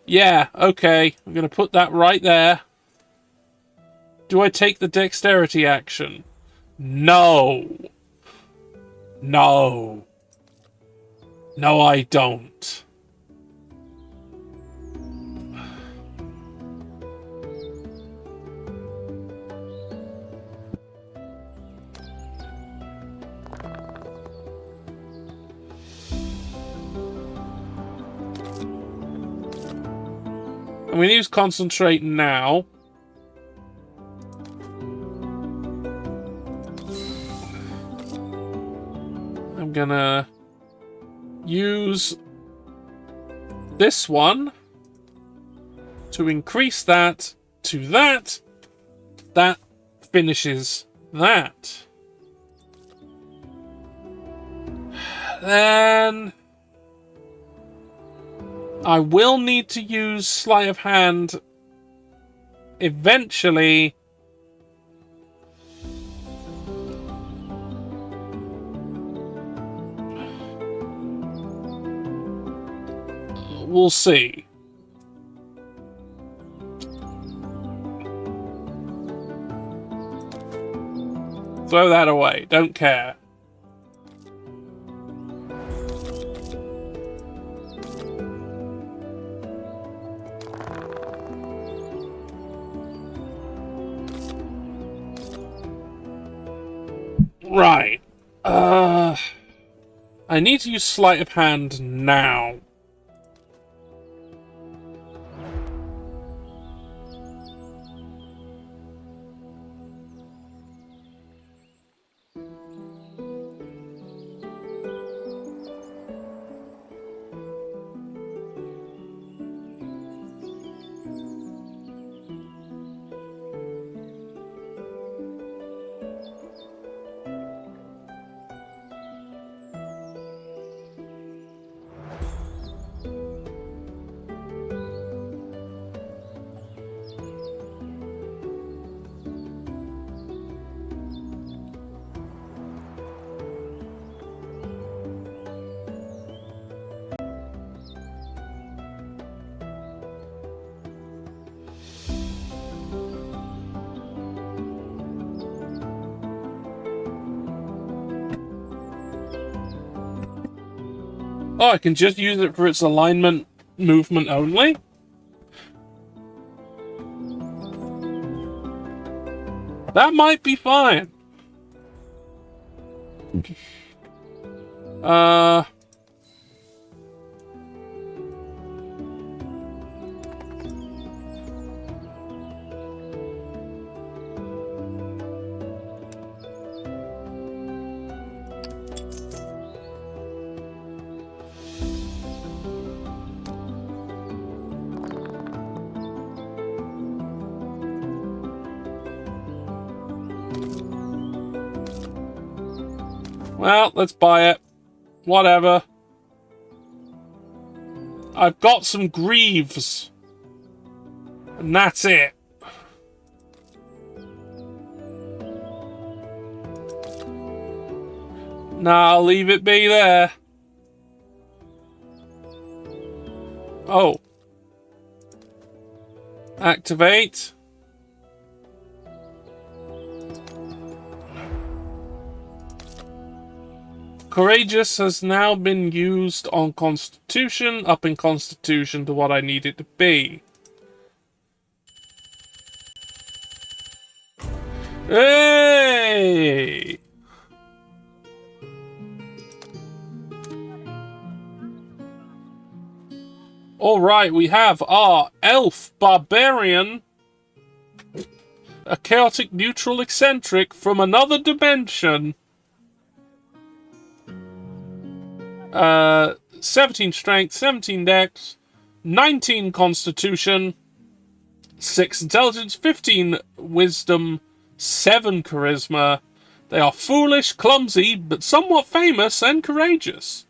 Yeah, okay, I'm gonna put that right there. Do I take the dexterity action? No. No. No, I don't. I'm going to use concentrate now. I'm going to use this one to increase that to that. That finishes that. Then I will need to use sleight of hand eventually. We'll see. Throw that away. Don't care. Right. I need to use sleight of hand now. Oh, I can just use it for its alignment movement only? That might be fine. Well, let's buy it. Whatever. I've got some greaves. And that's it. Nah, I'll leave it be there. Oh. Activate. Courageous has now been used on Constitution, upping Constitution to what I need it to be. Hey! Alright, we have our Elf Barbarian, a chaotic neutral eccentric from another dimension. 17 strength, 17 dex, 19 constitution, 6 intelligence, 15 wisdom, 7 charisma. They are foolish, clumsy, but somewhat famous and courageous.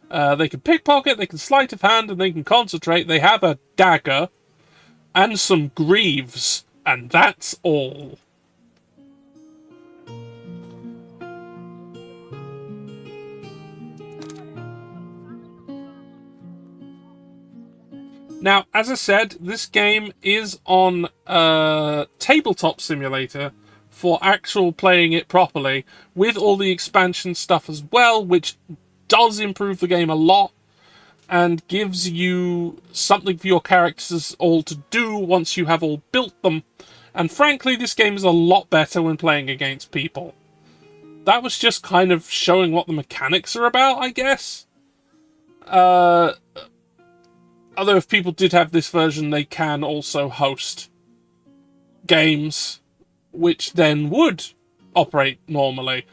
They can pickpocket, they can sleight of hand, and they can concentrate. They have a dagger and some greaves, and that's all. Now, as I said, this game is on Tabletop Simulator for actual playing it properly, with all the expansion stuff as well, which does improve the game a lot and gives you something for your characters all to do once you have all built them. And frankly, this game is a lot better when playing against people. That was just kind of showing what the mechanics are about, I guess. Although if people did have this version, they can also host games which then would operate normally.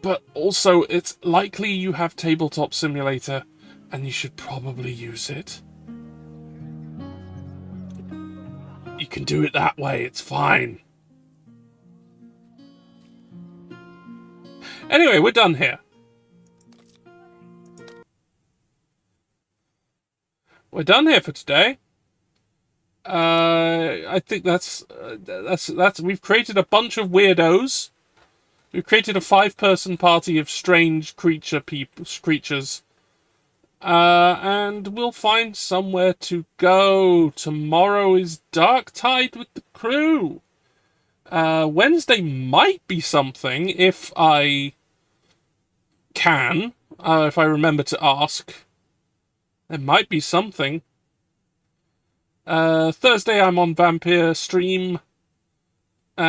But also, it's likely you have Tabletop Simulator, and you should probably use it. You can do it that way, it's fine. Anyway, we're done here. We're done here for today. I think that's we've created a bunch of weirdos. We've created a 5-person party of strange creatures. And we'll find somewhere to go. Tomorrow is Dark Tide with the crew. Wednesday might be something if I can. If I remember to ask. There might be something. Thursday I'm on Vampire stream.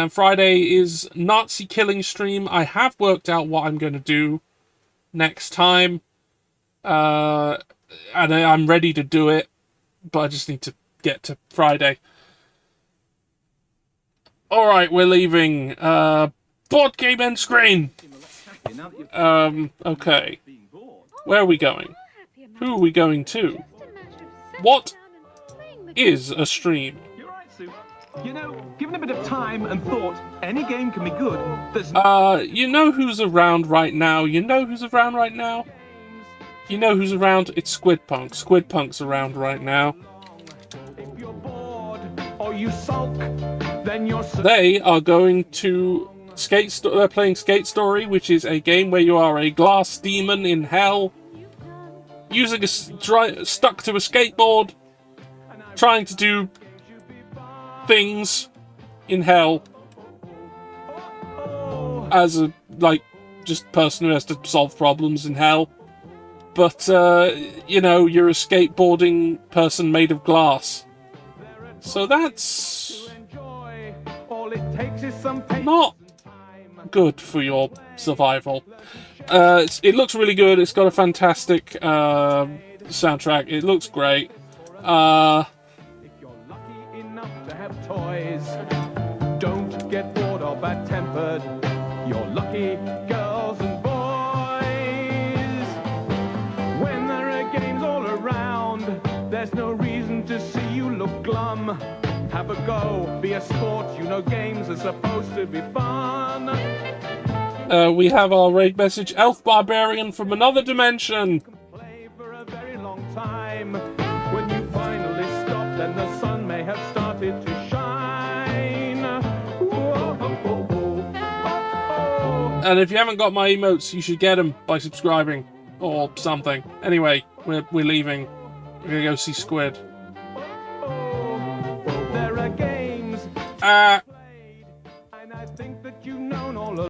Friday is Nazi killing stream. I have worked out what I'm going to do next time. And I'm ready to do it. But I just need to get to Friday. Alright, we're leaving. Board game end screen. Okay. Where are we going? Who are we going to? What is a stream? You're right, Sue. You know, given a bit of time and thought, any game can be good. There's you know who's around right now? You know who's around right now? You know who's around? It's Squidpunk. Squidpunk's around right now. If you're bored or you sulk, then you're They are going to they're playing Skate Story, which is a game where you are a glass demon in hell, using stuck to a skateboard, trying to do things in hell as a just person who has to solve problems in hell. But you know, you're a skateboarding person made of glass, so that's not good for your survival. It looks really good. It's got a fantastic soundtrack. It looks great. If you're lucky enough to have toys, don't get bored or bad-tempered. You're lucky, girls and boys. When there are games all around, there's no reason to see you look glum. Have a go, be a sport. You know games are supposed to be fun. We have our raid message, Elf Barbarian from another dimension. Play for a very long time. When you finally stop, then the sun may have started to shine. And if you haven't got my emotes, you should get them by subscribing or something. Anyway, we're leaving. We're gonna go see Squid. There are games Ah. played, and I think that you've known all